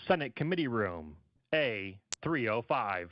Senate Committee Room, A305.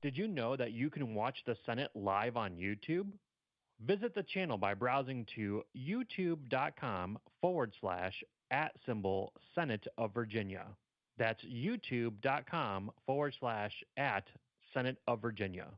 Did you know that you can watch the Senate live on YouTube? Visit the channel by browsing to youtube.com/@Senate of Virginia. That's youtube.com/@Senate of Virginia.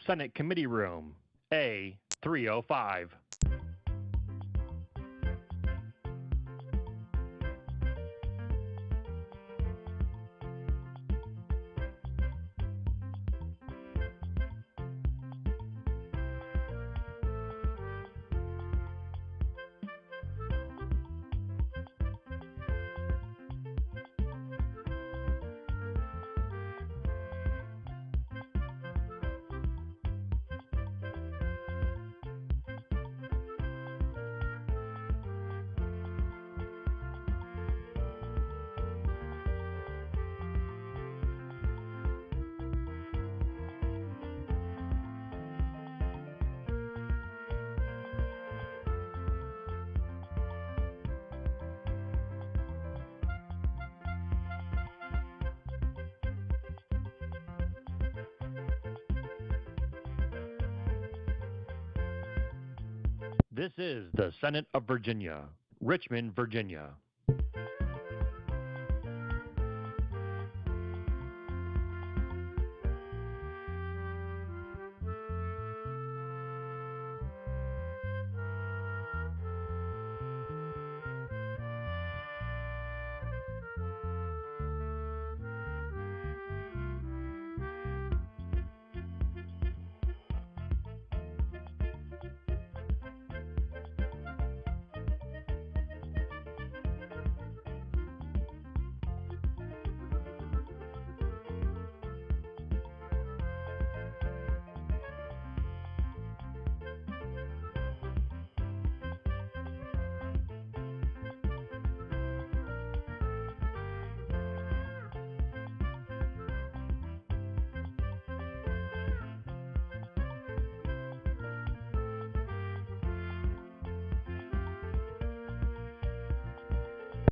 Senate Committee Room, A305. This is the Senate of Virginia, Richmond, Virginia.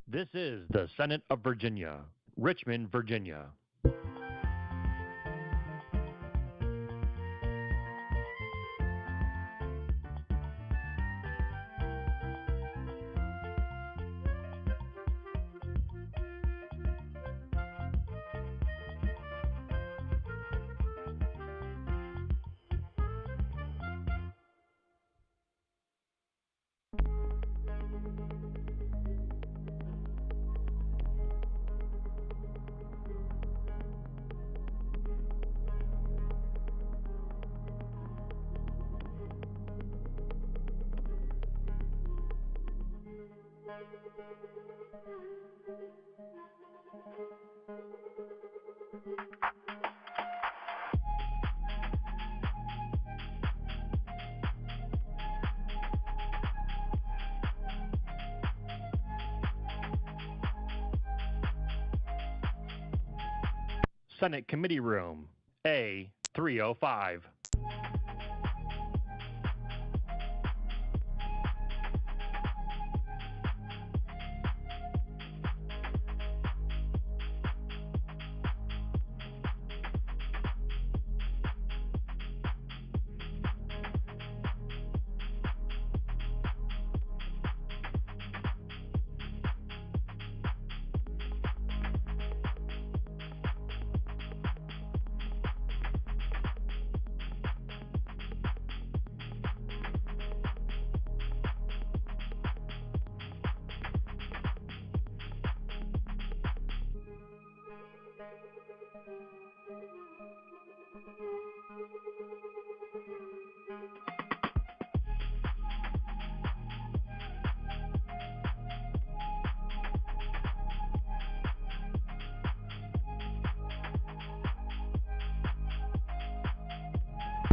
This is the Senate of Virginia, Richmond, Virginia. Senate Committee Room, A305.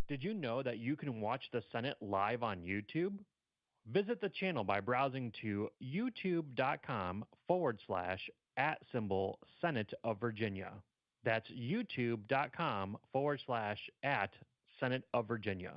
Did you know that you can watch the Senate live on YouTube? Visit the channel by browsing to youtube.com/@Senate of Virginia. That's youtube.com/@Senate of Virginia.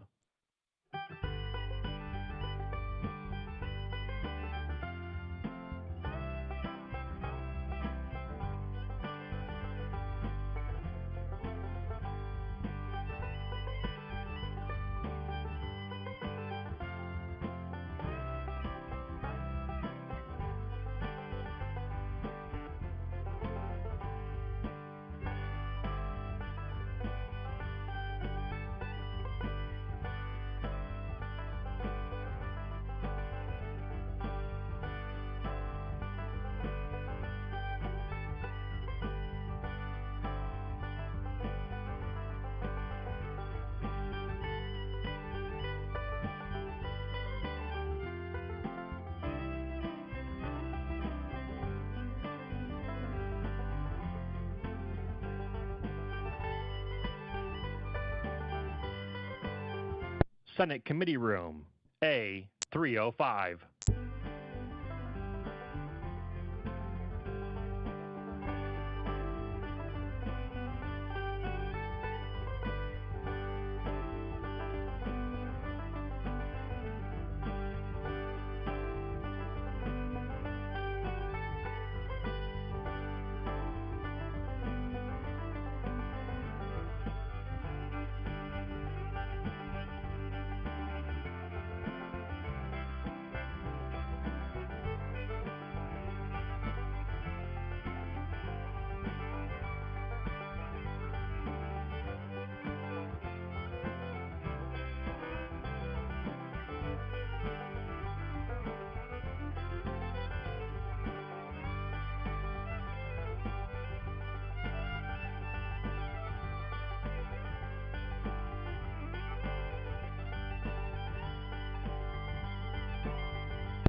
Senate Committee Room, A305.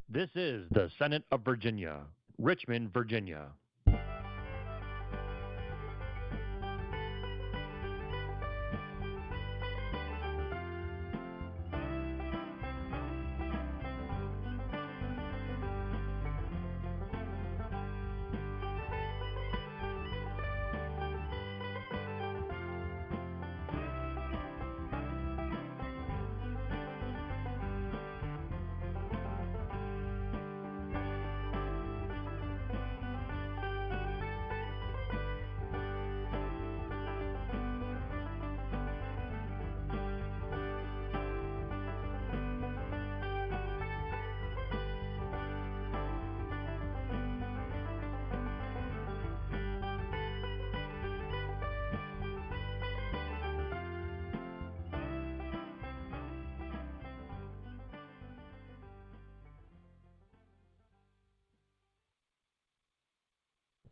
This is the Senate of Virginia, Richmond, Virginia.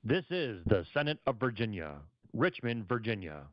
This is the Senate of Virginia, Richmond, Virginia.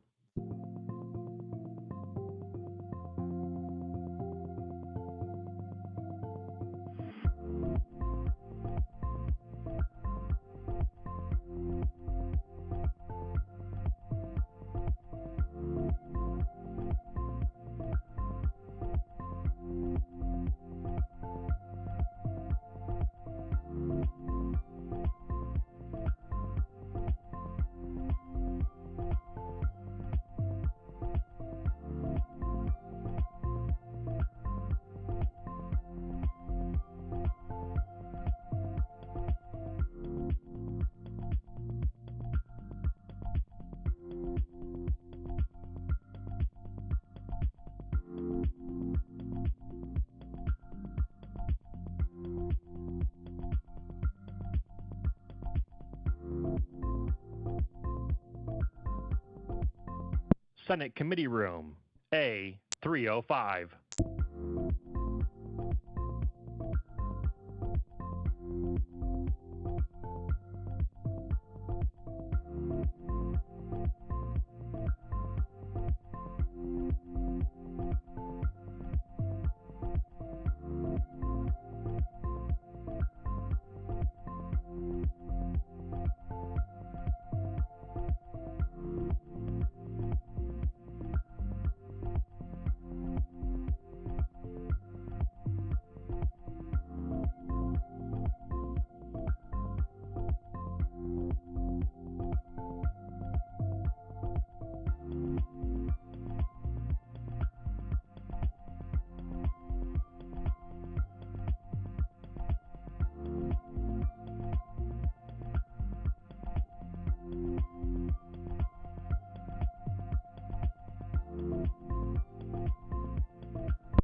Senate Committee Room, A305.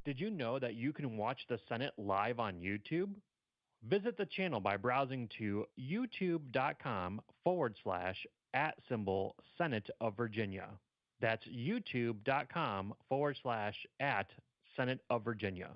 Did you know that you can watch the Senate live on YouTube? Visit the channel by browsing to youtube.com/@Senate of Virginia. That's youtube.com/@Senate of Virginia.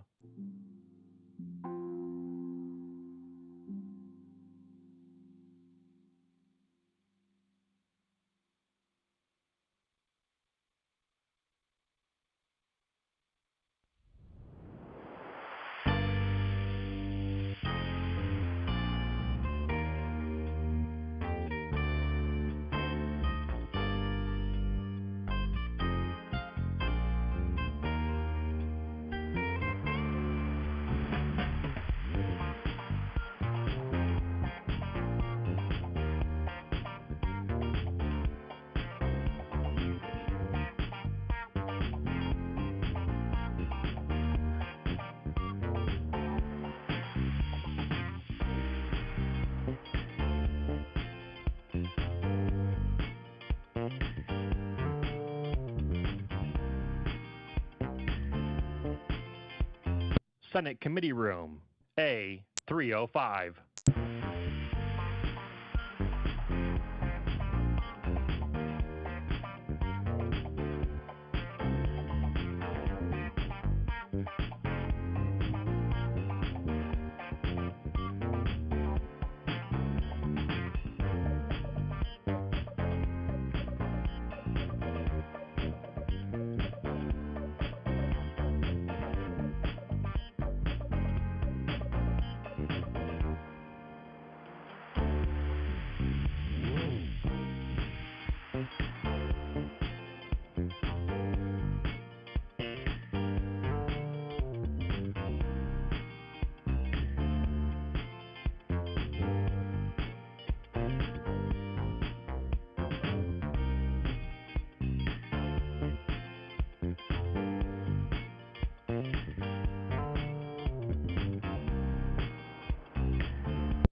Senate Committee Room, A305.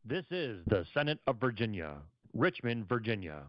This is the Senate of Virginia, Richmond, Virginia.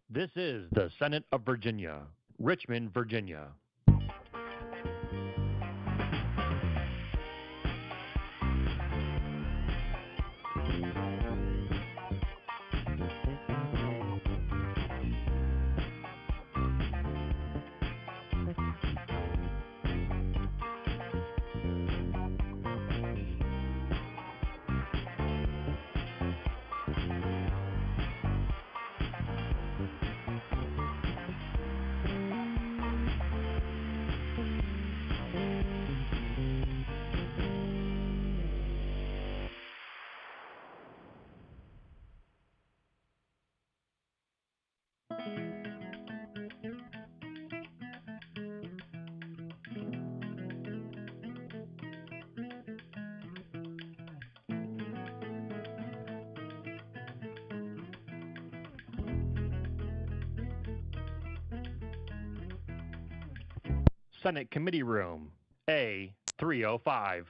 This is the Senate of Virginia, Richmond, Virginia. Senate Committee Room, A305.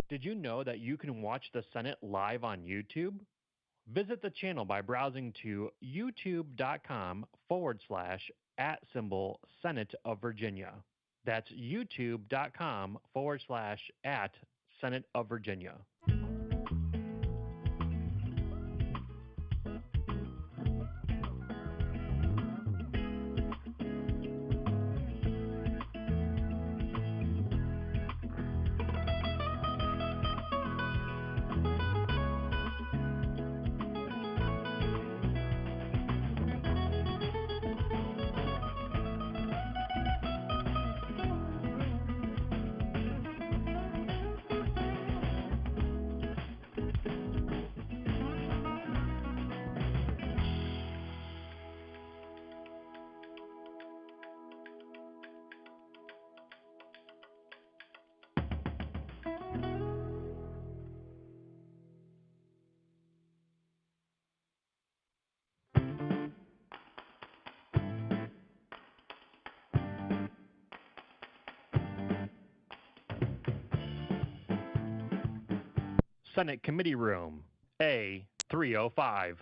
Did you know that you can watch the Senate live on YouTube? Visit the channel by browsing to youtube.com/@Senate of Virginia. That's youtube.com/@Senate of Virginia. Senate Committee Room, A305.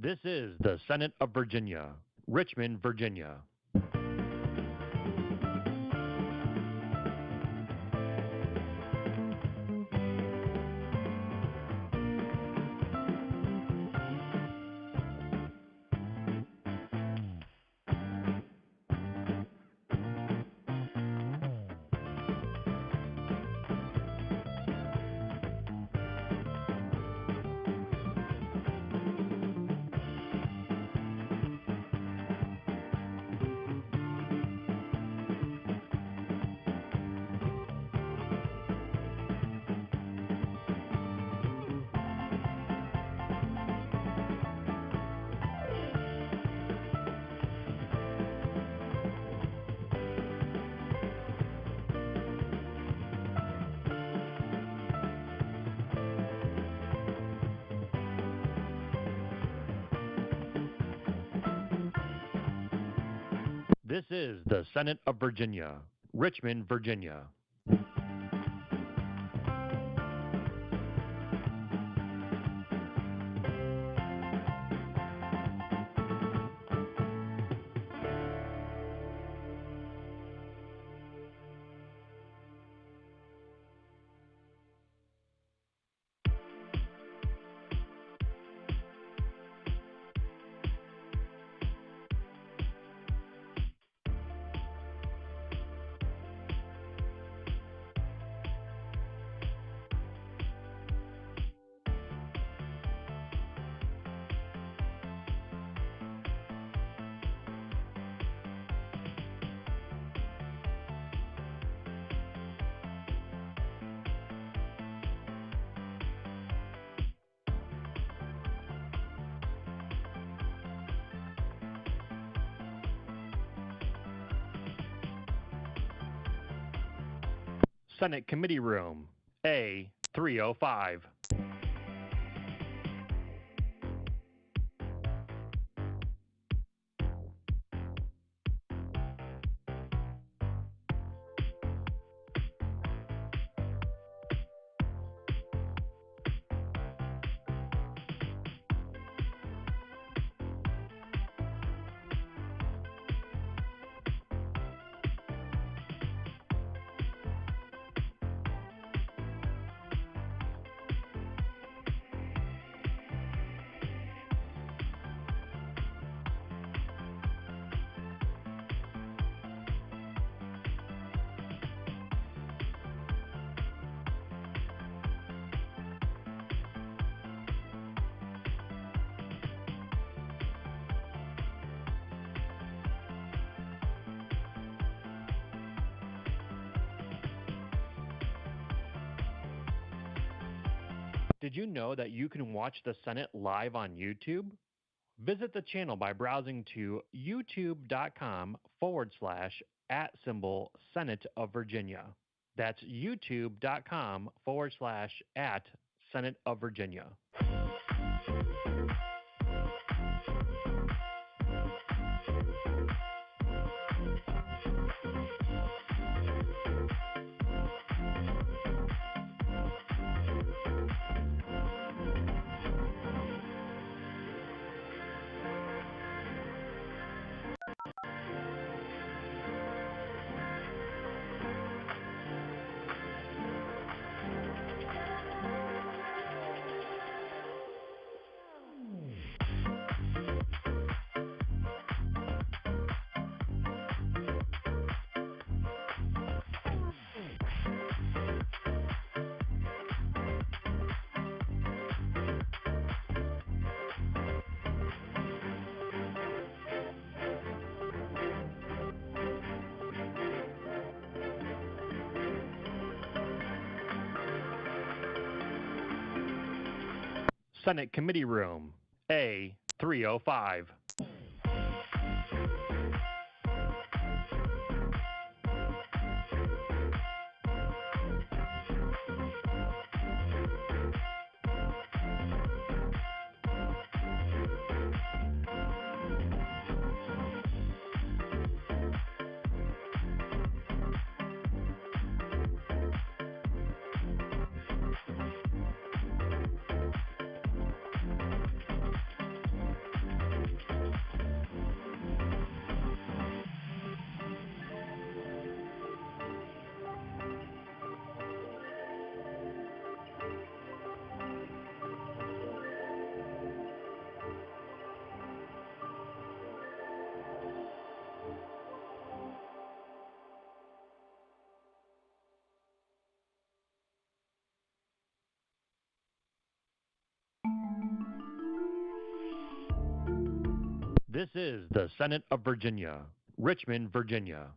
This is the Senate of Virginia, Richmond, Virginia. This is the Senate of Virginia, Richmond, Virginia. Senate Committee Room, A305. Did you know that you can watch the Senate live on YouTube? Visit the channel by browsing to youtube.com/@Senate of Virginia. That's youtube.com/@Senate of Virginia. Senate Committee Room, A305. This is the Senate of Virginia, Richmond, Virginia.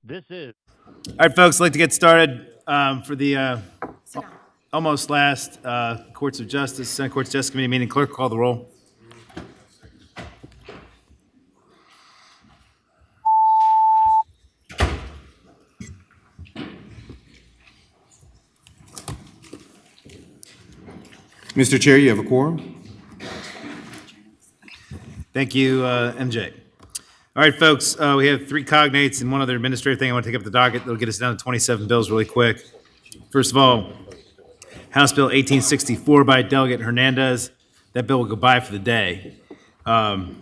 This is. All right, folks, I'd like to get started for the almost last Courts of Justice, Senate Courts of Justice Committee meeting. Clerk, call the roll. Mr. Chair, you have a quorum. Thank you, MJ. All right, folks, we have 3 cognates and one other administrative thing I want to take up the docket that'll get us down to 27 bills really quick. First of all, House Bill 1864 by Delegate Hernandez. That bill will go by for the day. Number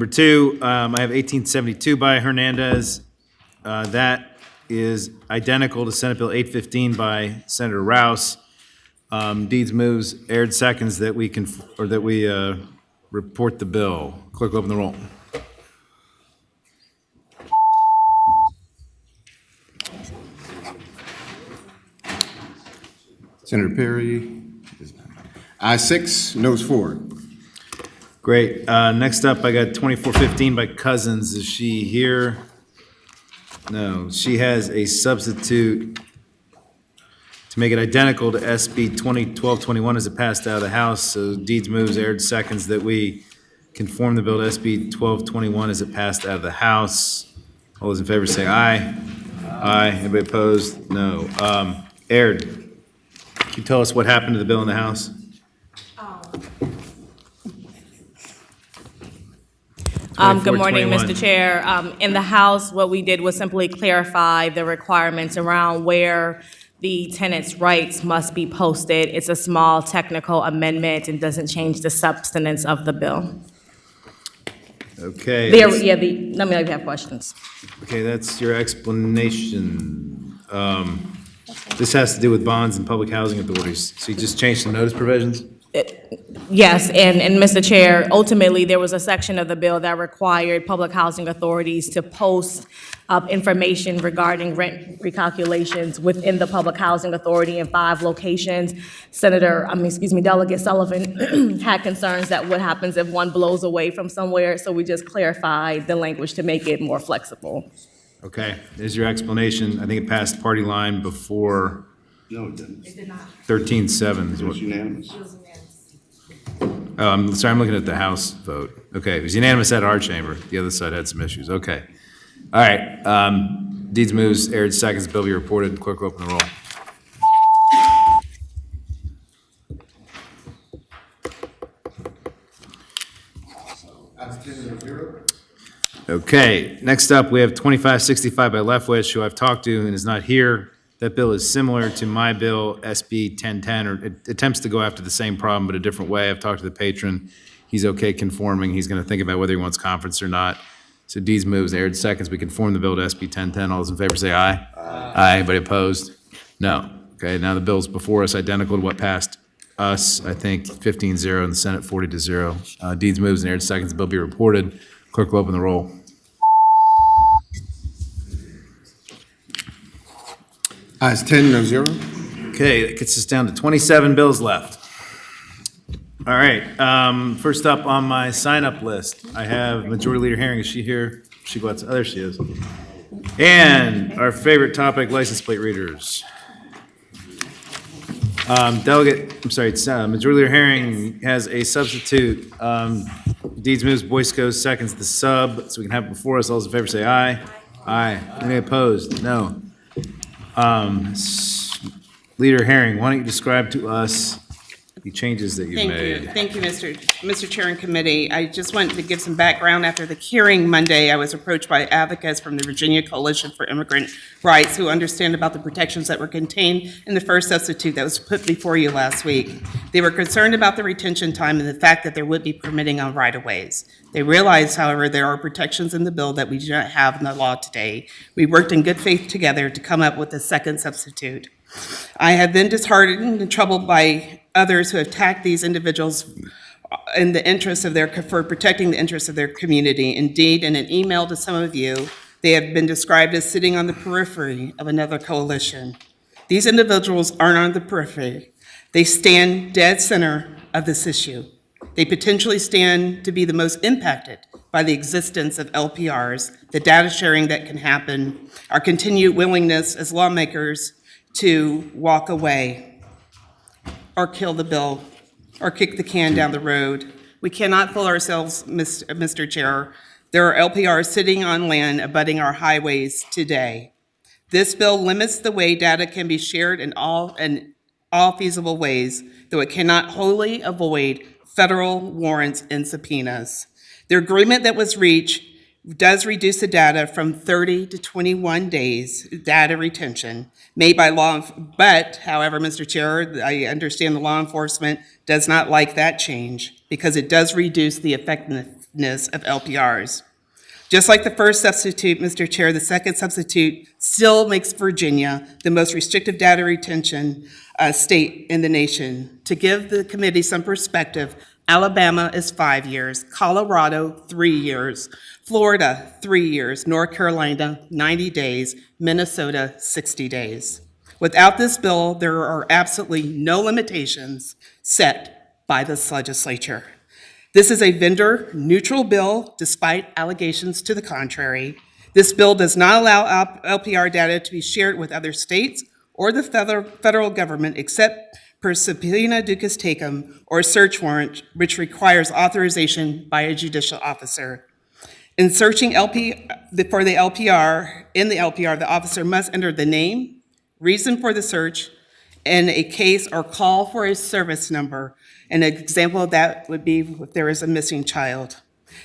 two, I have 1872 by Hernandez. That is identical to Senate Bill 815 by Senator Rouse. Deeds moves, aired seconds that we report the bill. Clerk will open the roll. Senator Perry. Ayes 6, noes 4. Great. Next up, I got 2415 by Cousins. Is she here? No, she has a substitute to make it identical to SB 1221 as it passed out of the House. So deeds moves, aired seconds that we conform the bill to SB 1221 as it passed out of the House. All those in favor say aye. Aye. Anybody opposed? No. Aired. Can you tell us what happened to the bill in the House? Good morning, 2421. Mr. Chair. In the House, what we did was simply clarify the requirements around where the tenant's rights must be posted. It's a small technical amendment and doesn't change the substance of the bill. Okay. Let me know if you have questions. Okay, that's your explanation. This has to do with bonds and public housing authorities. So you just changed the notice provisions? Yes, and Mr. Chair, ultimately, there was a section of the bill that required public housing authorities to post information regarding rent recalculations within the public housing authority in 5 locations. Delegate Sullivan had concerns that what happens if one blows away from somewhere, so we just clarified the language to make it more flexible. Okay, there's your explanation. I think it passed party line before No, it didn't. 13-7. is It what- was unanimous. Oh, I'm sorry, I'm looking at the House vote. Okay, it was unanimous at our chamber. The other side had some issues. Okay. All right, deeds moves, aired seconds, bill be reported. Clerk will open the roll. Okay, next up, we have 2565 by Leftwich, who I've talked to and is not here. That bill is similar to my bill, SB 1010, or it attempts to go after the same problem, but a different way. I've talked to the patron. He's okay conforming. He's going to think about whether he wants conference or not. So deeds moves, aired seconds. We conform the bill to SB 1010. All those in favor say aye. Aye. Anybody opposed? No. Okay, now the bill's before us, identical to what passed us, I think, 15-0 in the Senate, 40-0. Deeds moves and aired seconds. The bill be reported. Clerk will open the roll. Ayes 10, no 0. Okay, that gets us down to 27 bills left. All right, first up on my sign-up list, I have Majority Leader Herring. Is she here? She go out to, oh, there she is. And our favorite topic, license plate readers. Majority Leader Herring has a substitute. Deeds moves, Boyce goes seconds the sub, so we can have it before us. All those in favor say aye. Aye. Any opposed? No. Leader Herring, why don't you describe to us the changes that you've made? Thank you, Mr. Chair and Committee. I just wanted to give some background. After the hearing Monday, I was approached by advocates from the Virginia Coalition for Immigrant Rights who understand about the protections that were contained in the first substitute that was put before you last week. They were concerned about the retention time and the fact that there would be permitting on right-of-ways. They realized, however, there are protections in the bill that we do not have in the law today. We worked in good faith together to come up with a second substitute. I have been disheartened and troubled by others who have attacked these individuals in the interest of for protecting the interests of their community. Indeed, in an email to some of you, they have been described as sitting on the periphery of another coalition. These individuals aren't on the periphery. They stand dead center of this issue. They potentially stand to be the most impacted by the existence of LPRs, the data sharing that can happen, our continued willingness as lawmakers to walk away or kill the bill or kick the can down the road. We cannot fool ourselves, Mr. Chair. There are LPRs sitting on land abutting our highways today. This bill limits the way data can be shared in all feasible ways, though it cannot wholly avoid federal warrants and subpoenas. The agreement that was reached does reduce the data from 30 to 21 days data retention made by law, but however, Mr. Chair, I understand the law enforcement does not like that change because it does reduce the effectiveness of LPRs. Just like the first substitute, Mr. Chair, the second substitute still makes Virginia the most restrictive data retention state in the nation. To give the committee some perspective, Alabama is 5 years, Colorado 3 years, Florida 3 years, North Carolina 90 days, Minnesota 60 days. Without this bill, there are absolutely no limitations set by this legislature. This is a vendor-neutral bill, despite allegations to the contrary. This bill does not allow LPR data to be shared with other states or the federal government except per subpoena duces tecum or search warrant, which requires authorization by a judicial officer. In searching for the LPR, the officer must enter the name, reason for the search, and a case or call for a service number. An example of that would be if there is a missing child.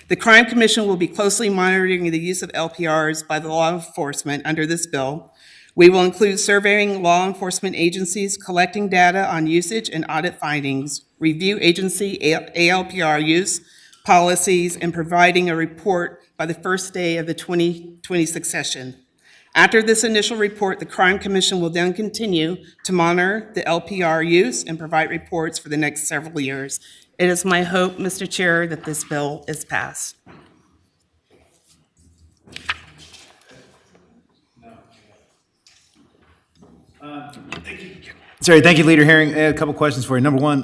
The Crime Commission will be closely monitoring the use of LPRs by the law enforcement under this bill. We will include surveying law enforcement agencies, collecting data on usage and audit findings, review agency ALPR use policies, and providing a report by the first day of the 2026 session. After this initial report, the Crime Commission will then continue to monitor the LPR use and provide reports for the next several years. It is my hope, Mr. Chair, that this bill is passed. Sorry, thank you, Leader Herring. A couple questions for you. Number one,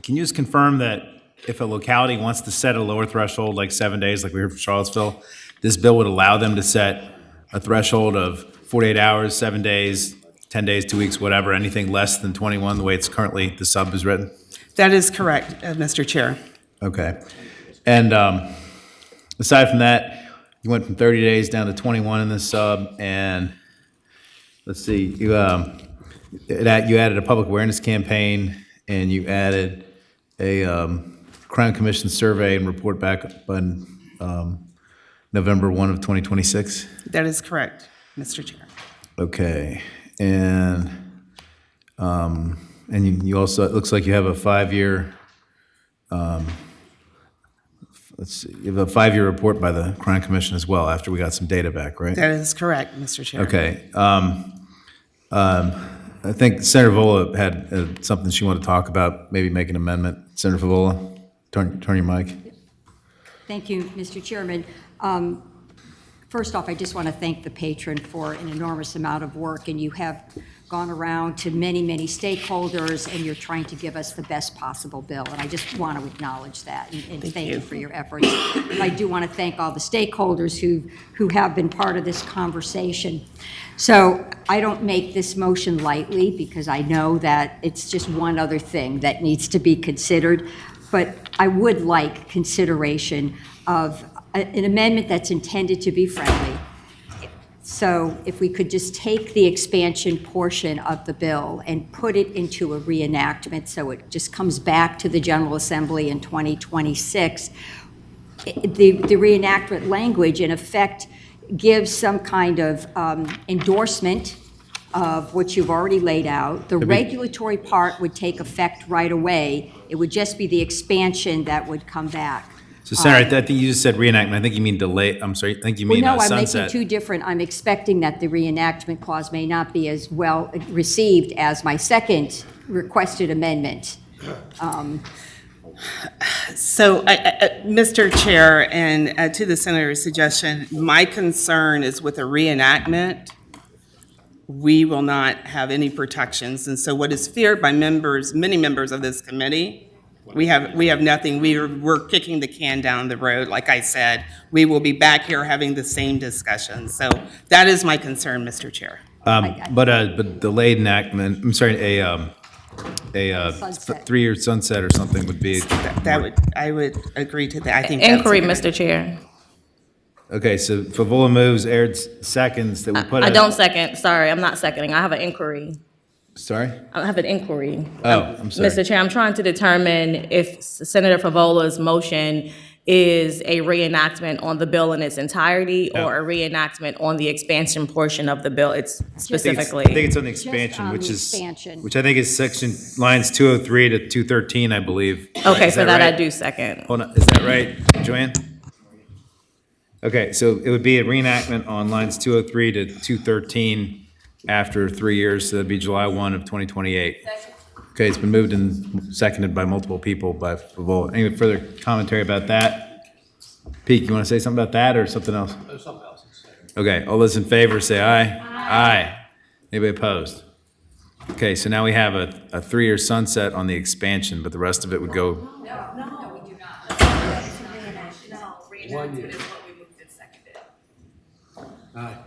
can you just confirm that if a locality wants to set a lower threshold, like 7 days, like we heard from Charlottesville, this bill would allow them to set a threshold of 48 hours, 7 days, 10 days, 2 weeks, whatever, anything less than 21, the way it's currently, the sub is written? That is correct, Mr. Chair. Okay. And aside from that, you went from 30 days down to 21 in the sub, and let's see, you added a public awareness campaign, and you added a Crime Commission survey and report back on November 1 of 2026? That is correct, Mr. Chair. Okay. And you also, it looks like you have a 5-year, let's see, you have a 5-year report by the Crime Commission as well, after we got some data back, right? That is correct, Mr. Chair. Okay. I think Senator Vola had something she wanted to talk about, maybe make an amendment. Senator Vola, turn your mic. Thank you, Mr. Chairman. First off, I just want to thank the patron for an enormous amount of work, and you have gone around to many, many stakeholders, and you're trying to give us the best possible bill, and I just want to acknowledge that, and thank you for your efforts. And I do want to thank all the stakeholders who have been part of this conversation. So I don't make this motion lightly, because I know that it's just one other thing that needs to be considered, but I would like consideration of an amendment that's intended to be friendly. So if we could just take the expansion portion of the bill and put it into a reenactment, so it just comes back to the General Assembly in 2026, the reenactment language in effect gives some kind of endorsement of what you've already laid out. The regulatory part would take effect right away. It would just be the expansion that would come back. So, Senator, I think you just said reenactment. I think you mean delay. I'm sorry. I think you mean Well, no, I'm sunset. making two different. I'm expecting that the reenactment clause may not be as well received as my second requested amendment. So, Mr. Chair, and to the Senator's suggestion, my concern is with a reenactment, we will not have any protections. And so what is feared by many members of this committee, we have nothing. We're kicking the can down the road. Like I said, we will be back here having the same discussion. So that is my concern, Mr. Chair. But delayed enactment, I'm sorry, a Sunset. 3-year sunset or something would be. I would agree to that. I think Inquiry, that's a good Mr. Chair. Okay, so Favola moves, Aird seconds, that we put I don't second, sorry, I'm not seconding. I have an inquiry. Sorry? I have an inquiry. Oh, I'm sorry. Mr. Chair, I'm trying to determine if Senator Favola's motion is a reenactment on the bill in its entirety or a reenactment on the expansion portion of the bill. It's specifically. I think it's on the Just expansion, on which the is, expansion. which I think is section lines 203 to 213, I believe. Okay, Is for that I right? do second. Hold on, is that right, Joanne? Okay, so it would be a reenactment on lines 203 to 213 after 3 years, so that'd be July 1 of 2028. Okay, it's been moved and seconded by multiple people by Favola. Any further commentary about that? Pete, you want to say something about that or something else? Something else. Okay, all those in favor say aye. Aye. Anybody opposed? Okay, so now we have a 3-year sunset on the expansion, but the rest of it would go. No, we do not. Reenactment is what we moved and seconded.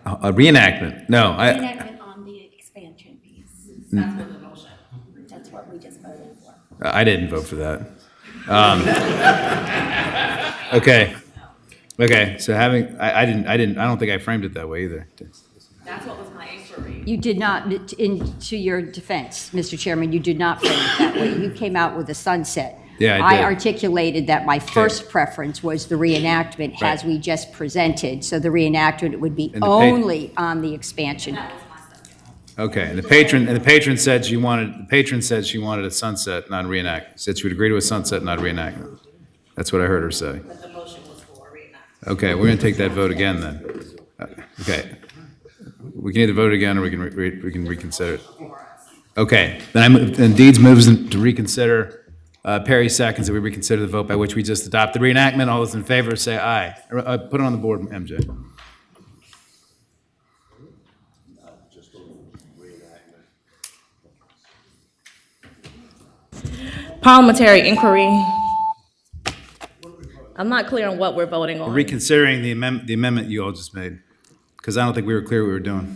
A reenactment? No, Reenactment on the expansion piece. That's what the motion. That's what we just voted for. I didn't vote for that. Okay, so I don't think I framed it that way either. That's what was my inquiry. You did not, to your defense, Mr. Chairman, you did not frame it that way. You came out with a sunset. Yeah, I did. I articulated that my first preference was the reenactment as Right. we just presented. So the reenactment would be And the only on the expansion. Okay, and the patron said she wanted a sunset, not a reenactment. Said she would agree to a sunset, not a reenactment. That's what I heard her say. But the motion was for a reenactment. Okay, we're gonna take that vote again then. Okay. We can either vote again or we can reconsider it. Okay, then Deeds moves to reconsider. Perry seconds that we reconsider the vote by which we just adopted the reenactment. All those in favor say aye. Put it on the board, MJ. Parliamentary inquiry. I'm not clear on what we're voting on. Reconsidering the amendment you all just made, because I don't think we were clear what we were doing.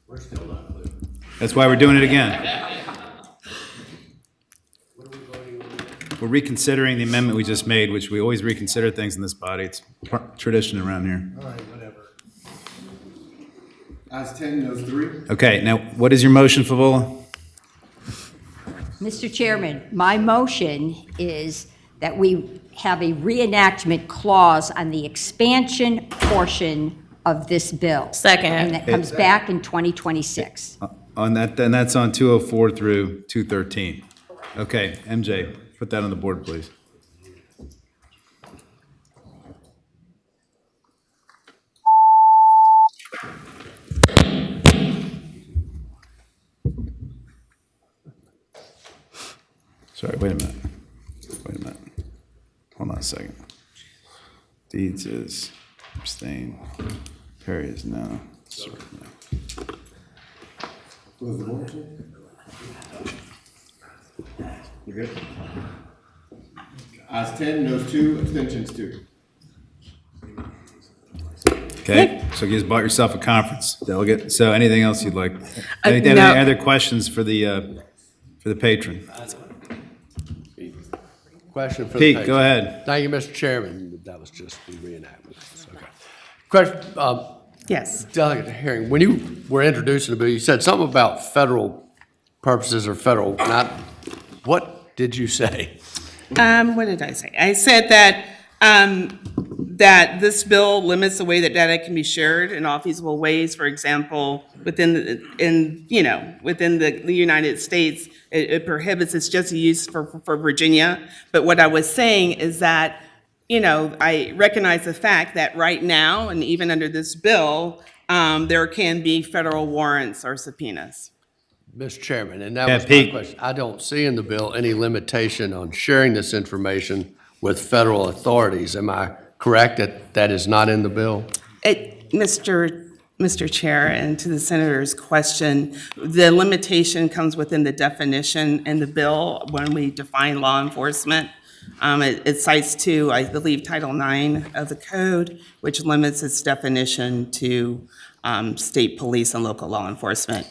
We're still not clear. That's why we're doing it again. What are we voting on? We're reconsidering the amendment we just made, which we always reconsider things in this body. It's tradition around here. All right, whatever. Ayes 10, noes 3. Okay, now, what is your motion, Favola? Mr. Chairman, my motion is that we have a reenactment clause on the expansion portion of this bill. Second. And that comes back in 2026. On that, then that's on 204 through 213. Okay, MJ, put that on the board, please. Sorry, wait a minute. Hold on a second. Deeds is abstain. Perry is no. Sorry, no. You good? Ayes 10, noes 2, abstentions 2. Okay, so you just bought yourself a conference, delegate. So anything else you'd like? Any no. other questions for the patron? Question for the Pete, patron. go ahead. Thank you, Mr. Chairman. That was just the reenactment. Okay. Question, Yes. delegate Herring, when you were introducing the bill, you said something about federal purposes or federal, not, what did you say? What did I say? I said that, that this bill limits the way that data can be shared in all feasible ways. For example, within the United States, it prohibits its just use for Virginia. But what I was saying is that, I recognize the fact that right now, and even under this bill, there can be federal warrants or subpoenas. Mr. Chairman, and that Yeah, was my Pete. question. I don't see in the bill any limitation on sharing this information with federal authorities. Am I correct that that is not in the bill? Mr. Chair, and to the senator's question, the limitation comes within the definition in the bill when we define law enforcement. It cites to, I believe, Title IX of the code, which limits its definition to state police and local law enforcement.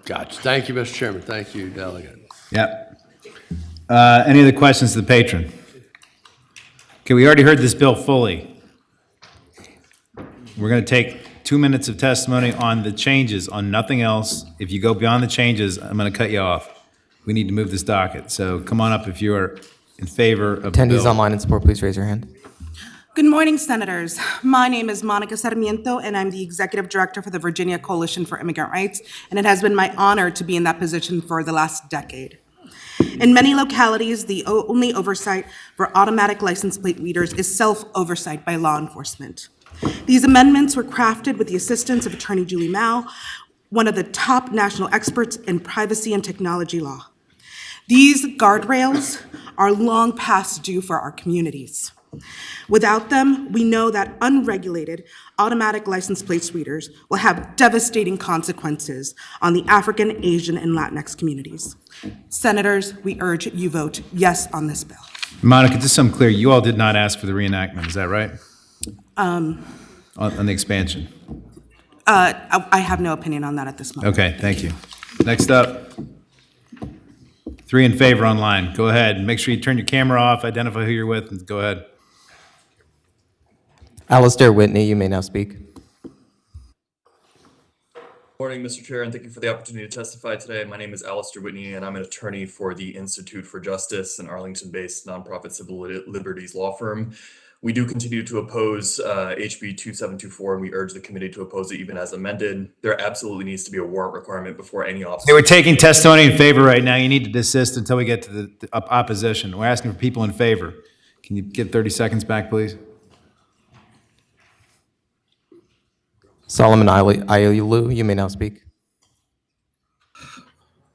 Gotcha. Thank you, Mr. Chairman. Thank you, Delegate. Yep. Any other questions to the patron? Okay, we already heard this bill fully. We're going to take 2 minutes of testimony on the changes, on nothing else. If you go beyond the changes, I'm going to cut you off. We need to move this docket. So come on up if you are in favor of the Attendees bill? online in support, please raise your hand. Good morning, Senators. My name is Monica Sarmiento, and I'm the Executive Director for the Virginia Coalition for Immigrant Rights, and it has been my honor to be in that position for the last decade. In many localities, the only oversight for automatic license plate readers is self-oversight by law enforcement. These amendments were crafted with the assistance of Attorney Julie Mao, one of the top national experts in privacy and technology law. These guardrails are long past due for our communities. Without them, we know that unregulated automatic license plate readers will have devastating consequences on the African, Asian, and Latinx communities. Senators, we urge you vote yes on this bill. Monica, just so I'm clear, you all did not ask for the reenactment, is that right? On the expansion? I have no opinion on that at this moment. Okay, thank you. Next up, 3 in favor online. Go ahead. Make sure you turn your camera off, identify who you're with, and go ahead. Alistair Whitney, you may now speak. Morning, Mr. Chair, and thank you for the opportunity to testify today. My name is Alistair Whitney, and I'm an attorney for the Institute for Justice, an Arlington-based nonprofit civil liberties law firm. We do continue to oppose HB 2724, and we urge the committee to oppose it even as amended. There absolutely needs to be a warrant requirement before any officer. Hey, we're taking testimony in favor right now. You need to desist until we get to the opposition. We're asking for people in favor. Can you get 30 seconds back, please? Solomon Ayulu, you may now speak.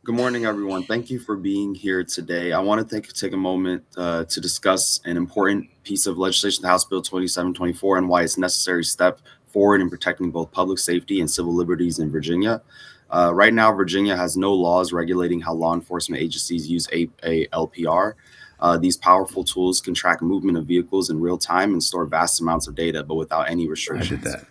Good morning, everyone. Thank you for being here today. I want to take a moment to discuss an important piece of legislation, the House Bill 2724, and why it's a necessary step forward in protecting both public safety and civil liberties in Virginia. Right now, Virginia has no laws regulating how law enforcement agencies use ALPR. These powerful tools can track movement of vehicles in real time and store vast amounts of data, but without any restrictions. I did that.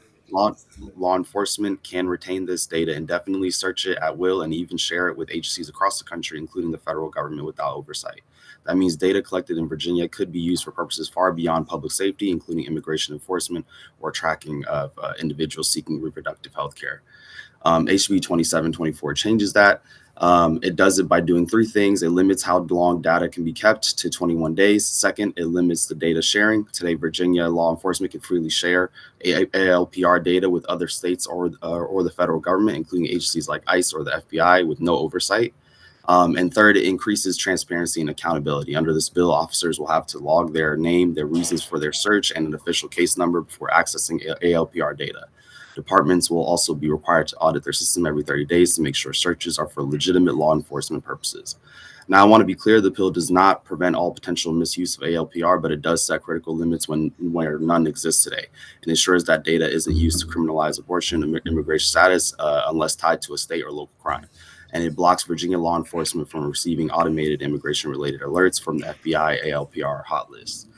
Law enforcement can retain this data indefinitely, search it at will, and even share it with agencies across the country, including the federal government, without oversight. That means data collected in Virginia could be used for purposes far beyond public safety, including immigration enforcement or tracking of individuals seeking reproductive health care. HB 2724 changes that. It does it by doing 3 things. It limits how long data can be kept to 21 days. Second, it limits the data sharing. Today, Virginia law enforcement can freely share ALPR data with other states or the federal government, including agencies like ICE or the FBI, with no oversight. And third, it increases transparency and accountability. Under this bill, officers will have to log their name, their reasons for their search, and an official case number before accessing ALPR data. Departments will also be required to audit their system every 30 days to make sure searches are for legitimate law enforcement purposes. Now, I want to be clear, the bill does not prevent all potential misuse of ALPR, but it does set critical limits where none exists today, and ensures that data isn't used to criminalize abortion and immigration status unless tied to a state or local crime. And it blocks Virginia law enforcement from receiving automated immigration-related alerts from the FBI ALPR hot list.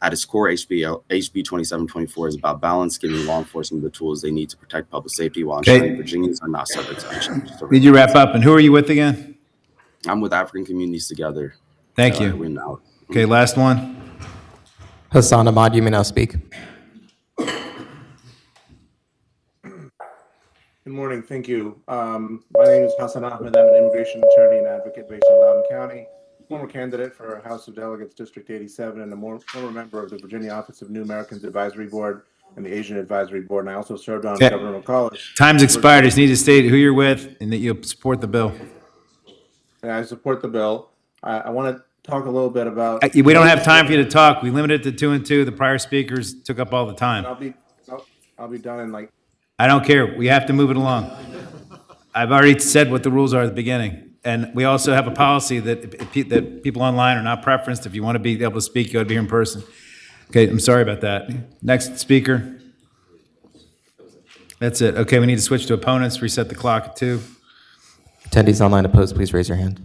At its core, HB 2724 is about balance, giving law enforcement the tools they need to protect public safety while ensuring Virginians are not subject to unchecked. Did you wrap up? And who are you with again? I'm with African Communities Together. Thank you. Okay, last one. Hassan Ahmad, you may now speak. Good morning. Thank you. My name is Hassan Ahmed. I'm an immigration attorney and advocate based in Loudoun County. Former candidate for House of Delegates District 87 and a former member of the Virginia Office of New Americans Advisory Board and the Asian Advisory Board, and I also served on Governor McCullough's. Time's expired. I just need to state who you're with and that you support the bill. And I support the bill. I want to talk a little bit about. We don't have time for you to talk. We limited it to 2 and 2. The prior speakers took up all the time. I'll be done in like. I don't care. We have to move it along. I've already said what the rules are at the beginning. And we also have a policy that people online are not preferenced. If you want to be able to speak, you got to be here in person. Okay, I'm sorry about that. Next speaker. That's it. Okay, we need to switch to opponents, reset the clock at 2. Attendees online opposed, please raise your hand.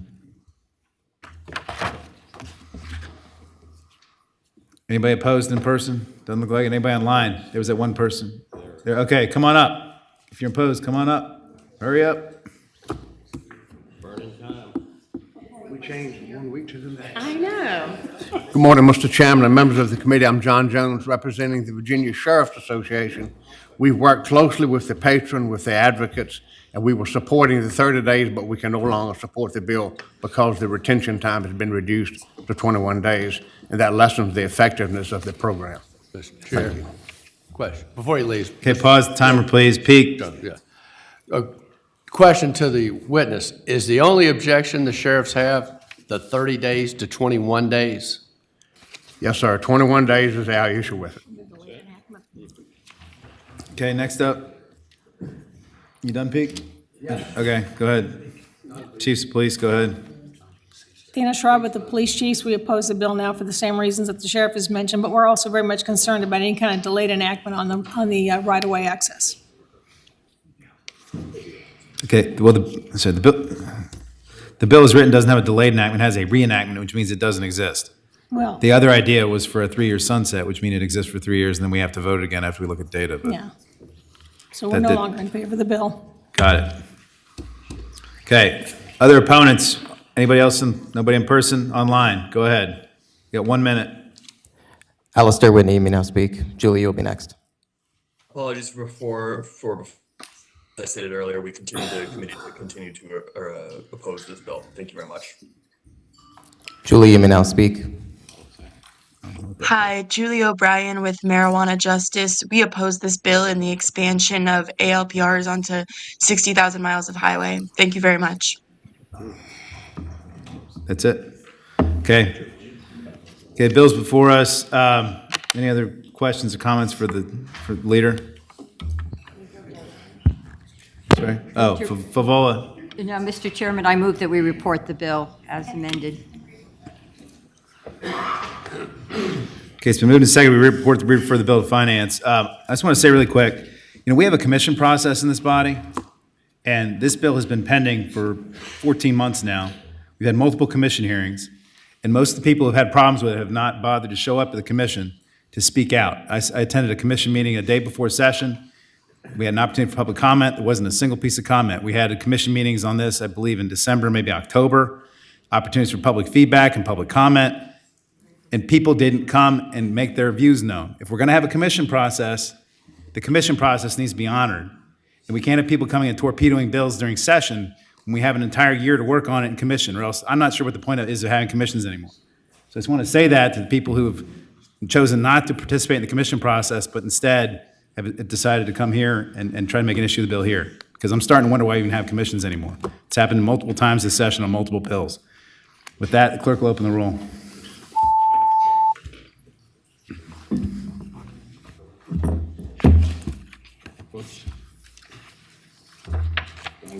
Anybody opposed in person? Doesn't look like it. Anybody online? There was that one person. There. Okay, come on up. If you're opposed, come on up. Hurry up. We changed 1 week to the next. I know. Good morning, Mr. Chairman and members of the committee. I'm John Jones, representing the Virginia Sheriff's Association. We've worked closely with the patron, with the advocates, and we were supporting the 30 days, but we can no longer support the bill because the retention time has been reduced to 21 days, and that lessens the effectiveness of the program. Mr. Chair. Question, before he leaves. Okay, pause the timer, please. Peak. Yeah. A question to the witness. Is the only objection the sheriffs have the 30 days to 21 days? Yes, sir. 21 days is our issue with it. Okay, next up. You done, Peak? Yeah. Okay, go ahead. Chiefs of Police, go ahead. Dana Schraub with the police chiefs. We oppose the bill now for the same reasons that the sheriff has mentioned, but we're also very much concerned about any kind of delayed enactment on the right-of-way access. Okay, well, the bill as written doesn't have a delayed enactment, it has a reenactment, which means it doesn't exist. Well, The other idea was for a 3-year sunset, which means it exists for 3 years, and then we have to vote again after we look at data. But yeah. So we're no longer in favor of the bill. Got it. Okay, other opponents? Anybody else? Nobody in person? Online? Go ahead. You got 1 minute. Alistair Whitney, you may now speak. Julie, you'll be next. Apologies for as I stated earlier, we continue to oppose this bill. Thank you very much. Julie, you may now speak. Hi, Julie O'Brien with Marijuana Justice. We oppose this bill and the expansion of ALPRs onto 60,000 miles of highway. Thank you very much. That's it? Okay. Okay, bills before us. Any other questions or comments for the leader? Sorry? Oh, Favola. No, Mr. Chairman, I move that we report the bill as amended. Okay, it's been moved and seconded. We refer the bill to finance. I just want to say really quick, we have a commission process in this body, and this bill has been pending for 14 months now. We've had multiple commission hearings, and most of the people who've had problems with it have not bothered to show up at the commission to speak out. I attended a commission meeting a day before session. We had an opportunity for public comment. There wasn't a single piece of comment. We had commission meetings on this, I believe, in December, maybe October, opportunities for public feedback and public comment, and people didn't come and make their views known. If we're going to have a commission process, the commission process needs to be honored, and we can't have people coming and torpedoing bills during session when we have an entire year to work on it in commission, or else I'm not sure what the point is of having commissions anymore. So I just want to say that to the people who have chosen not to participate in the commission process, but instead have decided to come here and try to make an issue of the bill here. Because I'm starting to wonder why we even have commissions anymore. It's happened multiple times this session on multiple bills. With that, the clerk will open the roll.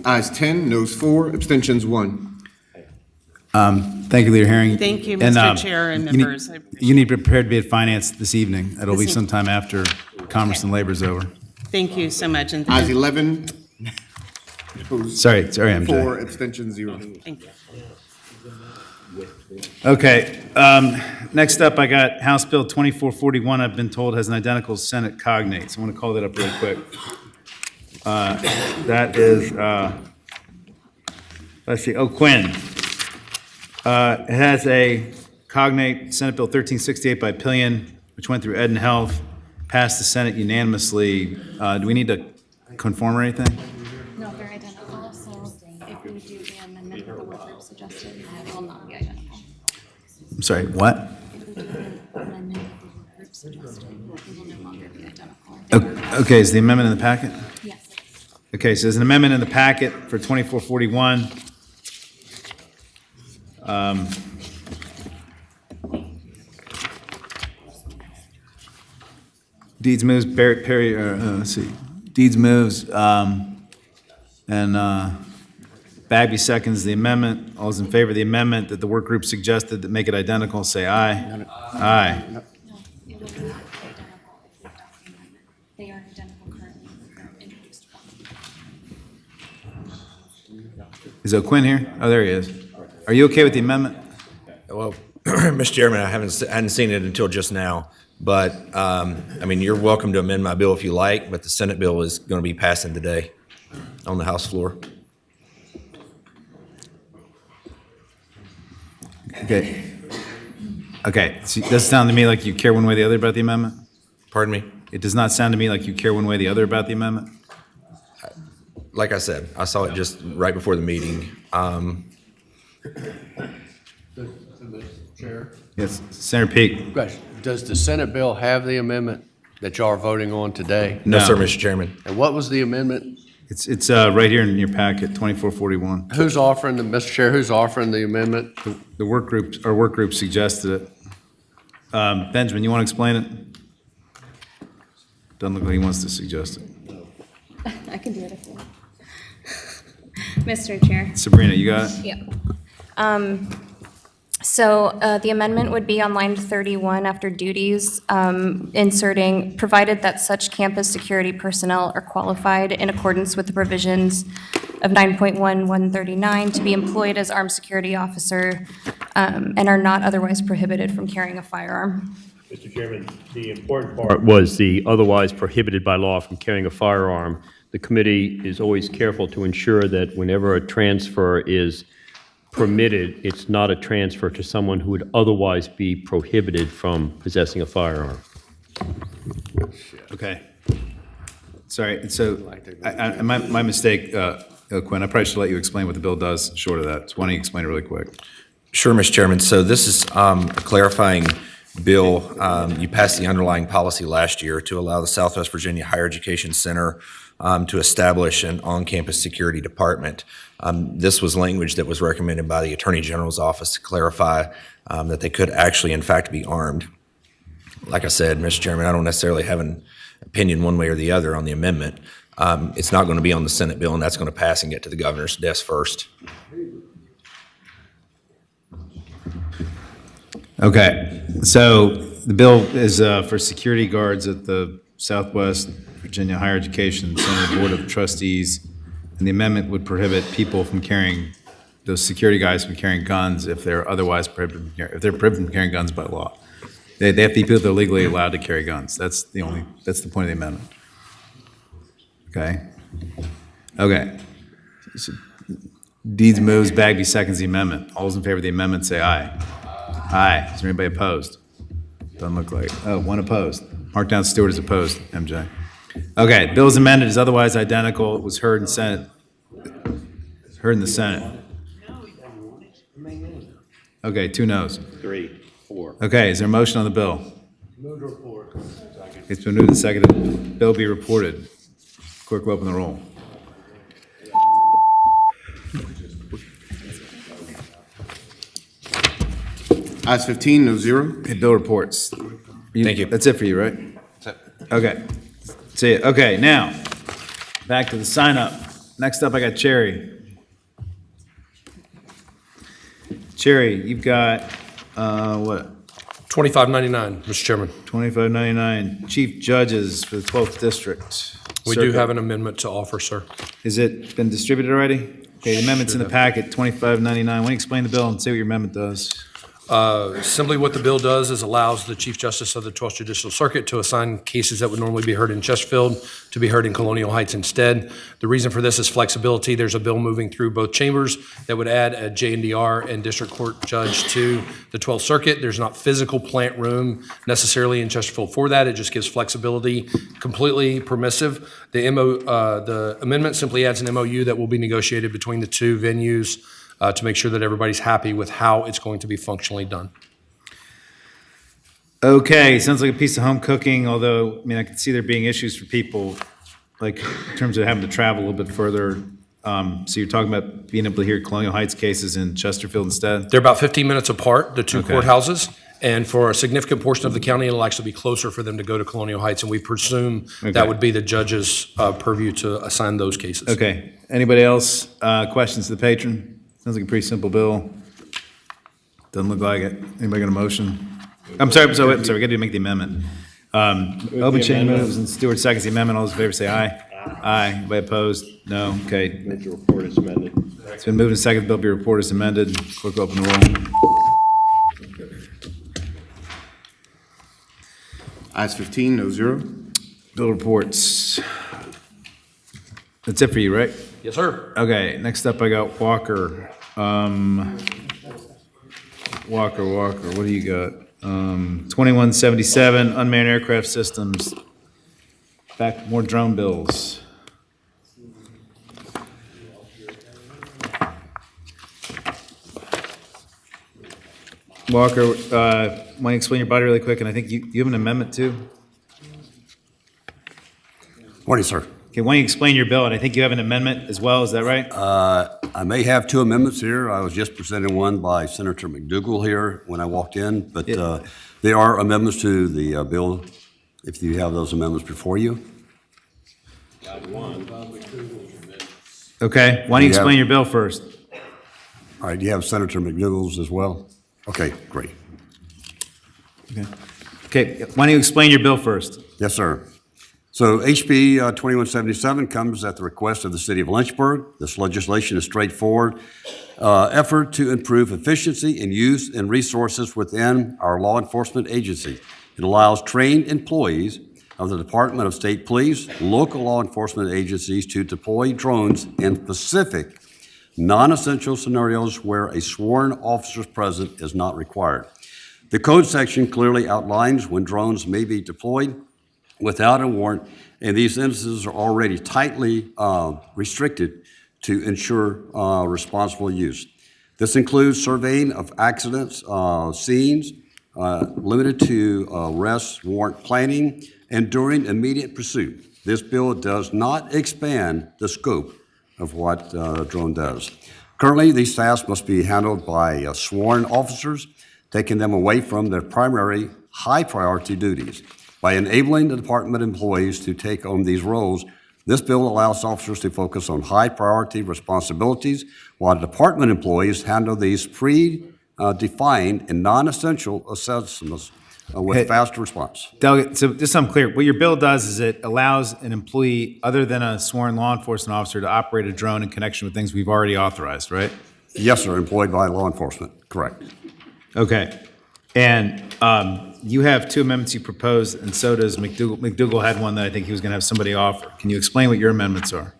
Ayes 10, noes 4, abstentions 1. Thank you, Leader Herring. Thank you, Mr. Chair and members. You need to be prepared to be at finance this evening. It'll be sometime after Commerce and Labor is over. Thank you so much. And Ayes 11. Sorry, MJ. 4, abstentions 0. Thank you. Okay, next up, I got House Bill 2441, I've been told has an identical Senate cognate, so I want to call that up real quick. That is, let's see, Quinn. It has a cognate, Senate Bill 1368 by Pillion, which went through Ed and Health, passed the Senate unanimously. Do we need to conform or anything? No, they're identical, so if we do the amendment that the work group suggested, it will not be identical. I'm sorry, what? If we do the amendment that the work group suggested, it will no longer be identical. Okay, is the amendment in the packet? Yes. Okay, so there's an amendment in the packet for 2441. Deeds moves, Perry, let's see. Deeds moves, and Bagby seconds the amendment. All those in favor of the amendment that the work group suggested that make it identical, say aye. Aye. No, it will not be identical if we adopt the amendment. They are identical currently with their introduced form. Is O'Quinn here? Oh, there he is. Are you okay with the amendment? Well, Mr. Chairman, I hadn't seen it until just now, but I mean, you're welcome to amend my bill if you like, but the Senate bill is going to be passing today on the House floor. Okay. Okay, so it doesn't sound to me like you care one way or the other about the amendment? Pardon me? It does not sound to me like you care one way or the other about the amendment? Like I said, I saw it just right before the meeting. Chair? Yes, Senator Peake. Question. Does the Senate bill have the amendment that y'all are voting on today? No, sir, Mr. Chairman. And what was the amendment? It's right here in your packet, 2441. Who's offering, Mr. Chair, who's offering the amendment? The work group, our work group suggested it. Benjamin, you want to explain it? Doesn't look like he wants to suggest it. I can do it if you want. Mr. Chair. Sabrina, you got it? Yeah. So the amendment would be on line 31 after duties, inserting, provided that such campus security personnel are qualified in accordance with the provisions of 9.1139 to be employed as armed security officer and are not otherwise prohibited from carrying a firearm. Mr. Chairman, the important part was the otherwise prohibited by law from carrying a firearm. The committee is always careful to ensure that whenever a transfer is permitted, it's not a transfer to someone who would otherwise be prohibited from possessing a firearm. Okay. Sorry, so my mistake, Quinn, I probably should let you explain what the bill does short of that. So why don't you explain it really quick? Sure, Mr. Chairman. So this is a clarifying bill. You passed the underlying policy last year to allow the Southwest Virginia Higher Education Center to establish an on-campus security department. This was language that was recommended by the Attorney General's office to clarify that they could actually, in fact, be armed. Like I said, Mr. Chairman, I don't necessarily have an opinion one way or the other on the amendment. It's not going to be on the Senate bill, and that's going to pass and get to the governor's desk first. Okay, so the bill is for security guards at the Southwest Virginia Higher Education Center Board of Trustees, and the amendment would prohibit people from carrying, those security guys from carrying guns if they're otherwise prohibited, if they're prohibited from carrying guns by law. They have to be people that are legally allowed to carry guns. That's the point of the amendment. Okay. Okay. So, Deeds moves, Bagby seconds the amendment. All those in favor of the amendment say aye. Aye. Is there anybody opposed? Doesn't look like. Oh, one opposed. Mark down Stewart is opposed, MJ. Okay, bill is amended, is otherwise identical. It was heard in Senate. Heard in the Senate. Okay, 2 noes. 3, 4. Okay, is there a motion on the bill? Move to report. It's been moved and seconded. Bill be reported. Clerk will open the roll. Ayes 15, no zero. Okay, bill reports. Thank you. That's it for you, right? That's it. Okay. See it. Okay, now, back to the sign up. Next up, I got Cherry. Cherry, you've got, what? $25.99, Mr. Chairman. $25.99. Chief Judges for the 12th District. We do have an amendment to offer, sir. Is it been distributed already? Okay, the amendment's in the packet, $25.99. Why don't you explain the bill and say what your amendment does? Simply what the bill does is allows the Chief Justice of the 12th Judicial Circuit to assign cases that would normally be heard in Chesterfield to be heard in Colonial Heights instead. The reason for this is flexibility. There's a bill moving through both chambers that would add a JNDR and District Court judge to the 12th Circuit. There's not physical plant room necessarily in Chesterfield for that. It just gives flexibility, completely permissive. The amendment simply adds an MOU that will be negotiated between the two venues to make sure that everybody's happy with how it's going to be functionally done. Okay, sounds like a piece of home cooking, although, I mean, I can see there being issues for people, like in terms of having to travel a little bit further. So you're talking about being able to hear Colonial Heights cases in Chesterfield instead? They're about 15 minutes apart, the two Okay. courthouses. And for a significant portion of the county, it'll actually be closer for them to go to Colonial Heights. And we presume Okay. that would be the judge's purview to assign those cases. Okay, anybody else, questions to the patron? Sounds like a pretty simple bill. Doesn't look like it. Anybody got a motion? I'm sorry, we got to make the amendment. Open chain moves and Stewart seconds the amendment. All those in favor say aye. Aye. Anybody opposed? No. Okay. The report is amended. It's been moved and seconded. Bill be reported as amended. Clerk open the roll. Ayes 15, no zero. Bill reports. That's it for you, right? Yes, sir. Okay, next up I got Walker. Walker, what do you got? 2177, unmanned aircraft systems. Back, more drone bills. Walker, why don't you explain your body really quick? And I think you have an amendment too? Morning, sir. Okay, why don't you explain your bill? And I think you have an amendment as well, is that right? I may have two amendments here. I was just presented one by Senator McDougal here when I walked in, but there are amendments to the bill, if you have those amendments before you. Okay, why don't you explain your bill first? All right, you have Senator McDougal's as well? Okay, great. Okay, why don't you explain your bill first? Yes, sir. So HB 2177 comes at the request of the city of Lynchburg. This legislation is straightforward effort to improve efficiency and use and resources within our law enforcement agency. It allows trained employees of the Department of State Police, local law enforcement agencies to deploy drones in specific non-essential scenarios where a sworn officer's presence is not required. The code section clearly outlines when drones may be deployed without a warrant, and these instances are already tightly restricted to ensure responsible use. This includes surveying of accidents, scenes, limited to arrest warrant planning, and during immediate pursuit. This bill does not expand the scope of what a drone does. Currently, these tasks must be handled by sworn officers, taking them away from their primary high-priority duties. By enabling the department employees to take on these roles, this bill allows officers to focus on high-priority responsibilities, while department employees handle these pre-defined and non-essential assessments with faster response. Delegate, so just so I'm clear, what your bill does is it allows an employee other than a sworn law enforcement officer to operate a drone in connection with things we've already authorized, right? Yes, sir, employed by law enforcement, correct. Okay. And you have two amendments you proposed, and so does McDougal. McDougal had one that I think he was going to have somebody offer. Can you explain what your amendments are?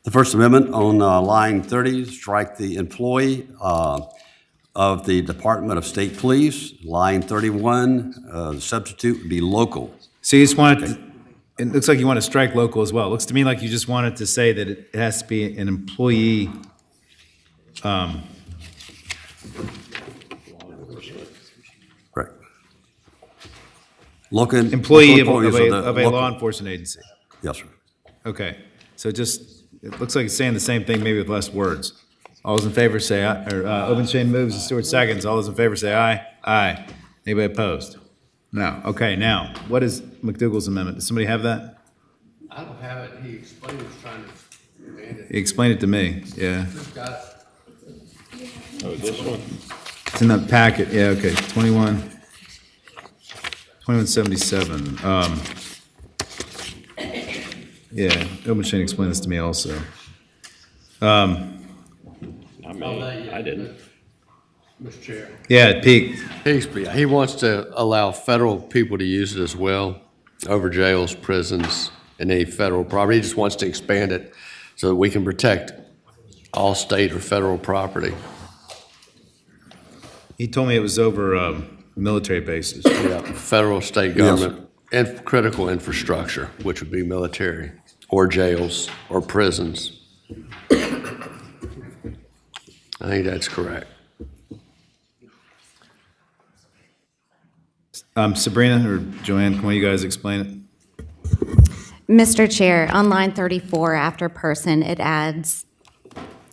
The First Amendment on line 30, strike the employee of the Department of State Police. Line 31, the substitute would be local. So you just wanted to, it looks like you want to strike local as well. It looks to me like you just wanted to say that it has to be an employee. Right. Local Employee of employees a law enforcement agency. Yes, sir. Okay. So it looks like it's saying the same thing, maybe with less words. All those in favor say aye, or Obenshain moves and Stewart seconds. All those in favor say aye. Aye. Anybody opposed? No. Okay, now, what is McDougal's amendment? Does somebody have that? I don't have it. He explained he was trying to expand it. He explained it to me, yeah. Just got it. Oh, this one? It's in the packet, yeah, okay, 2177. Yeah, Obenshain explained this to me also. I didn't. Mr. Chair. Yeah, it peaked. He wants to allow federal people to use it as well, over jails, prisons, and any federal property. He just wants to expand it so that we can protect all state or federal property. He told me it was over military bases. Yeah, federal, state government, and critical infrastructure, which would be military, or jails, or prisons. I think that's correct. Sabrina or Joanne, can one of you guys explain it? Mr. Chair, on line 34, after person, it adds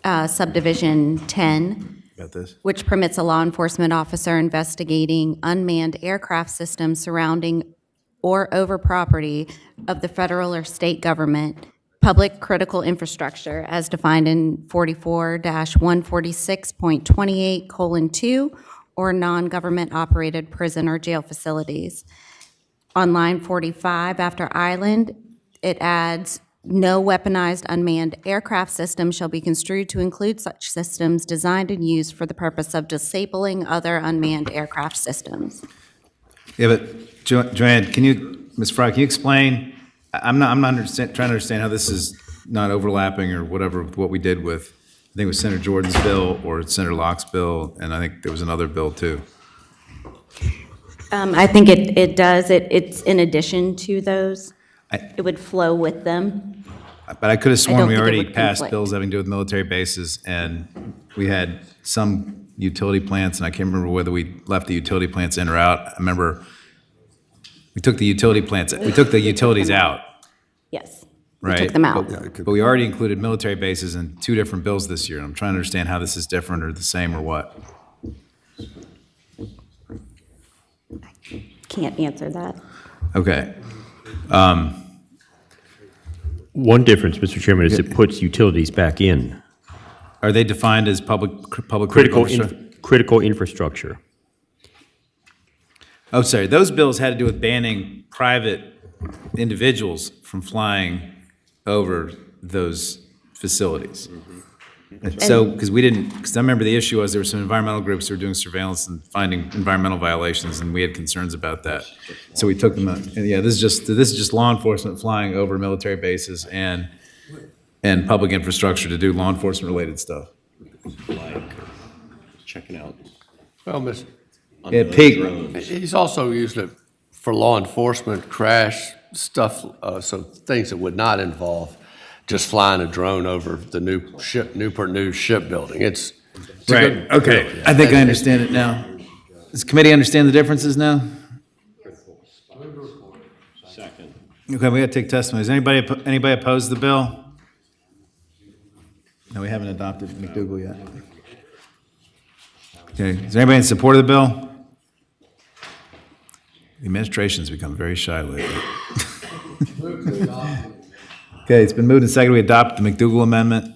subdivision 10, Got this? which permits a law enforcement officer investigating unmanned aircraft systems surrounding or over property of the federal or state government, public critical infrastructure as defined in 44-146.28:2, or non-government operated prison or jail facilities. On line 45, after island, it adds, no weaponized unmanned aircraft system shall be construed to include such systems designed and used for the purpose of disabling other unmanned aircraft systems. Yeah, but Joanne, Ms. Fry, can you explain? I'm not trying to understand how this is not overlapping or whatever with what we did with I think it was Senator Jordan's bill or Senator Locke's bill, and I think there was another bill too. I think it does. It's in addition to those. It would flow with them. But I could have I sworn don't we think it already would passed conflict. bills having to do with military bases, and we had some utility plants, and I can't remember whether we left the utility plants in or out. I remember we took the utility plants, we took the utilities out, Yes. We right? took them out. But we already included military bases in 2 different bills this year, and I'm trying to understand how this is different or the same or what. Can't answer that. Okay. One difference, Mr. Chairman, is it puts utilities back in. Are they defined as public Critical, infrastructure? critical infrastructure. Oh, sorry, those bills had to do with banning private individuals from flying over those facilities. So, because I remember the issue was there were some environmental groups who were doing surveillance and finding environmental violations, and we had concerns about that. So we took them out. And yeah, this is just law enforcement flying over military bases and public infrastructure to do law enforcement related stuff. Like checking out. Well, Mr. Yeah, pig. He's also used it for law enforcement, crash stuff, so things that would not involve just flying a drone over the Newport News shipbuilding. It's a Right, good okay. bill, yeah. I think I understand it now. Does the committee understand the differences now? Second. Okay, we gotta take testimonies. Anybody oppose the bill? No, we haven't adopted McDougal yet. Okay, is there anybody in support of the bill? The administration's become very shy lately. Okay, it's been moved and seconded we adopt the McDougal amendment.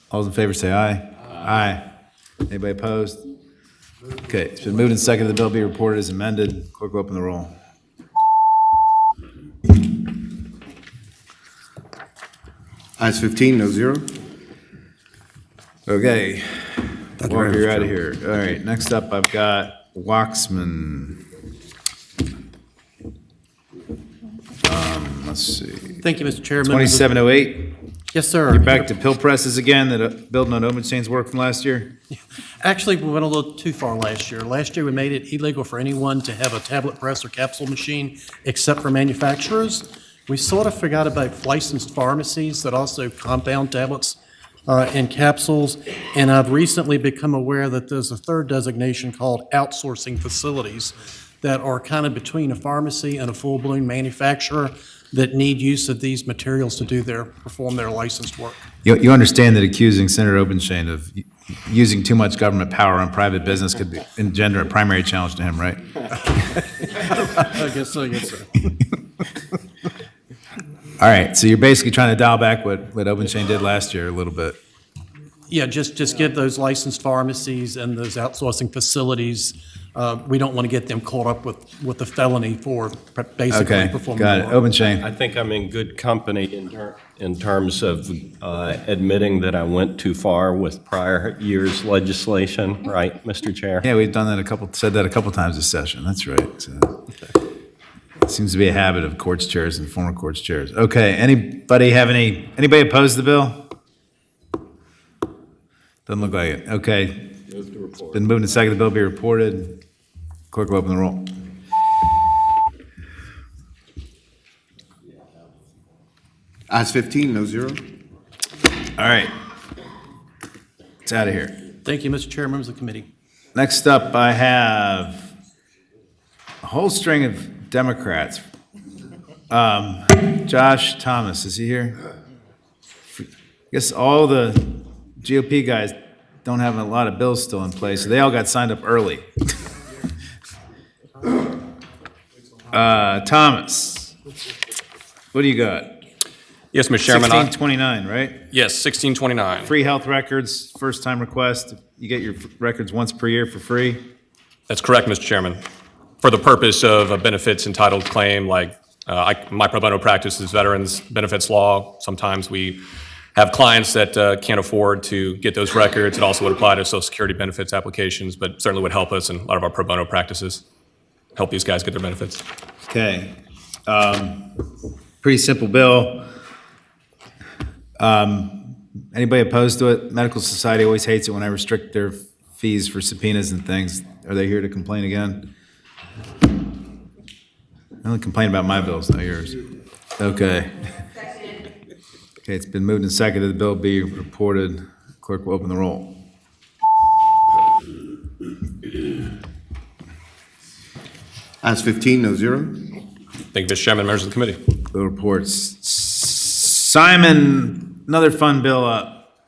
All those in favor say aye. Aye. Anybody opposed? Okay, it's been moved and seconded the bill be reported as amended. Clerk will open the roll. Ayes 15, no zero. Okay. Thank you very Walker, you're much, out of Chair. here. All right, next up, I've got Waxman. Let's see. Thank you, Mr. Chair. Members of- 2708. Yes, sir. You're back to pill presses again, that building on open chains work from last year? Actually, we went a little too far last year. Last year, we made it illegal for anyone to have a tablet press or capsule machine except for manufacturers. We sort of forgot about licensed pharmacies that also compound tablets and capsules. And I've recently become aware that there's a third designation called outsourcing facilities that are kind of between a pharmacy and a full-blown manufacturer that need use of these materials to perform their licensed work. You understand that accusing Senator Obenshain of using too much government power on private business could engender a primary challenge to him, right? I guess so, yes, sir. All right, so you're basically trying to dial back what Obenshain did last year a little bit. Yeah, just give those licensed pharmacies and those outsourcing facilities, we don't want to get them caught up with the felony for basically Okay, performing. got it. the work. Obenshain. I think I'm in good company in terms of admitting that I went too far with prior year's legislation, right, Mr. Chair? Yeah, we've done that said that a couple times this session, that's right. So, it seems to be a habit of courts chairs and former courts chairs. Okay, anybody oppose the bill? Doesn't look like it. Okay. It's been moved and seconded the bill be reported. Clerk will open the roll. Ayes 15, no zero. All right. It's out of here. Thank you, Mr. Chair, members of the committee. Next up, I have a whole string of Democrats. Josh Thomas, is he here? I guess all the GOP guys don't have a lot of bills still in place, so they all got signed up early. Thomas, what do you got? Yes, Mr. Chairman. 1629, right? Yes, 1629. Free health records, first-time request. You get your records once per year for free? That's correct, Mr. Chairman. For the purpose of a benefits entitled claim, like my pro bono practice is veterans benefits law. Sometimes we have clients that can't afford to get those records. It also would apply to Social Security benefits applications, but certainly would help us in a lot of our pro bono practices, help these guys get their benefits. Okay. Pretty simple bill. Anybody opposed to it? Medical Society always hates it when I restrict their fees for subpoenas and things. Are they here to complain again? I only complain about my bills, not yours. Okay. Okay, it's been moved and seconded. The bill be reported. Clerk will open the roll. Ayes 15, no zero. Thank you, Mr. Chairman, members of the committee. Bill reports. Simon, another fun bill up.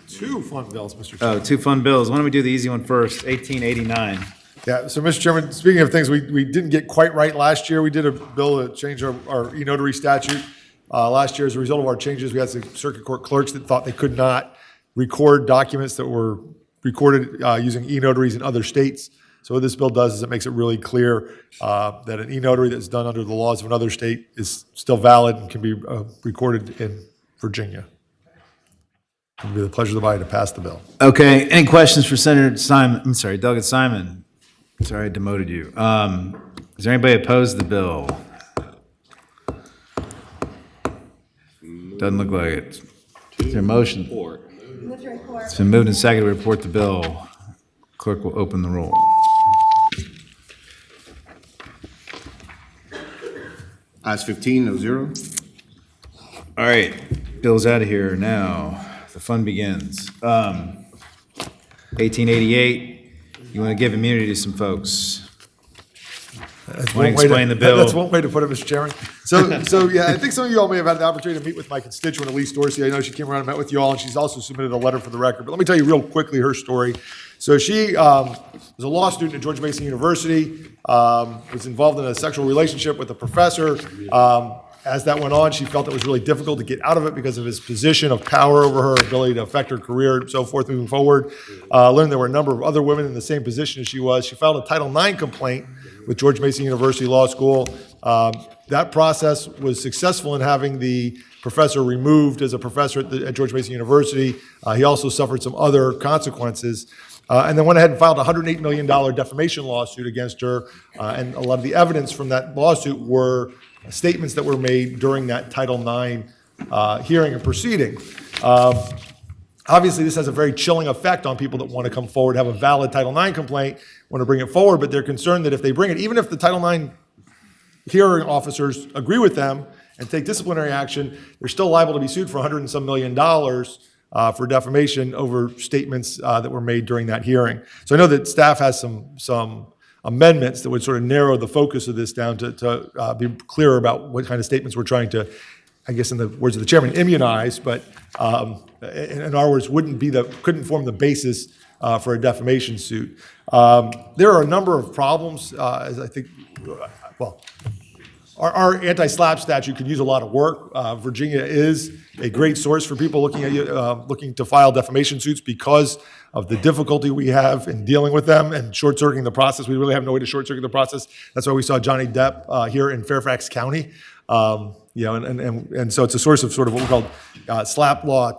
Two fun bills, Mr. Chairman. Oh, two fun bills. Why don't we do the easy one first? 1889. Yeah, so Mr. Chairman, speaking of things we didn't get quite right last year, we did a bill to change our e-notary statute. Last year, as a result of our changes, we had some circuit court clerks that thought they could not record documents that were recorded using e-notaries in other states. So what this bill does is it makes it really clear that an e-notary that's done under the laws of another state is still valid and can be recorded in Virginia. It will be the pleasure of the body to pass the bill. Okay, any questions for Senator Simon? I'm sorry, Doug and Simon. Sorry, I demoted you. Is there anybody opposed to the bill? Doesn't look like it. Is there a motion? It's been moved and seconded to report the bill. Clerk will open the roll. Ayes 15, no zero. All right, bill's out of here now. The fun begins. 1888, you want to give immunity to some folks. That's Want to explain the bill? That's one way to put it, Mr. Chairman. So yeah, I think some of you all may have had the opportunity to meet with my constituent, Elise Dorsey. I know she came around and met with you all, and she's also submitted a letter for the record. But let me tell you real quickly her story. So she was a law student at George Mason University, was involved in a sexual relationship with a professor. As that went on, she felt it was really difficult to get out of it because of his position of power over her, ability to affect her career, and so forth moving forward. Learned there were a number of other women in the same position as she was. She filed a Title IX complaint with George Mason University Law School. That process was successful in having the professor removed as a professor at George Mason University. He also suffered some other consequences. And then went ahead and filed a $108 million defamation lawsuit against her. And a lot of the evidence from that lawsuit were statements that were made during that Title IX hearing and proceeding. Obviously, this has a very chilling effect on people that want to come forward, have a valid Title IX complaint, want to bring it forward, but they're concerned that if they bring it, even if the Title IX hearing officers agree with them and take disciplinary action, they're still liable to be sued for $100 and some million for defamation over statements that were made during that hearing. So I know that staff has some amendments that would sort of narrow the focus of this down to be clearer about what kind of statements we're trying to, I guess in the words of the chairman, immunize, but in our words, couldn't form the basis for a defamation suit. There are a number of problems, as I think, well, our anti-SLAPP statute could use a lot of work. Virginia is a great source for people looking to file defamation suits because of the difficulty we have in dealing with them and short-circuiting the process. We really have no way to short-circuit the process. That's why we saw Johnny Depp here in Fairfax County. And so it's a source of sort of what we call SLAPP law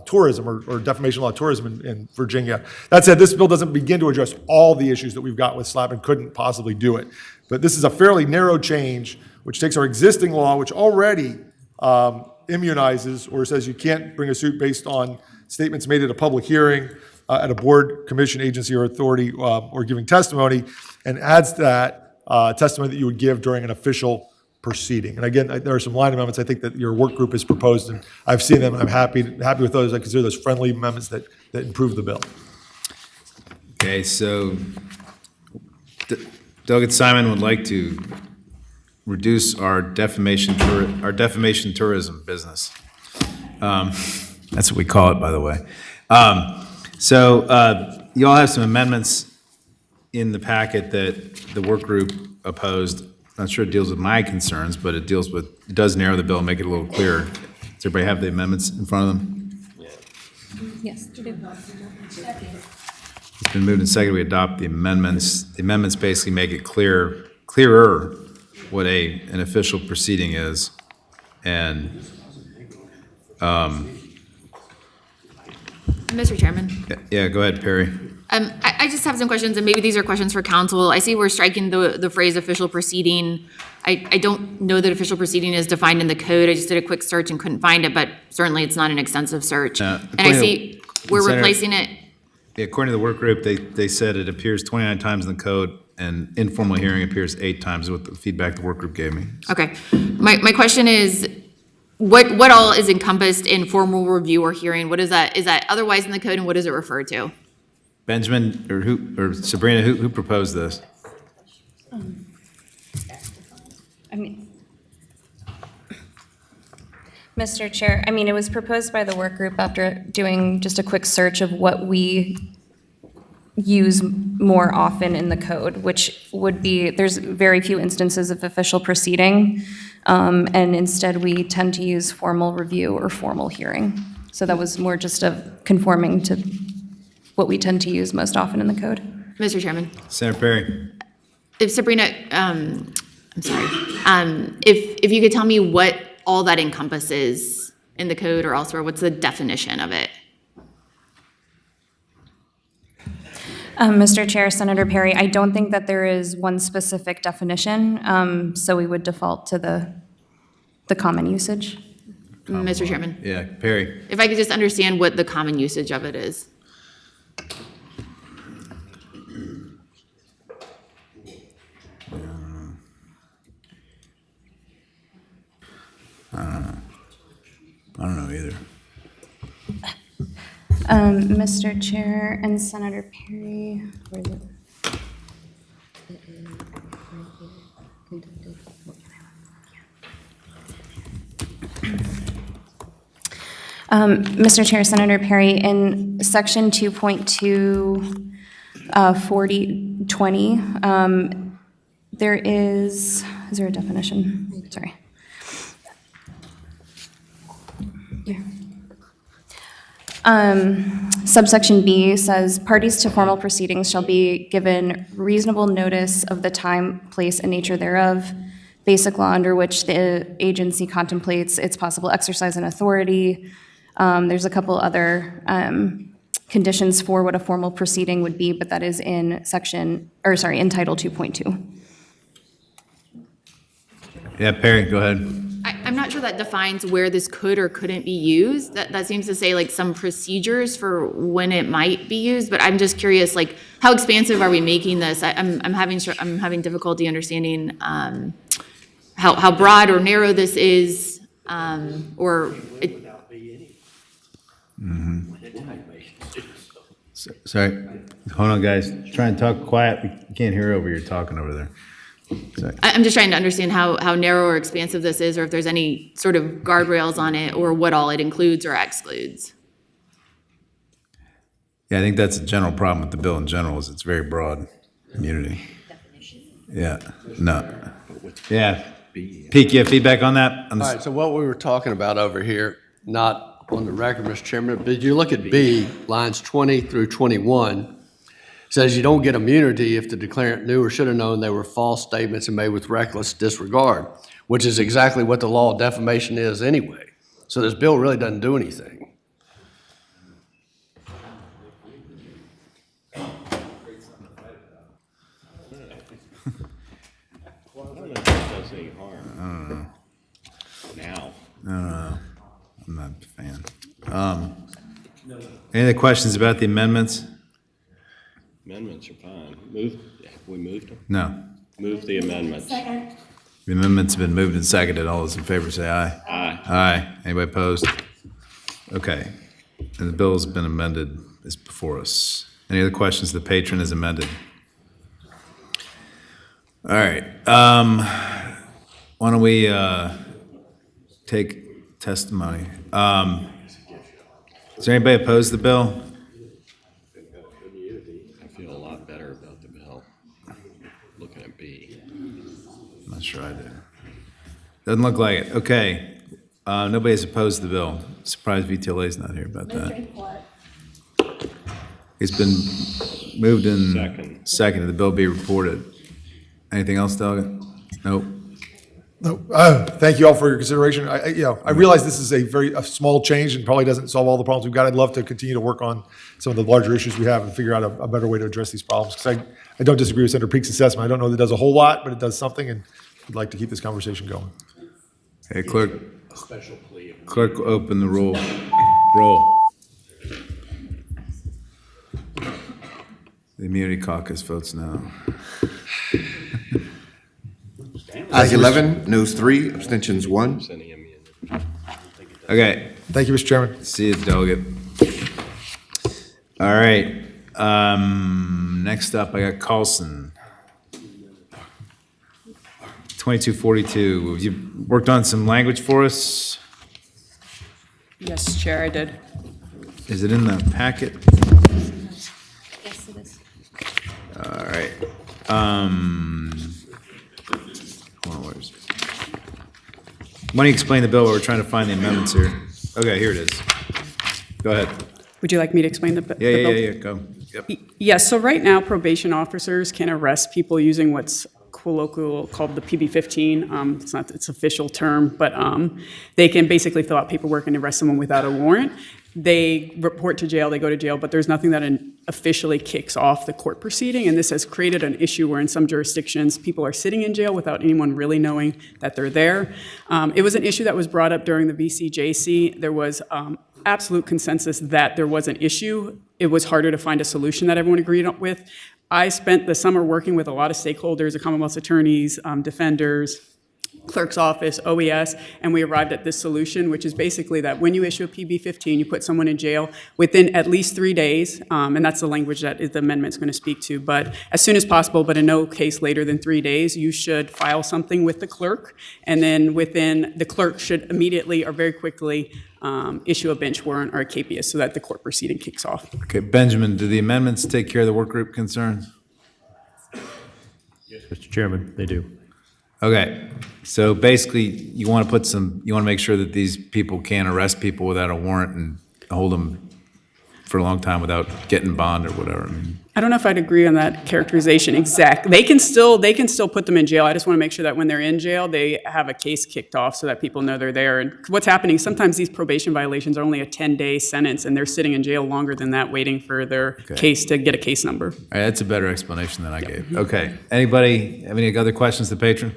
tourism or defamation law tourism in Virginia. That said, this bill doesn't begin to address all the issues that we've got with SLAPP and couldn't possibly do it. But this is a fairly narrow change which takes our existing law, which already immunizes or says you can't bring a suit based on statements made at a public hearing, at a board, commission, agency, or authority, or giving testimony, and adds that testimony that you would give during an official proceeding. And again, there are some line amendments I think that your work group has proposed, and I've seen them. I'm happy with those. I consider those friendly amendments that improve the bill. Okay, so Doug and Simon would like to reduce our defamation tourism business. That's what we call it, by the way. So you all have some amendments in the packet that the work group opposed. Not sure it deals with my concerns, but it does narrow the bill and make it a little clearer. Does everybody have the amendments in front of them? Yes, you do. It's been moved and seconded. We adopt the amendments. The amendments basically make it clearer what an official proceeding is. And Mr. Chairman. yeah, go ahead, Perry. I just have some questions, and maybe these are questions for council. I see we're striking the phrase official proceeding I don't know that official proceeding is defined in the code. I just did a quick search and couldn't find it, but certainly it's not an extensive search. And I see we're Senator- replacing it. Yeah, according to the work group, they said it appears 29 times in the code, and informal hearing appears 8 times, with the feedback the work group gave me. Okay. My question is, what all is encompassed in formal review or hearing? What is that? Is that otherwise in the code, and what does it refer to? Benjamin, or Sabrina, who proposed this? I mean, Mr. Chair, I mean, it was proposed by the work group after doing just a quick search of what we use more often in the code, which would be, there's very few instances of official proceeding, and instead we tend to use formal review or formal hearing. So that was more just of conforming to what we tend to use most often in the code. Mr. Chairman. Senator Perry. If Sabrina, I'm sorry, if you could tell me what all that encompasses in the code or elsewhere, what's the definition of it? Mr. Chair, Senator Perry, I don't think that there is one specific definition, so we would default to the common usage. Mr. Chairman. Yeah, Perry. If I could just understand what the common usage of it is. I don't know either. Mr. Chair and Senator Perry, where is it? Mr. Chair, Senator Perry, in section 2.2, 4020, there is there a definition? Sorry. Here. Subsection B says, parties to formal proceedings shall be given reasonable notice of the time, place, and nature thereof, basic law under which the agency contemplates its possible exercise and authority. There's a couple other conditions for what a formal proceeding would be, but that is in in Title 2.2. Yeah, Perry, go ahead. I'm not sure that defines where this could or couldn't be used. That seems to say like some procedures for when it might be used, but I'm just curious, like, how expansive are we making this? I'm having difficulty understanding how broad or narrow this is, or it. Sorry, hold on, guys. Try and talk quiet. We can't hear over you talking over there. Sorry. I'm just trying to understand how narrow or expansive this is, or if there's any sort of guardrails on it, or what all it includes or excludes. Yeah, I think that's a general problem with the bill in general, is it's very broad immunity. Yeah, no. Yeah. Pete, you have feedback on that? All right, so what we were talking about over here, not on the record, Mr. Chairman, but you look at B, lines 20 through 21, says you don't get immunity if the declarant knew or should have known they were false statements and made with reckless disregard, which is exactly what the law of defamation is anyway. So this bill really doesn't do anything. I'm not a fan. Any other questions about the amendments? Amendments are fine. We moved them? No. Move the amendments. Second. The amendments have been moved and seconded. All those in favor say aye. Aye. Aye. Anybody opposed? Okay. And the bill has been amended, is before us. Any other questions? The patron is amended. All right. Why don't we take testimony? Is there anybody opposed to the bill? I feel a lot better about the bill, looking at B. I'm not sure I do. Doesn't look like it. Okay. Nobody's opposed to the bill. Surprised VTLA's not here about that. It's been moved and seconded. The bill be reported. Anything else, Doug? Nope. No, thank you all for your consideration. I realize this is a small change and probably doesn't solve all the problems we've got. I'd love to continue to work on some of the larger issues we have and figure out a better way to address these problems. Because I don't disagree with Senator Peak's assessment. I don't know that it does a whole lot, but it does something. And would like to keep this conversation going. Hey, clerk. Clerk, open the roll. Roll. The immunity caucus votes no. Ayes 11, noes 3, abstentions 1. Okay. Thank you, Mr. Chairman. See you, delegate. All right. Next up, I got Carlson. 2242. You worked on some language for us? Yes, Chair, I did. Is it in the packet? Yes, it is. All right. Hold on, where is it? Why don't you explain the bill? We're trying to find the amendments here. Okay, here it is. Go ahead. Would you like me to explain the bill? Yeah, go. Yep. Yes, so right now, probation officers can arrest people using what's colloquial called the PB-15. It's not its official term, but they can basically fill out paperwork and arrest someone without a warrant. They report to jail, they go to jail, but there's nothing that officially kicks off the court proceeding, and this has created an issue where in some jurisdictions, people are sitting in jail without anyone really knowing that they're there. It was an issue that was brought up during the VCJC. There was absolute consensus that there was an issue. It was harder to find a solution that everyone agreed with. I spent the summer working with a lot of stakeholders, the Commonwealth's attorneys, defenders, clerk's office, OES, and we arrived at this solution, which is basically that when you issue a PB-15, you put someone in jail within at least 3 days, and that's the language that the amendment's going to speak to, but as soon as possible, but in no case later than 3 days, you should file something with the clerk, and then the clerk should immediately or very quickly issue a bench warrant or a capias so that the court proceeding kicks off. Okay, Benjamin, do the amendments take care of the work group concerns? Yes, Mr. Chairman, they do. Okay, so basically, you want to make sure that these people can't arrest people without a warrant and hold them for a long time without getting bond or whatever. I don't know if I'd agree on that characterization exactly. They can still put them in jail. I just want to make sure that when they're in jail, they have a case kicked off so that people know they're there. And what's happening, sometimes these probation violations are only a 10-day sentence and they're sitting in jail longer than that waiting for their case to get a case number. All right, that's a better explanation than I gave. Okay, anybody have any other questions to the patron?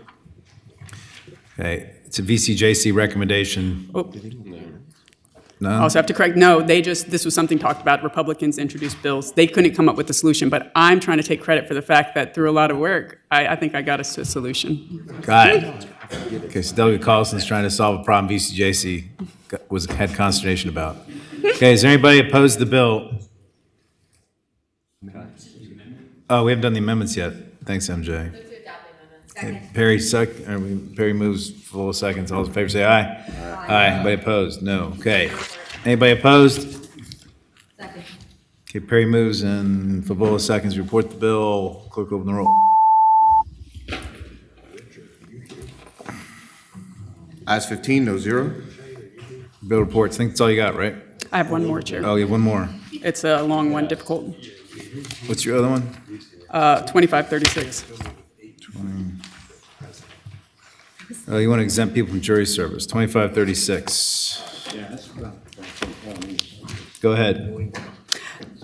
Okay, it's a VCJC recommendation. Oh. No? I also have to correct, no, this was something talked about, Republicans introduced bills. They couldn't come up with a solution, but I'm trying to take credit for the fact that through a lot of work, I think I got us to a solution. Got it. Okay, so Delegate Collison's trying to solve a problem VCJC had consternation about. Okay, is there anybody opposed to the bill? Oh, we haven't done the amendments yet. Thanks, MJ. Okay, Perry moves full of seconds. All those in favor say aye. Aye. Anybody opposed? No. Okay. Anybody opposed? Second. Okay, Perry moves and Favola seconds. Report the bill. Clerk, open the roll. Ayes 15, no 0. Bill reports. I think that's all you got, right? I have one more, Chair. Oh, you have one more. It's a long one, difficult. What's your other one? 2536. Oh, you want to exempt people from jury service, 2536. Go ahead.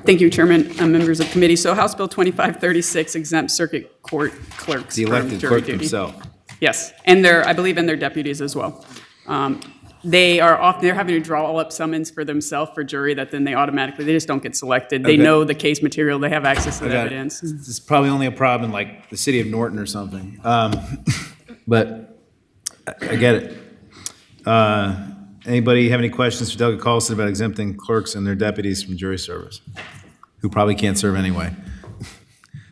Thank you, Chairman, members of committee. So House Bill 2536 exempts circuit court clerks The from elected jury clerk duty. himself. Yes, and I believe in their deputies as well. They're having to draw up summons for themselves for jury that then they just don't get selected. They Okay. know the case material, they have access to I the got it. evidence. This is probably only a problem in like the city of Norton or something. But I get it. Anybody have any questions for Delegate Carlson about exempting clerks and their deputies from jury service? Who probably can't serve anyway.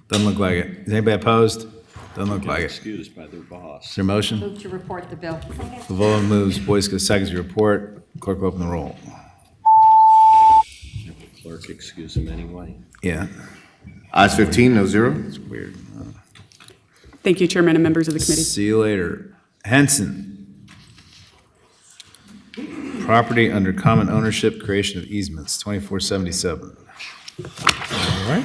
Doesn't look like it. Is anybody opposed? Doesn't look like it. Excused by their boss. Is there a motion? Move to report the bill. Favola moves, Boyska seconds the report. Clerk, open the roll. Clerk excuse him anyway. Yeah. Ayes 15, no 0. It's weird. Thank you, Chairman and members of the committee. See you later. Henson. Property under common ownership, creation of easements, 2477. All right.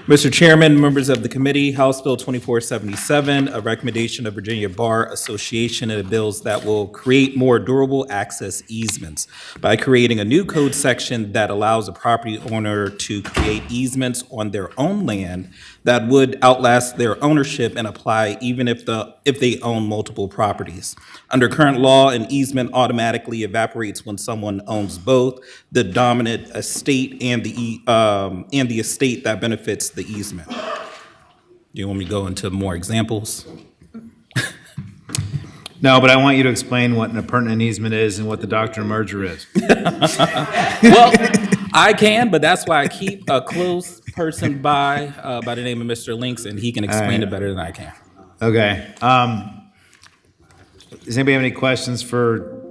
Mr. Chairman, members of the committee, House Bill 2477, a recommendation of Virginia Bar Association and bills that will create more durable access easements by creating a new code section that allows a property owner to create easements on their own land that would outlast their ownership and apply even if they own multiple properties. Under current law, an easement automatically evaporates when someone owns both the dominant estate and the estate that benefits the easement. Do you want me to go into more examples? No, but I want you to explain what an appurtenant easement is and what the doctrine of merger is. Well, I can, but that's why I keep a close person by the name of Mr. Links, and he can explain it better than I can. Okay. Does anybody have any questions for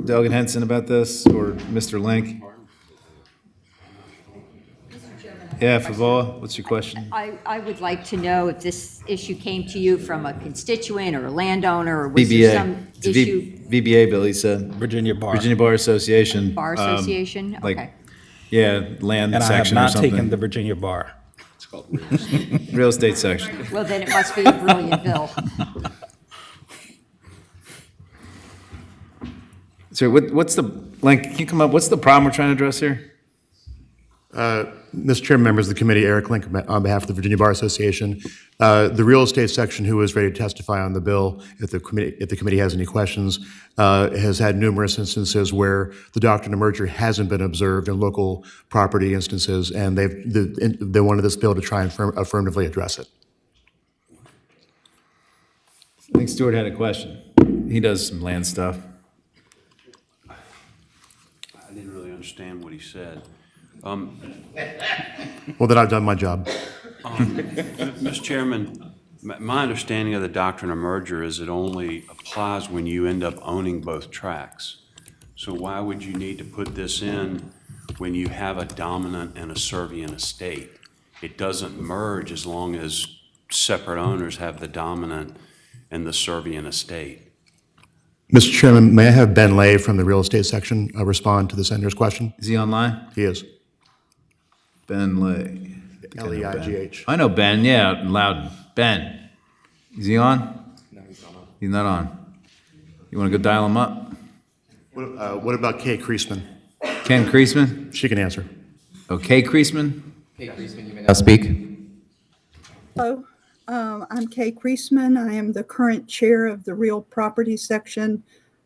Delegate Henson about this or Mr. Link? Yeah, Favola, what's your question? I would like to know if this issue came to you from a constituent or a landowner, or was there some It's a issue? VBA, Billy said. Virginia Bar Association. Bar Association? Like, Okay. yeah, land And I have section or not something. taken the Virginia Bar. It's called Real estate section. Well, then it must be a brilliant bill. So what's the, Link, can you come up, what's the problem we're trying to address here? Mr. Chairman, members of the committee, Eric Link on behalf of the Virginia Bar Association. The real estate section, who is ready to testify on the bill, if the committee has any questions, has had numerous instances where the doctrine of merger hasn't been observed in local property instances, and they wanted this bill to try and affirmatively address it. I think Stuart had a question. He does some land stuff. I didn't really understand what he said. Well, then I've done my job. Mr. Chairman, my understanding of the doctrine of merger is it only applies when you end up owning both tracts. So why would you need to put this in when you have a dominant and a servient estate? It doesn't merge as long as separate owners have the dominant and the servient estate. Mr. Chairman, may I have Ben Lay from the real estate section respond to the senator's question? Is he online? He is. Ben Lay. L-E-I-G-H. I know Ben, yeah, loud. Ben. Is he on? No, he's not on. He's not on. You want to go dial him up? What about Kay Kreisman? Ken Kreisman? She can answer. Okay, Kreisman? Kay Kreisman, you may now speak. Hello, I'm Kay Kreisman. I am the current chair of the real property section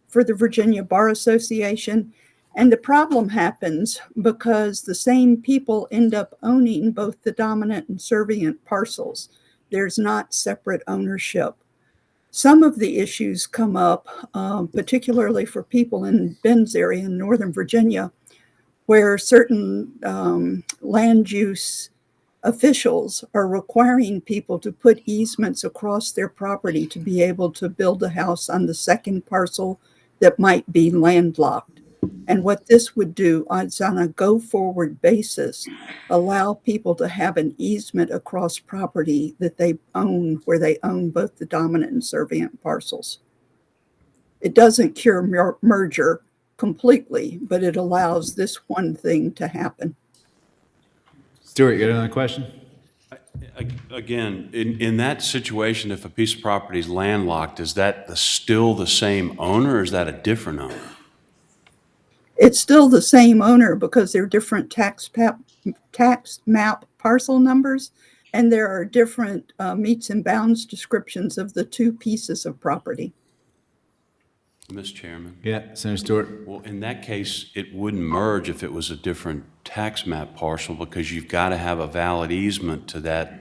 for the Virginia Bar Association. And the problem happens because the same people end up owning both the dominant and servient parcels. There's not separate ownership. Some of the issues come up, particularly for people in Ben's area in Northern Virginia, where certain land use officials are requiring people to put easements across their property to be able to build a house on the second parcel that might be landlocked. And what this would do is, on a go-forward basis, allow people to have an easement across property that they own, where they own both the dominant and servient parcels. It doesn't cure merger completely, but it allows this one thing to happen. Stuart, you got another question? Again, in that situation, if a piece of property is landlocked, is that still the same owner, or is that a different owner? It's still the same owner because they're different tax map parcel numbers, and there are different meets and bounds descriptions of the two pieces of property. Mr. Chairman? Yeah, Senator Stewart. Well, in that case, it wouldn't merge if it was a different tax map parcel, because you've got to have a valid easement to that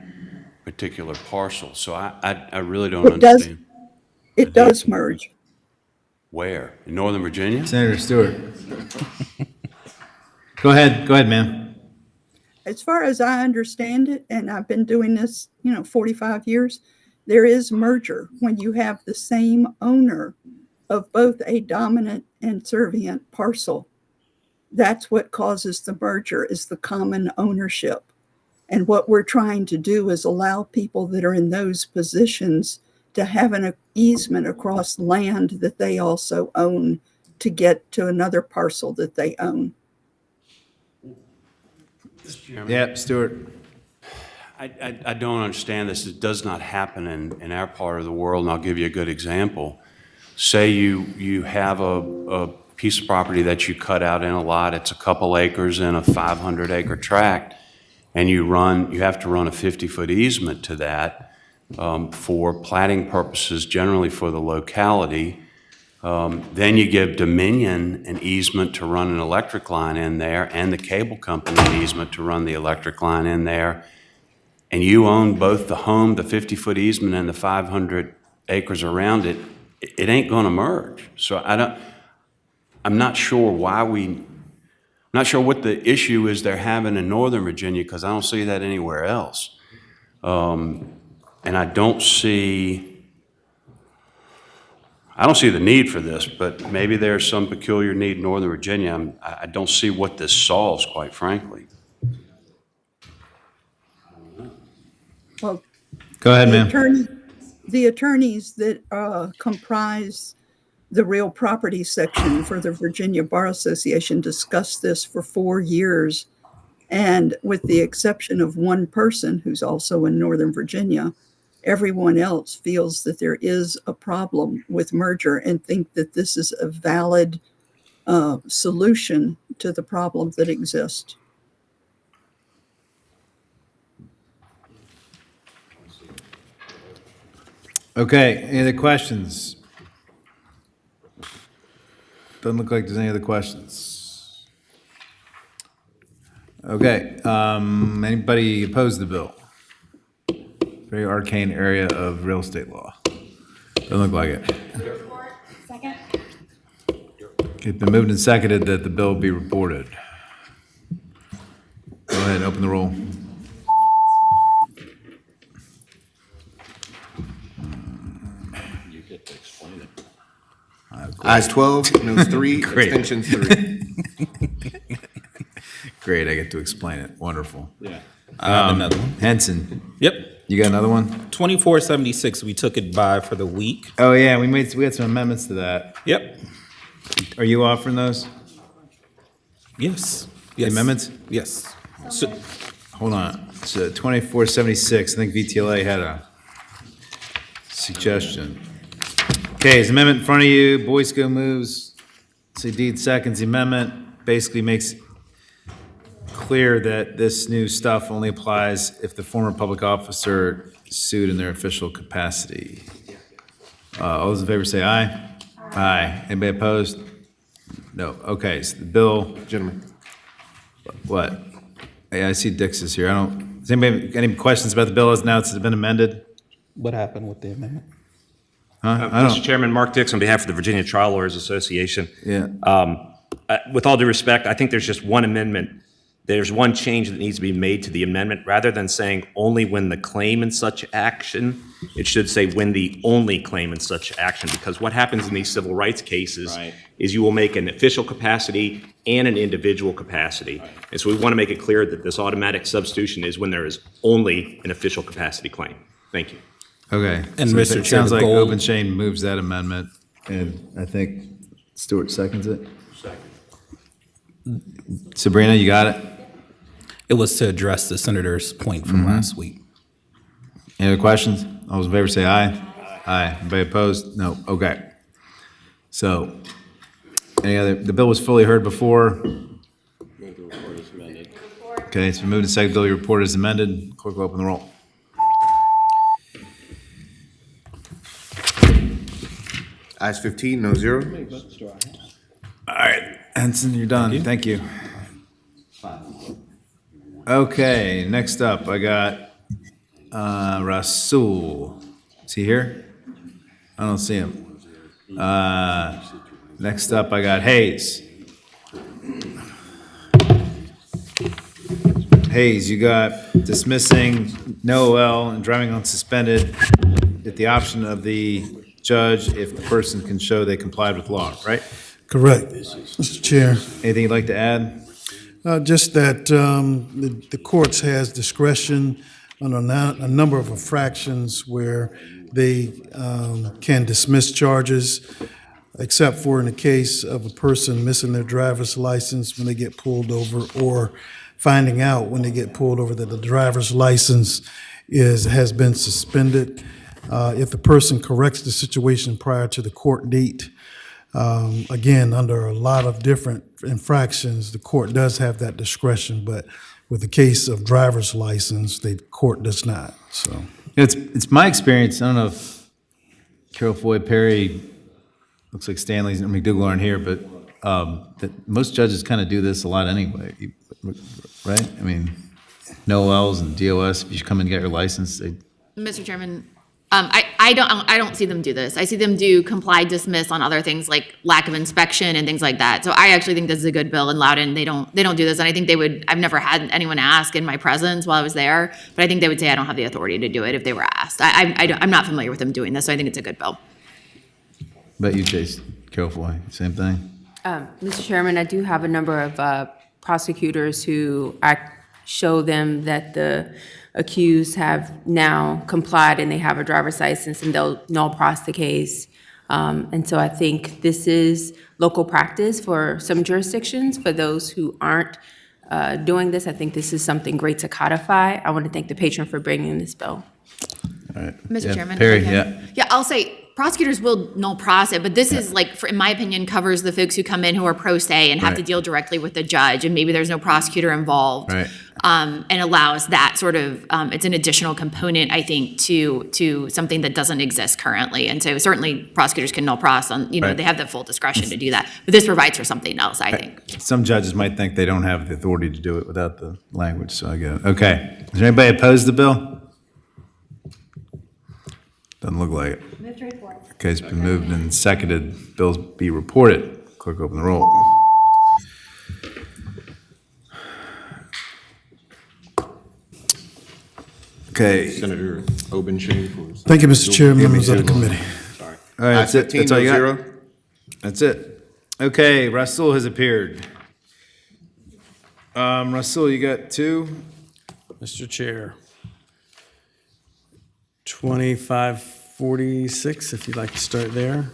particular parcel. So I really don't understand. It does merge. Where? In Northern Virginia? Senator Stewart. Go ahead, ma'am. As far as I understand it, and I've been doing this, 45 years, there is merger when you have the same owner of both a dominant and servient parcel. That's what causes the merger, is the common ownership. And what we're trying to do is allow people that are in those positions to have an easement across land that they also own to get to another parcel that they own. Yep, Stuart. I don't understand this. It does not happen in our part of the world, and I'll give you a good example. Say you have a piece of property that you cut out in a lot, it's a couple acres in a 500-acre tract, and you have to run a 50-foot easement to that for platting purposes, generally for the locality. Then you give Dominion an easement to run an electric line in there, and the cable company an easement to run the electric line in there, and you own both the home, the 50-foot easement, and the 500 acres around it. It ain't going to merge. So I'm not sure I'm not sure what the issue is they're having in Northern Virginia, because I don't see that anywhere else. And I don't see the need for this, but maybe there's some peculiar need in Northern Virginia. I don't see what this solves, quite frankly. Well, Go ahead, ma'am. The attorneys that comprise the real property section for the Virginia Bar Association discussed this for 4 years. And with the exception of one person who's also in Northern Virginia, everyone else feels that there is a problem with merger and think that this is a valid solution to the problem that exists. Okay, any other questions? Doesn't look like there's any other questions. Okay, anybody opposed to the bill? Very arcane area of real estate law. Doesn't look like it. Second. It's been moved and seconded that the bill be reported. Go ahead, open the roll. You get to explain it. Ayes 12, noes 3, Great. abstentions 3. Great, I get to explain it. Wonderful. Yeah. I have another one. Henson. Yep. You got another one? 2476, we took it by for the week. Oh, yeah, we had some amendments to that. Yep. Are you offering those? Yes. The Yes. amendments? Yes. So, Hold on. So 2476, I think VTLA had a suggestion. Okay, is the amendment in front of you? Boysko moves. Deed seconds the amendment. Basically makes clear that this new stuff only applies if the former public officer is sued in their official capacity. All those in favor say aye. Aye. Anybody opposed? No. Okay, so the bill. Gentlemen. What? Yeah, I see Dix is here. Does anybody have any questions about the bill as now it's been amended? what happened with the amendment? Huh? Mr. Chairman, Mark Dix on behalf of the Virginia Trial Lawyers Association. Yeah. With all due respect, I think there's just one amendment. There's one change that needs to be made to the amendment. Rather than saying only when the claim in such action, it should say when the only claim in such action. Because what happens in these civil rights cases is you will make an official capacity and an individual capacity. And so we want to make it clear that this automatic substitution is when there is only an official capacity claim. Thank you. Okay. And So Mr. it Chair, sounds the like goal- Obenchain moves that amendment, and I think Stewart seconds it. Sabrina, you got it? It was to address the senator's point from last week. Any other questions? All those in favor say aye. Aye. Anybody opposed? No. Okay. So, any other, the bill was fully heard before. Okay, it's been moved and seconded, bill report is amended. Clerk will open the roll. Ayes 15, no zero. All right, Henson, you're done. Thank you. Okay, next up, I got Rasul. Is he here? I don't see him. Next up, I got Hayes. Hayes, you got dismissing no OL and driving unsuspended at the option of the judge if the person can show they complied with law, right? Correct, Mr. Chair. Anything you'd like to add? Just that the courts has discretion on a number of infractions where they can dismiss charges, except for in the case of a person missing their driver's license when they get pulled over, or finding out when they get pulled over that the driver's license has been suspended. If the person corrects the situation prior to the court date, again, under a lot of different infractions, the court does have that discretion, but with the case of driver's license, the court does not, so. It's my experience, I don't know if Carol Floyd Perry, looks like Stanley's and McDougal aren't here, but that most judges kind of do this a lot anyway, right? I mean, NOLs and DOS, if you come and get your license, they. Mr. Chairman, I don't see them do this. I see them do comply, dismiss on other things like lack of inspection and things like that. So I actually think this is a good bill. In Loudoun, they don't do this, and I think they would. I've never had anyone ask in my presence while I was there, but I think they would say I don't have the authority to do it if they were asked. I'm not familiar with them doing this, so I think it's a good bill. Bet you, Chase, Carol Floyd, same thing. Mr. Chairman, I do have a number of prosecutors who show them that the accused have now complied and they have a driver's license, and they'll null pros the case. And so I think this is local practice for some jurisdictions. For those who aren't doing this, I think this is something great to codify. I want to thank the patron for bringing this bill. All right. Mr. Chairman, Perry, if I can. Yeah, I'll say prosecutors will null pros it, but this is like, in my opinion, covers the folks who come in who are pro se and have to deal directly with the judge, and maybe there's no prosecutor involved. Right. And allows that sort of, it's an additional component, I think, to something that doesn't exist currently. And so certainly prosecutors can null pros on, they have the full discretion to do that. But this provides for something else, I think. Some judges might think they don't have the authority to do it without the language, so I get it. Okay. Is there anybody opposed to the bill? Doesn't look like it. Okay, it's been moved and seconded. Bills be reported. Clerk, open the roll. Okay. Senator Obenchain. Thank you, Mr. Chair, members of the committee. Sorry. All right, that's it. That's all you got? That's it. Okay, Russell has appeared. Russell, you got two? Mr. Chair. 2546, if you'd like to start there.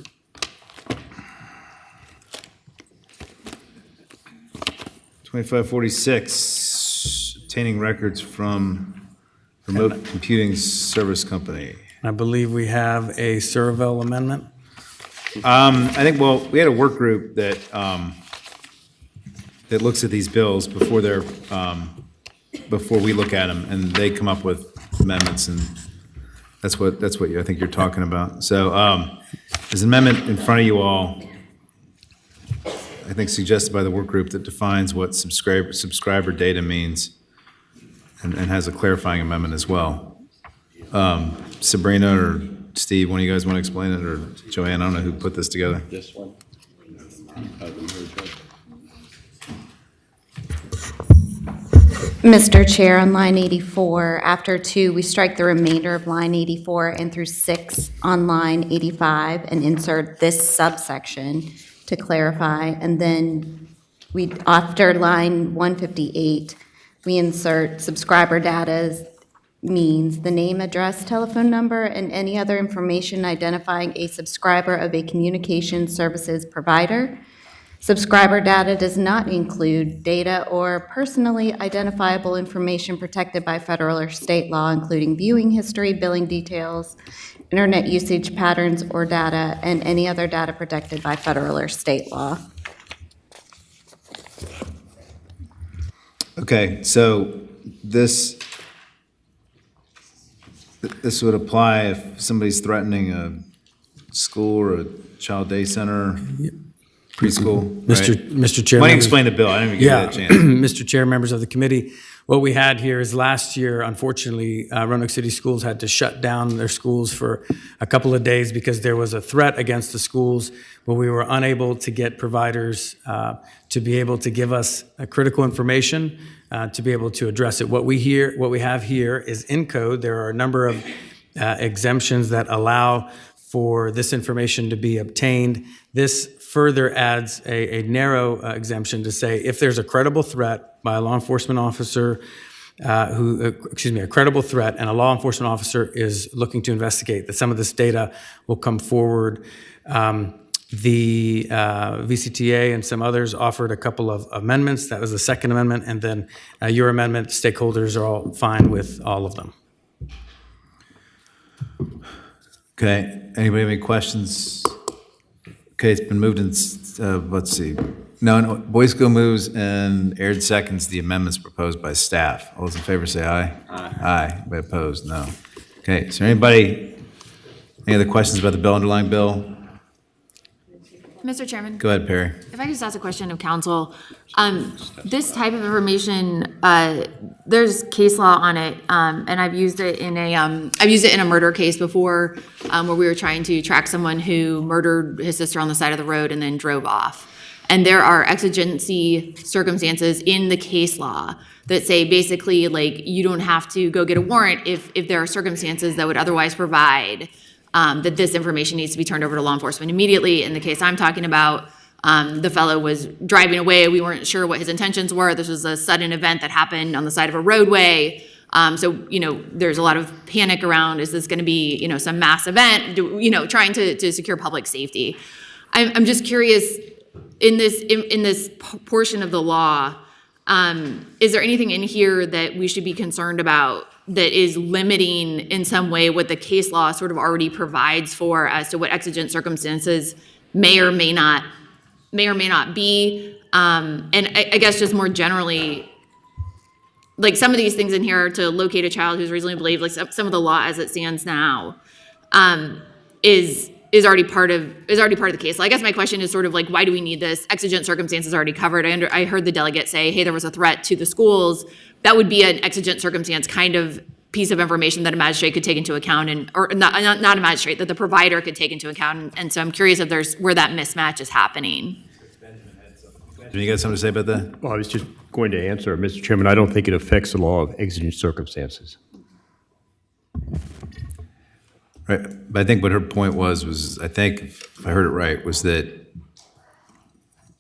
$2546, obtaining records from remote computing service company. I believe we have a Servell amendment. I think, well, we had a work group that that looks at these bills before they're before we look at them, and they come up with amendments, and that's what I think you're talking about. So there's an amendment in front of you all, I think suggested by the work group, that defines what subscriber data means and has a clarifying amendment as well. Sabrina or Steve, one of you guys want to explain it, or Joanne, I don't know who put this together. This one. Mr. Chair, on line 84, after 2, we strike the remainder of line 84 and through 6 on line 85 and insert this subsection to clarify. And then after line 158, we insert subscriber data means the name, address, telephone number, and any other information identifying a subscriber of a communication services provider. Subscriber data does not include data or personally identifiable information protected by federal or state law, including viewing history, billing details, internet usage patterns or data, and any other data protected by federal or state law. Okay, so this would apply if somebody's threatening a school or a child day center, preschool, right? Mr. Chair. Why don't you explain the bill? I didn't even give you that chance. Mr. Chair, members of the committee, what we had here is last year, unfortunately, Roanoke City Schools had to shut down their schools for a couple of days because there was a threat against the schools, but we were unable to get providers to be able to give us critical information to be able to address it. What we have here is in code. There are a number of exemptions that allow for this information to be obtained. This further adds a narrow exemption to say if there's a credible threat by a law enforcement officer a credible threat, and a law enforcement officer is looking to investigate, that some of this data will come forward The VCTA and some others offered a couple of amendments. That was the second amendment, and then your amendment, stakeholders are all fine with all of them. Okay, anybody have any questions? Okay, it's been moved in, let's see. No, Boysko moves and Aird seconds the amendments proposed by staff. All those in favor say aye. Aye. Aye. Anybody opposed? No. Okay, is there any other questions about the bill, underlying bill? Mr. Chairman? Go ahead, Perry. If I could just ask a question of counsel, this type of information, there's case law on it, and I've used it in a murder case before, where we were trying to track someone who murdered his sister on the side of the road and then drove off. And there are exigency circumstances in the case law that say basically, like, you don't have to go get a warrant if there are circumstances that would otherwise provide that this information needs to be turned over to law enforcement immediately. In the case I'm talking about, the fellow was driving away. We weren't sure what his intentions were. This was a sudden event that happened on the side of a roadway. So, there's a lot of panic around, is this going to be, some mass event, trying to secure public safety. I'm just curious, in this portion of the law, is there anything in here that we should be concerned about that is limiting in some way what the case law sort of already provides for as to what exigent circumstances may or may not be? And I guess just more generally, like, some of these things in here to locate a child who's reasonably believed, like some of the law as it stands now, is already part of the case. So I guess my question is sort of like, why do we need this? Exigent circumstances already covered. I heard the delegate say, hey, there was a threat to the schools. That would be an exigent circumstance kind of piece of information that a magistrate could take into account, or not a magistrate, that the provider could take into account. And so I'm curious if there's where that mismatch is happening. Do you got something to say about that? Well, I was just going to answer, Mr. Chairman, I don't think it affects the law of exigent circumstances. Right, but I think what her point was I think, if I heard it right, was that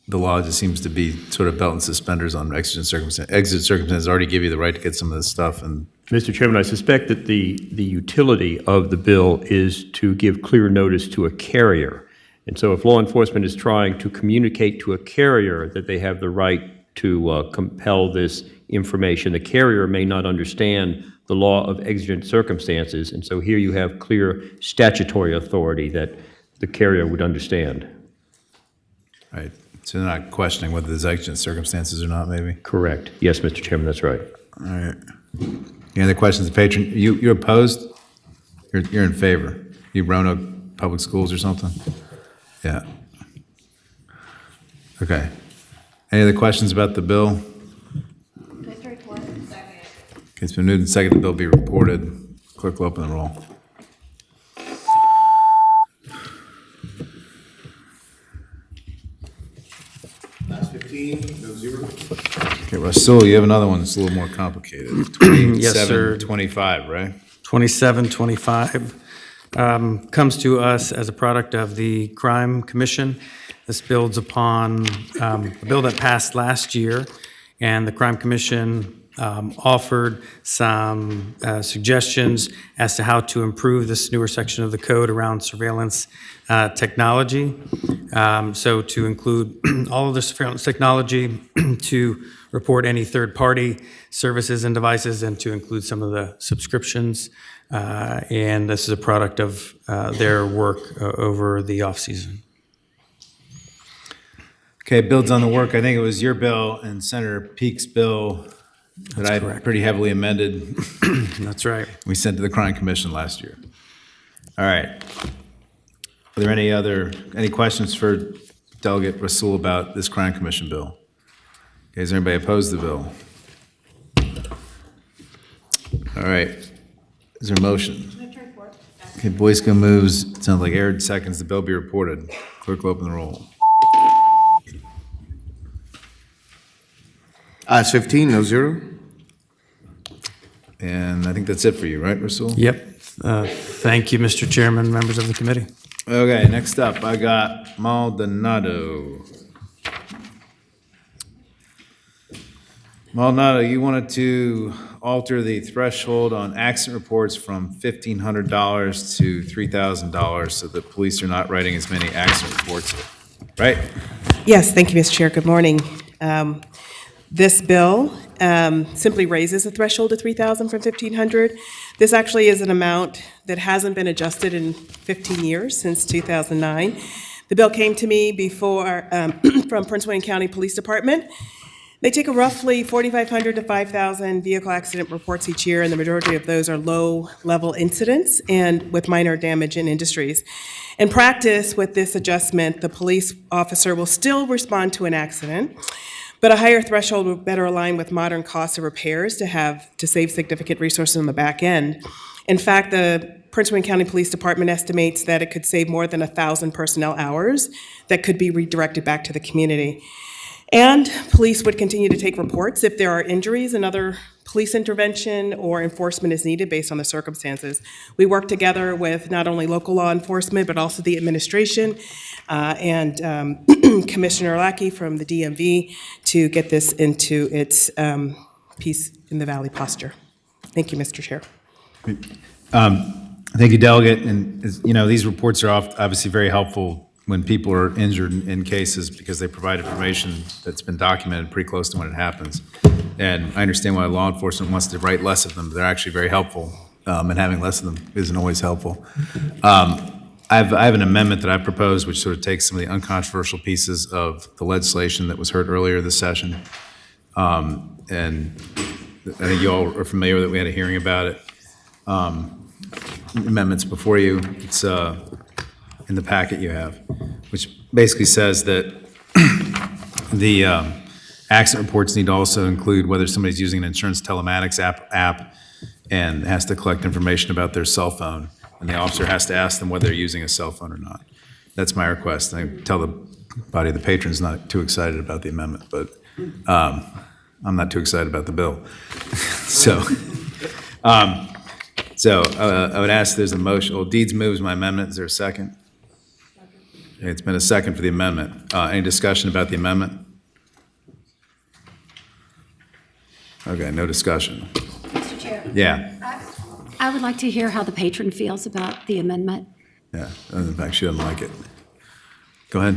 the law just seems to be sort of belt and suspenders on exigent circumstances. Exigent circumstances already give you the right to get some of this stuff. And Mr. Chairman, I suspect that the utility of the bill is to give clear notice to a carrier. And so if law enforcement is trying to communicate to a carrier that they have the right to compel this information, the carrier may not understand the law of exigent circumstances. And so here you have clear statutory authority that the carrier would understand. Right. So they're not questioning whether there's exigent circumstances or not, maybe? Correct. Yes, Mr. Chairman, that's right. All right. Any other questions, patron? You're opposed? You're in favor? You Roanoke Public Schools or something? Yeah. Okay. Any other questions about the bill? Okay, it's been moved and seconded the bill be reported. Clerk will open the roll. Last 15, no zero. Okay, Rasul, you have another one that's a little more complicated. Yes, sir. 2725, right? 2725 comes to us as a product of the Crime Commission. This builds upon a bill that passed last year, and the Crime Commission offered some suggestions as to how to improve this newer section of the code around surveillance technology. So to include all of the surveillance technology, to report any third-party services and devices, and to include some of the subscriptions. And this is a product of their work over the off-season. Okay, it builds on the work. I think it was your bill and Senator Peake's bill that I pretty heavily amended. That's right. We sent to the Crime Commission last year. All right. Are there any questions for Delegate Rasul about this Crime Commission bill? Okay, is there anybody opposed to the bill? All right. Is there a motion? Okay, Boysko moves. It sounds like Aird seconds. The bill be reported. Clerk will open the roll. Ayes 15, no zero. And I think that's it for you, right, Rasul? Yep. Thank you, Mr. Chairman, members of the committee. Okay, next up, I got Maldonado. Maldonado, you wanted to alter the threshold on accident reports from $1,500 to $3,000 so that police are not writing as many accident reports, right? Yes, thank you, Mr. Chair. Good morning. This bill simply raises the threshold to $3,000 from $1,500. This actually is an amount that hasn't been adjusted in 15 years, since 2009. The bill came to me before from Prince William County Police Department. They take a roughly 4,500 to 5,000 vehicle accident reports each year, and the majority of those are low-level incidents and with minor damage in industries. In practice, with this adjustment, the police officer will still respond to an accident, but a higher threshold will better align with modern costs of repairs to save significant resources on the back end. In fact, the Prince William County Police Department estimates that it could save more than 1,000 personnel hours that could be redirected back to the community. And police would continue to take reports if there are injuries and other police intervention or enforcement is needed based on the circumstances. We work together with not only local law enforcement, but also the administration and Commissioner Lackey from the DMV to get this into its Peace in the Valley posture. Thank you, Mr. Chair. Thank you, Delegate. And, these reports are obviously very helpful when people are injured in cases because they provide information that's been documented pretty close to when it happens. And I understand why law enforcement wants to write less of them, but they're actually very helpful, and having less of them isn't always helpful. I have an amendment that I proposed which sort of takes some of the uncontroversial pieces of the legislation that was heard earlier this session. And I think you all are familiar with it. We had a hearing about it. Amendments before you. It's in the packet you have, which basically says that the accident reports need to also include whether somebody's using an insurance telematics app and has to collect information about their cell phone, and the officer has to ask them whether they're using a cell phone or not. That's my request. I tell the body of the patrons not too excited about the amendment, but I'm not too excited about the bill. So I would ask there's a motion. Well, Deeds moves my amendment. Is there a second? Okay, it's been a second for the amendment. Any discussion about the amendment? Okay, no discussion. Mr. Chair. Yeah. I would like to hear how the patron feels about the amendment. Yeah, in fact, she doesn't like it. Go ahead.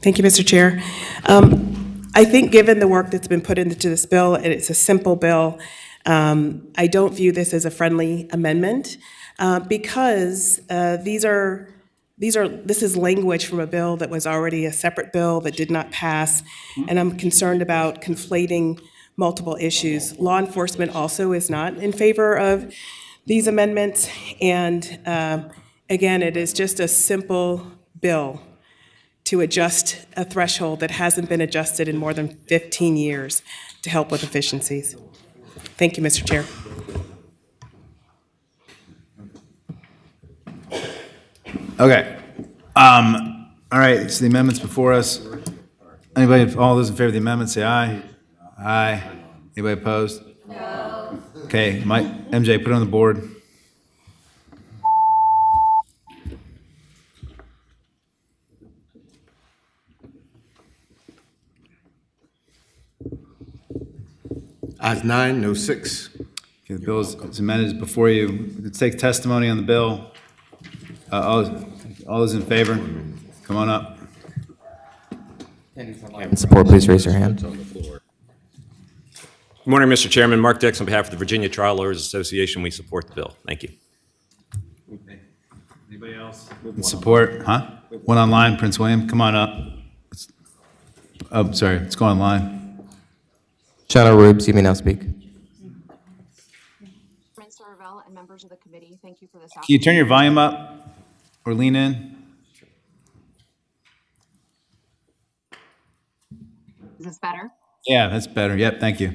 Thank you, Mr. Chair. I think given the work that's been put into this bill, and it's a simple bill, I don't view this as a friendly amendment because this is language from a bill that was already a separate bill that did not pass, and I'm concerned about conflating multiple issues. Law enforcement also is not in favor of these amendments, and again, it is just a simple bill to adjust a threshold that hasn't been adjusted in more than 15 years to help with efficiencies. Thank you, Mr. Chair. Okay. All right, so the amendment's before us. Anybody, all those in favor of the amendment, say aye. Aye. Anybody opposed? No. Okay, Mike, MJ, put it on the board. Ayes 9, no 6. Okay, the bill is amended before you. Let's take testimony on the bill. All those in favor, come on up. Support, please raise your hand. Good morning, Mr. Chairman. Mark Dix on behalf of the Virginia Trial Lawyers Association. We support the bill. Thank you. Anybody else? Support, huh? One online, Prince William, come on up. Oh, sorry, let's go online. Shadow Rubes, you may now speak. Mr. Ravel and members of the committee, thank you for this. Can you turn your volume up or lean in? Is this better? Yeah, that's better. Yep, thank you.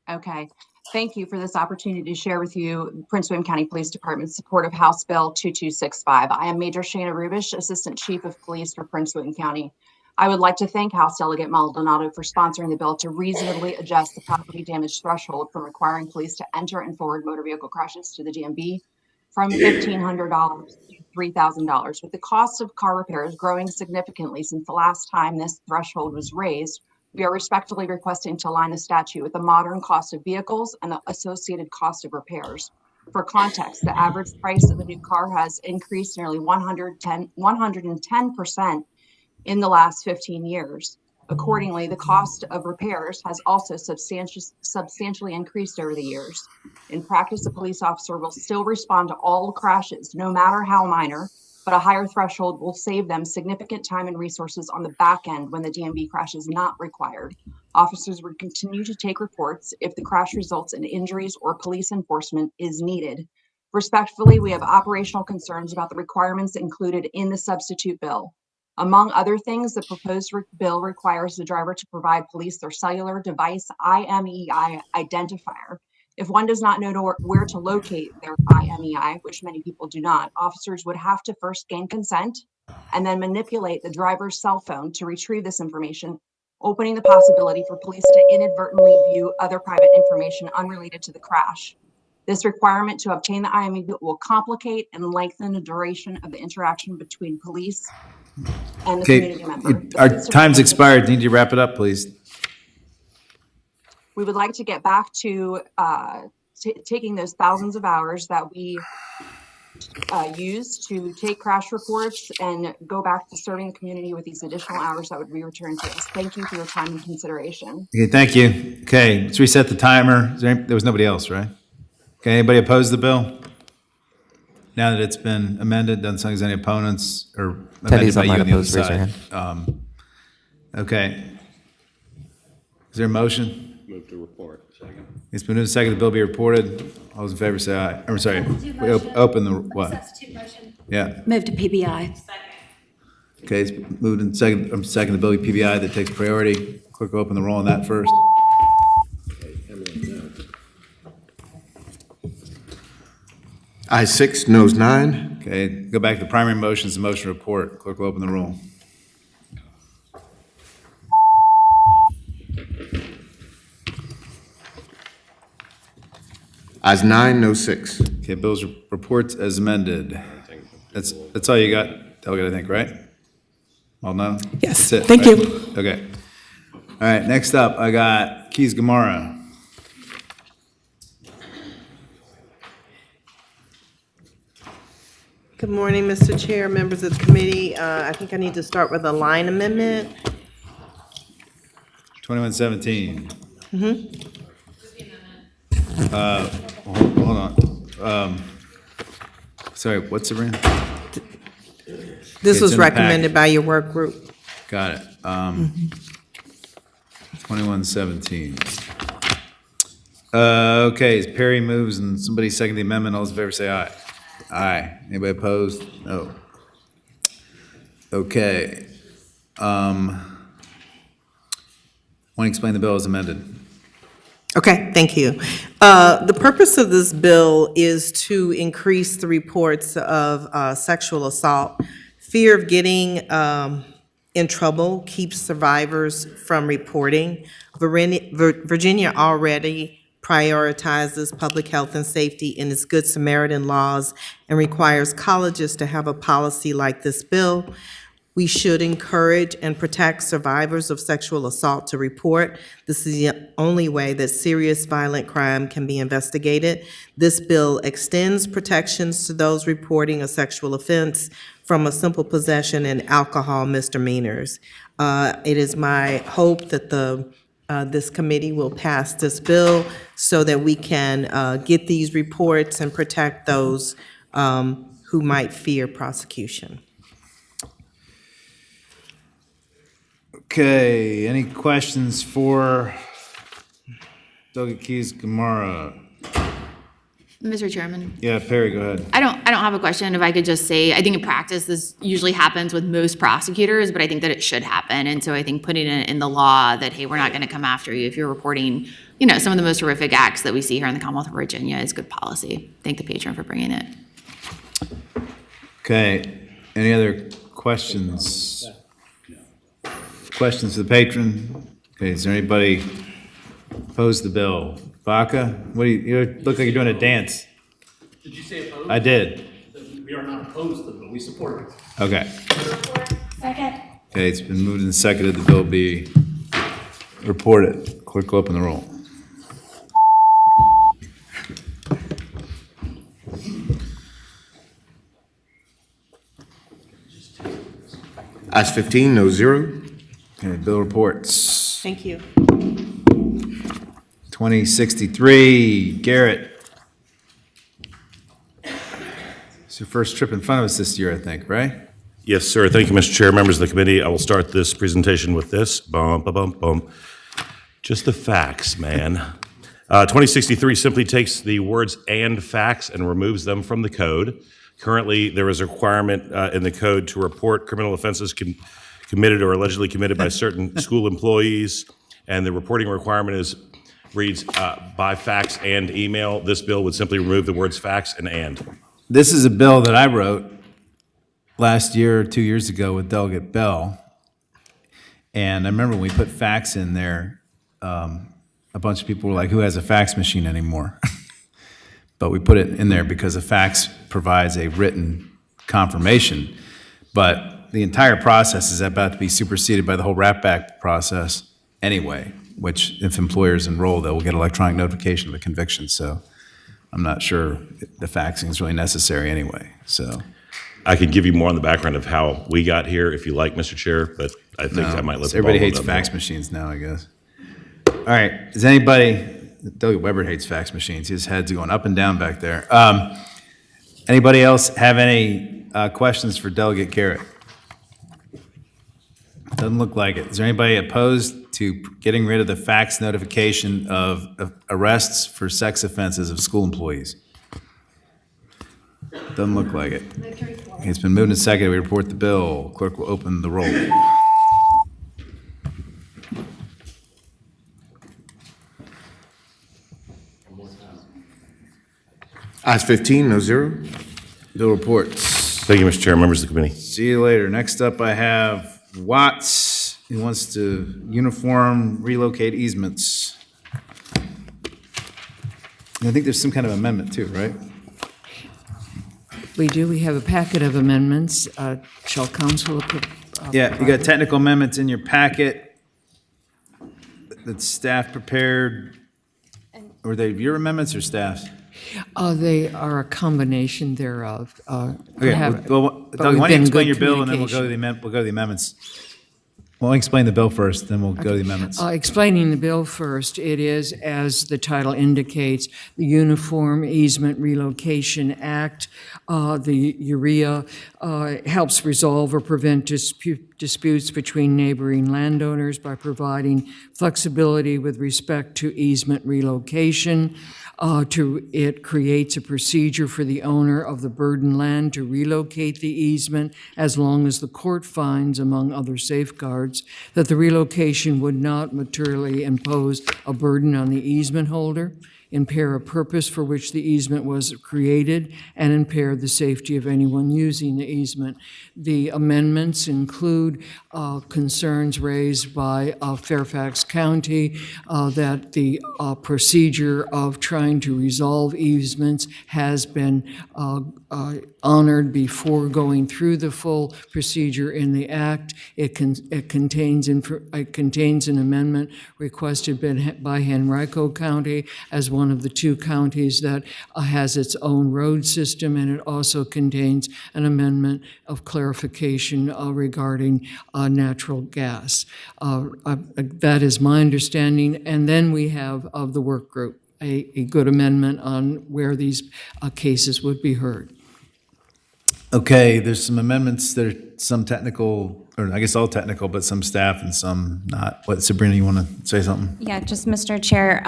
Okay. Thank you for this opportunity to share with you Prince William County Police Department's support of House Bill 2265. I am Major Shana Rubish, Assistant Chief of Police for Prince William County. I would like to thank House Delegate Maldonado for sponsoring the bill to reasonably adjust the property damage threshold from requiring police to enter and forward motor vehicle crashes to the DMV from $1,500 to $3,000. With the cost of car repairs growing significantly since the last time this threshold was raised, We are respectfully requesting to align the statute with the modern cost of vehicles and the associated cost of repairs. For context, the average price of a new car has increased nearly 110% in the last 15 years. Accordingly, the cost of repairs has also substantially increased over the years. In practice, a police officer will still respond to all crashes, no matter how minor, but a higher threshold will save them significant time and resources on the back end when the DMV crash is not required. Officers would continue to take reports if the crash results in injuries or police enforcement is needed. Respectfully, we have operational concerns about the requirements included in the substitute bill. Among other things, the proposed bill requires the driver to provide police their cellular device IMEI identifier. If one does not know where to locate their IMEI, which many people do not, officers would have to first gain consent and then manipulate the driver's cell phone to retrieve this information, opening the possibility for police to inadvertently view other private information unrelated to the crash. This requirement to obtain the IMEI will complicate and lengthen the duration of the interaction between police and the community member. Our time's expired. Need you to wrap it up, please. We would like to get back to taking those thousands of hours that we use to take crash reports and go back to serving the community with these additional hours that would be returned to us. Thank you for your time and consideration. Okay, thank you. Okay, let's reset the timer. There was nobody else, right? Okay, anybody oppose the bill? Now that it's been amended, doesn't sound like there's any opponents or amended by you on the other side. Okay. Is there a motion? Move to report. Second. It's been moved and seconded, the bill be reported. All those in favor say aye. I'm sorry. We open the what? Substitute motion. Yeah. Move to PBI. Okay, it's moved and seconded, the bill be PBI that takes priority. Clerk will open the roll on that first. Ayes 6, noes 9. Okay, go back to the primary motions, the motion report. Clerk will open the roll. Ayes 9, no 6. Okay, bills reports as amended. That's all you got, Delegate, I think, right? All no? Yes, That's it. thank All you. right. Okay. All right, next up, I got Keys Gamara. Good morning, Mr. Chair, members of the committee. I think I need to start with a line amendment. 2117. Hold on. Sorry, what's the ring? This was recommended by your work group. Got it. 2117. Okay, Perry moves and somebody second the amendment. All those in favor say aye. Aye. Anybody opposed? No. Okay. Want to explain the bill as amended? Okay, thank you. The purpose of this bill is to increase the reports of sexual assault. Fear of getting in trouble keeps survivors from reporting. Virginia already prioritizes public health and safety in its Good Samaritan laws and requires colleges to have a policy like this bill. We should encourage and protect survivors of sexual assault to report. This is the only way that serious violent crime can be investigated. This bill extends protections to those reporting a sexual offense from a simple possession and alcohol misdemeanors. It is my hope that this committee will pass this bill so that we can get these reports and protect those who might fear prosecution. Okay, any questions for Delegate Keys Gamara? Mr. Chairman. Yeah, Perry, go ahead. I don't have a question. If I could just say, I think in practice, this usually happens with most prosecutors, but I think that it should happen. And so I think putting it in the law that, hey, we're not going to come after you if you're reporting, some of the most horrific acts that we see here in the Commonwealth of Virginia is good policy. Thank the patron for bringing it. Okay, any other questions? Questions to the patron? Okay, is there anybody opposed to the bill? Vaca, what do you look like you're doing a dance. Did you say opposed? I did. We are not opposed to the bill, we support it. Okay. Second. Okay, it's been moved and seconded, the bill be Report it. Clerk will open the roll. Ayes 15, no zero. Okay, bill reports. Thank you. 2063, Garrett. It's your first trip in front of us this year, I think, right? Yes, sir. Thank you, Mr. Chair, members of the committee. I will start this presentation with this. Bum, bum, bum, bum. Just the facts, man. 2063 simply takes the words "and facts" and removes them from the code. Currently, there is a requirement in the code to report criminal offenses committed or allegedly committed by certain school employees, and the reporting requirement reads by fax and email. This bill would simply remove the words fax and. This is a bill that I wrote last year or 2 years ago with Delegate Bell. And I remember when we put fax in there, a bunch of people were like, who has a fax machine anymore? But we put it in there because a fax provides a written confirmation. But the entire process is about to be superseded by the whole wrap-back process anyway, which if employers enroll, they will get electronic notification of a conviction. So I'm not sure the faxing is really necessary anyway, so. I could give you more on the background of how we got here if you like, Mr. Chair, but I think I might let the Everybody ball hates roll fax downhill. machines now, I guess. All right, does anybody, Delegate Weber hates fax machines. His head's going up and down back there. Anybody else have any questions for Delegate Garrett? Doesn't look like it. Is there anybody opposed to getting rid of the fax notification of arrests for sex offenses of school employees? Doesn't look like it. It's been moved and seconded. We report the bill. Clerk will open the roll. Ayes 15, no zero. Bill reports. Thank you, Mr. Chair, members of the committee. See you later. Next up, I have Watts. He wants to uniform relocate easements. And I think there's some kind of amendment too, right? We do. We have a packet of amendments. Shall council approve? Yeah, you got technical amendments in your packet that staff prepared. Were they your amendments or staff's? They are a combination thereof. Okay, well, Doug, why don't you explain your bill and then we'll go to the amendments. Well, explain the bill first, then we'll go to the amendments. Explaining the bill first, it is, as the title indicates, the Uniform Easement Relocation Act. The UREA helps resolve or prevent disputes between neighboring landowners by providing flexibility with respect to easement relocation. It creates a procedure for the owner of the burdened land to relocate the easement as long as the court finds, among other safeguards, that the relocation would not materially impose a burden on the easement holder, impair a purpose for which the easement was created, and impair the safety of anyone using the easement. The amendments include concerns raised by Fairfax County that the procedure of trying to resolve easements has been honored before going through the full procedure in the act. It contains an amendment requested by Henrico County as one of the two counties that has its own road system, and it also contains an amendment of clarification regarding natural gas. That is my understanding. And then we have of the work group a good amendment on where these cases would be heard. Okay, there's some amendments that are some technical, or I guess all technical, but some staff and some not. What, Sabrina, you want to say something? Yeah, just Mr. Chair.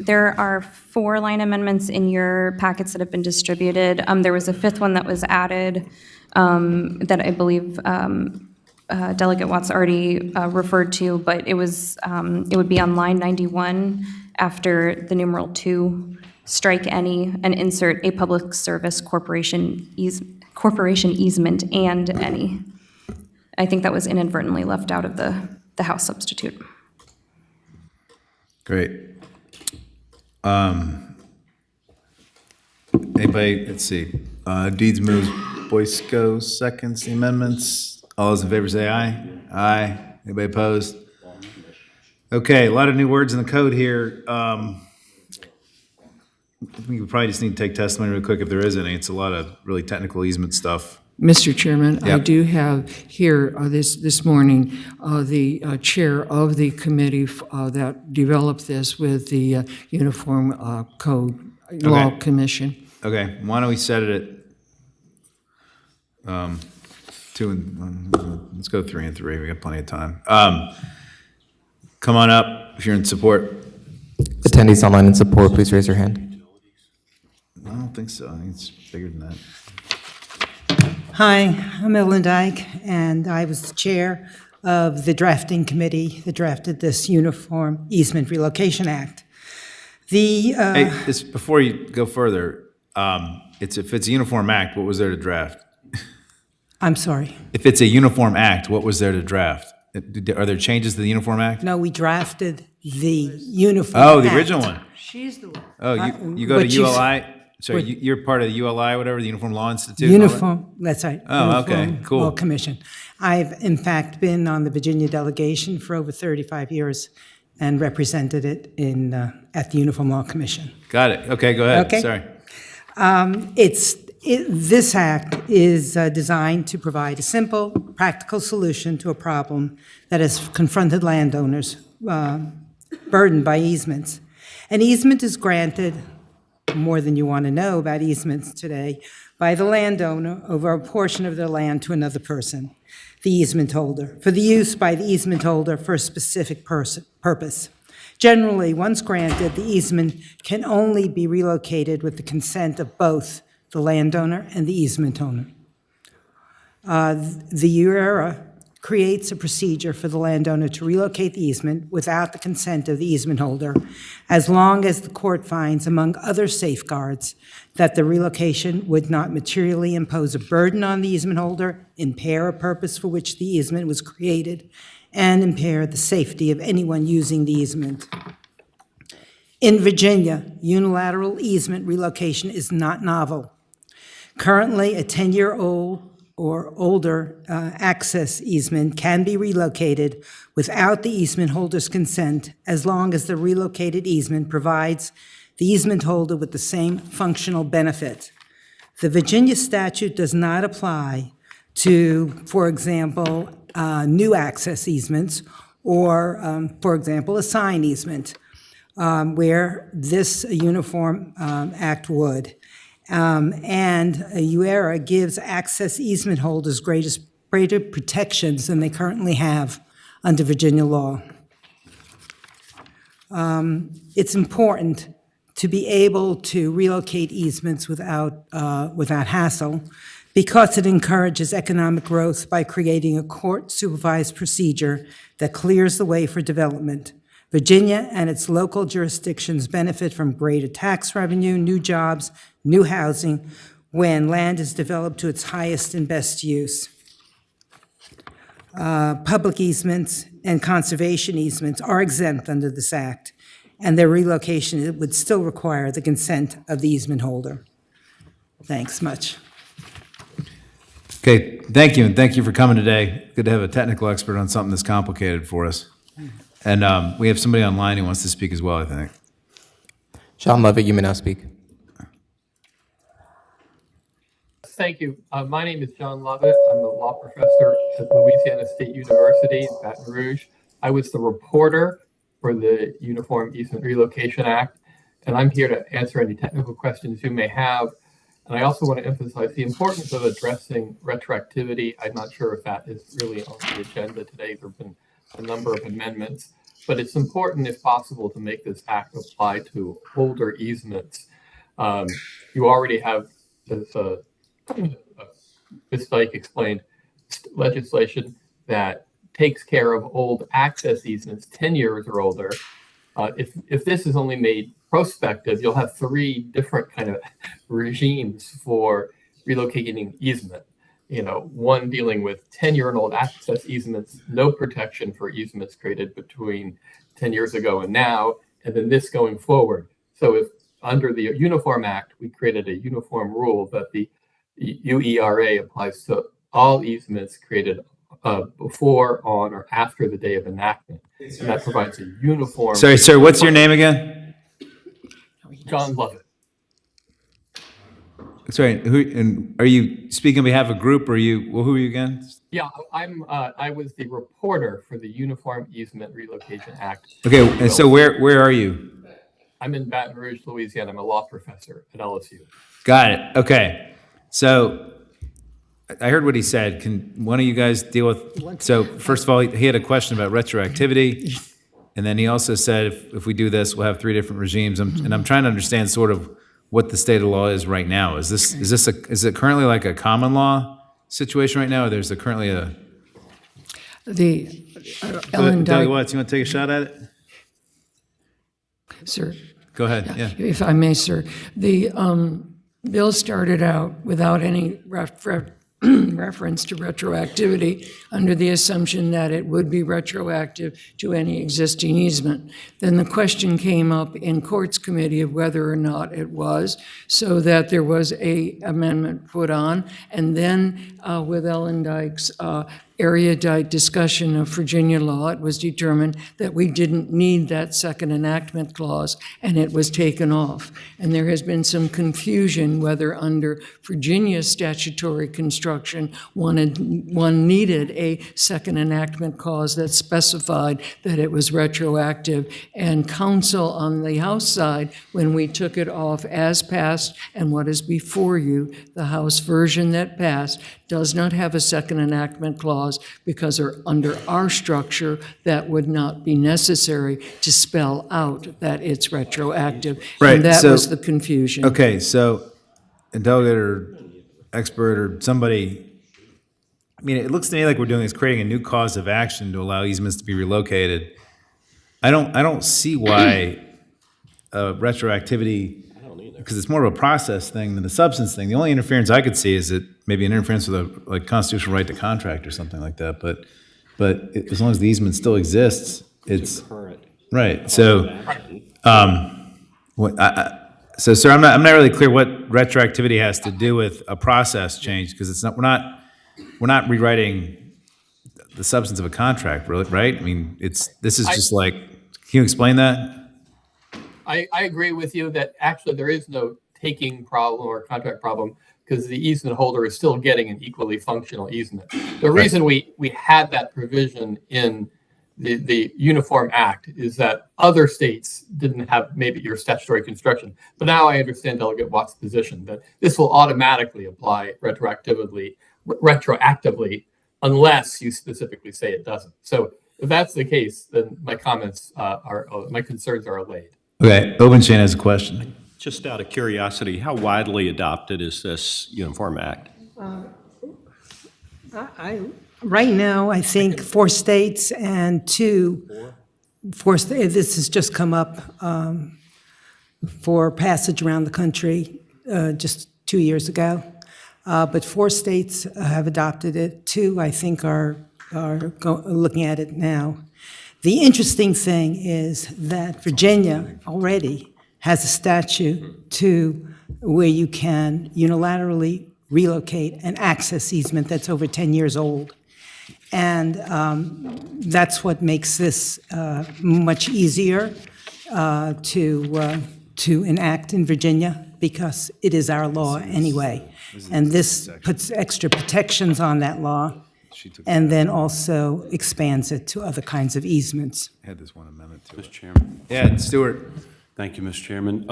There are 4 line amendments in your packets that have been distributed. There was a 5th one that was added that I believe Delegate Watts already referred to, but it would be on line 91 after the numeral 2, strike any and insert a public service corporation easement and any. I think that was inadvertently left out of the House substitute. Great. Anybody, let's see. Deeds moves, Boysko seconds the amendments. All those in favor say aye. Aye. Anybody opposed? Okay, a lot of new words in the code here. We probably just need to take testimony real quick if there is any. It's a lot of really technical easement stuff. Mr. Chairman, I Yep. do have here this morning the chair of the committee that developed this with the Uniform Code Law Okay. Commission. Okay, why don't we set it at 2 and, let's go 3 and 3. We got plenty of time. Come on up if you're in support. Attendees online in support, please raise your hand. I don't think so. I think it's bigger than that. Hi, I'm Ellen Dyke, and I was the chair of the drafting committee that drafted this Uniform Easement Relocation Act. Hey, before you go further, if it's a uniform act, what was there to draft? I'm sorry. If it's a uniform act, what was there to draft? Are there changes to the uniform act? No, we drafted the Uniform Oh, the Act. original one. She's the one. Oh, you go to What you s- ULI? Sorry, what- you're part of the ULI, whatever, the Uniform Law Institute? and all that? Uniform, that's right. Oh, okay, Uniform cool. Law Commission. I've, in fact, been on the Virginia delegation for over 35 years and represented it at the Uniform Law Commission. Got it. Okay, go ahead. Okay. Sorry. This act is designed to provide a simple, practical solution to a problem that has confronted landowners burdened by easements. An easement is granted, more than you want to know about easements today, by the landowner over a portion of their land to another person, the easement holder, for the use by the easement holder for a specific purpose. Generally, once granted, the easement can only be relocated with the consent of both the landowner and the easement owner. The URA creates a procedure for the landowner to relocate the easement without the consent of the easement holder, as long as the court finds, among other safeguards, that the relocation would not materially impose a burden on the easement holder, impair a purpose for which the easement was created, and impair the safety of anyone using the easement. In Virginia, unilateral easement relocation is not novel. Currently, a 10-year-old or older access easement can be relocated without the easement holder's consent, as long as the relocated easement provides the easement holder with the same functional benefit. The Virginia statute does not apply to, for example, new access easements or, for example, a sign easement, where this Uniform Act would. And UERA gives access easement holders greater protections than they currently have under Virginia law. It's important to be able to relocate easements without hassle, because it encourages economic growth by creating a court-supervised procedure that clears the way for development. Virginia and its local jurisdictions benefit from greater tax revenue, new jobs, new housing, when land is developed to its highest and best use. Public easements and conservation easements are exempt under this act, and their relocation would still require the consent of the easement holder. Thanks much. Okay, thank you, and thank you for coming today. Good to have a technical expert on something that's complicated for us. And we have somebody online who wants to speak as well, I think. John Lovett, you may now speak. Thank you. My name is John Lovett. I'm a law professor at Louisiana State University in Baton Rouge. I was the reporter for the Uniform Easement Relocation Act, and I'm here to answer any technical questions you may have. And I also want to emphasize the importance of addressing retroactivity. I'm not sure if that is really on the agenda today. There have been a number of amendments, but it's important, if possible, to make this act apply to older easements. You already have, as Ms. Dyke explained, legislation that takes care of old access easements, 10 years or older. If this is only made prospective, you'll have 3 different kind of regimes for relocating easement. One dealing with 10-year and old access easements, no protection for easements created between 10 years ago and now, and then this going forward. So if under the Uniform Act, we created a uniform rule that the UERA applies to all easements created before, on, or after the day of enactment. And that provides a uniform. Sorry, sir, what's your name again? John Lovett. Sorry, and are you speaking on behalf of a group, or who are you again? Yeah, I was the reporter for the Uniform Easement Relocation Act. Okay, and so where are you? I'm in Baton Rouge, Louisiana. I'm a law professor at LSU. Got it. Okay. So I heard what he said. Can one of you guys deal with, so first of all, he had a question about retroactivity. And then he also said, if we do this, we'll have 3 different regimes. And I'm trying to understand sort of what the state of law is right now. Is it currently like a common law situation right now? Or there's currently a... Ellen Doug Watts, you want to take a shot at it? Sir. Go ahead, yeah. If I may, sir. The bill started out without any reference to retroactivity under the assumption that it would be retroactive to any existing easement. Then the question came up in courts committee of whether or not it was, so that there was a amendment put on. And then with Ellen Dyke's erudite discussion of Virginia law, it was determined that we didn't need that second enactment clause, and it was taken off. And there has been some confusion whether under Virginia statutory construction, one needed a second enactment clause that specified that it was retroactive. And counsel on the House side, when we took it off as passed, and what is before you, the House version that passed, does not have a second enactment clause because under our structure, that would not be necessary to spell out that it's retroactive. Right. And that was the confusion. Okay, so a delegate or expert or somebody, I mean, it looks to me like we're doing is creating a new cause of action to allow easements to be relocated. I don't see why retroactivity, because it's more of a process thing than a substance thing. The only interference I could see is that maybe an interference with a constitutional right to contract or something like that. But as long as the easement still exists, it's right. So, so sir, I'm not really clear what retroactivity has to do with a process change, because it's not we're not rewriting the substance of a contract, really, right? I mean, this is just like. Can you explain that? I agree with you that actually there is no taking problem or contract problem, because the easement holder is still getting an equally functional easement. The reason we had that provision in the Uniform Act is that other states didn't have maybe your statutory construction. But now I understand Delegate Watt's position that this will automatically apply retroactively unless you specifically say it doesn't. So if that's the case, then my concerns are allayed. Okay, Obenchain has a question. Just out of curiosity, how widely adopted is this Uniform Act? Right now, I think 4 states and 4 states, this has just come up for passage around the country just 2 years ago. But 4 states have adopted it. 2, I think, are looking at it now. The interesting thing is that Virginia already has a statute where you can unilaterally relocate an access easement that's over 10 years old. And that's what makes this much easier to enact in Virginia, because it is our law anyway. And this puts extra protections on that law, and then also expands it to other kinds of easements. I had this one amendment to it. Mr. Chairman. Yeah, Stuart. Thank you, Mr. Chairman.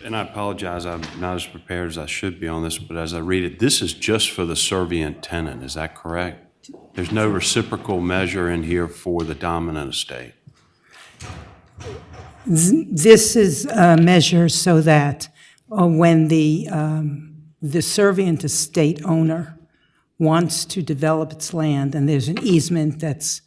And I apologize, I'm not as prepared as I should be on this, but as I read it, this is just for the servient tenant, is that correct? There's no reciprocal measure in here for the dominant estate? This is a measure so that when the servient estate owner wants to develop its land, and there's an easement that's,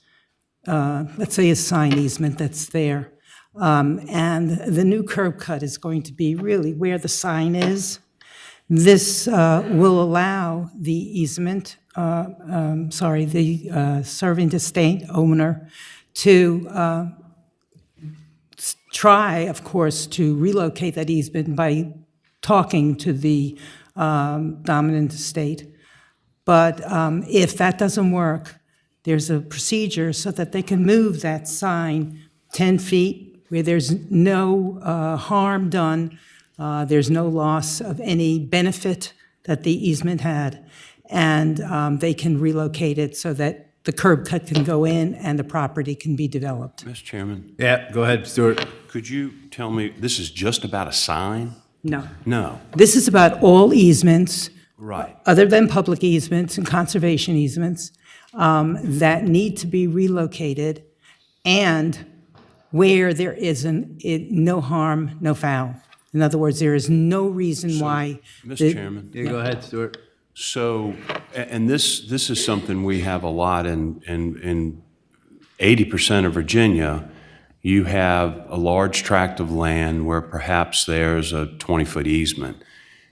let's say a sign easement that's there, and the new curb cut is going to be really where the sign is. This will allow the easement, the servient estate owner to try, of course, to relocate that easement by talking to the dominant estate. But if that doesn't work, there's a procedure so that they can move that sign 10 feet where there's no harm done, there's no loss of any benefit that the easement had, and they can relocate it so that the curb cut can go in and the property can be developed. Mr. Chairman, Yeah, go ahead, Stuart. could you tell me, this is just about a sign? No. No, This is about all easements, right. other than public easements and conservation easements, that need to be relocated, and where there no harm, no foul. In other words, there is no reason why. Mr. Chairman? Yeah, go ahead, Stuart. So, and this is something we have a lot in 80% of Virginia. You have a large tract of land where perhaps there's a 20-foot easement,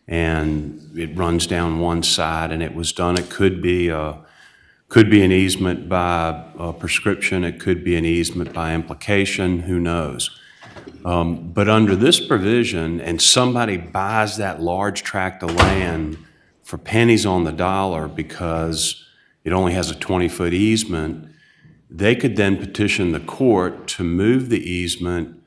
and it runs down one side, and it was done. It could be an easement by prescription. It could be an easement by implication. Who knows? But under this provision, and somebody buys that large tract of land for pennies on the dollar because it only has a 20-foot easement, they could then petition the court to move the easement,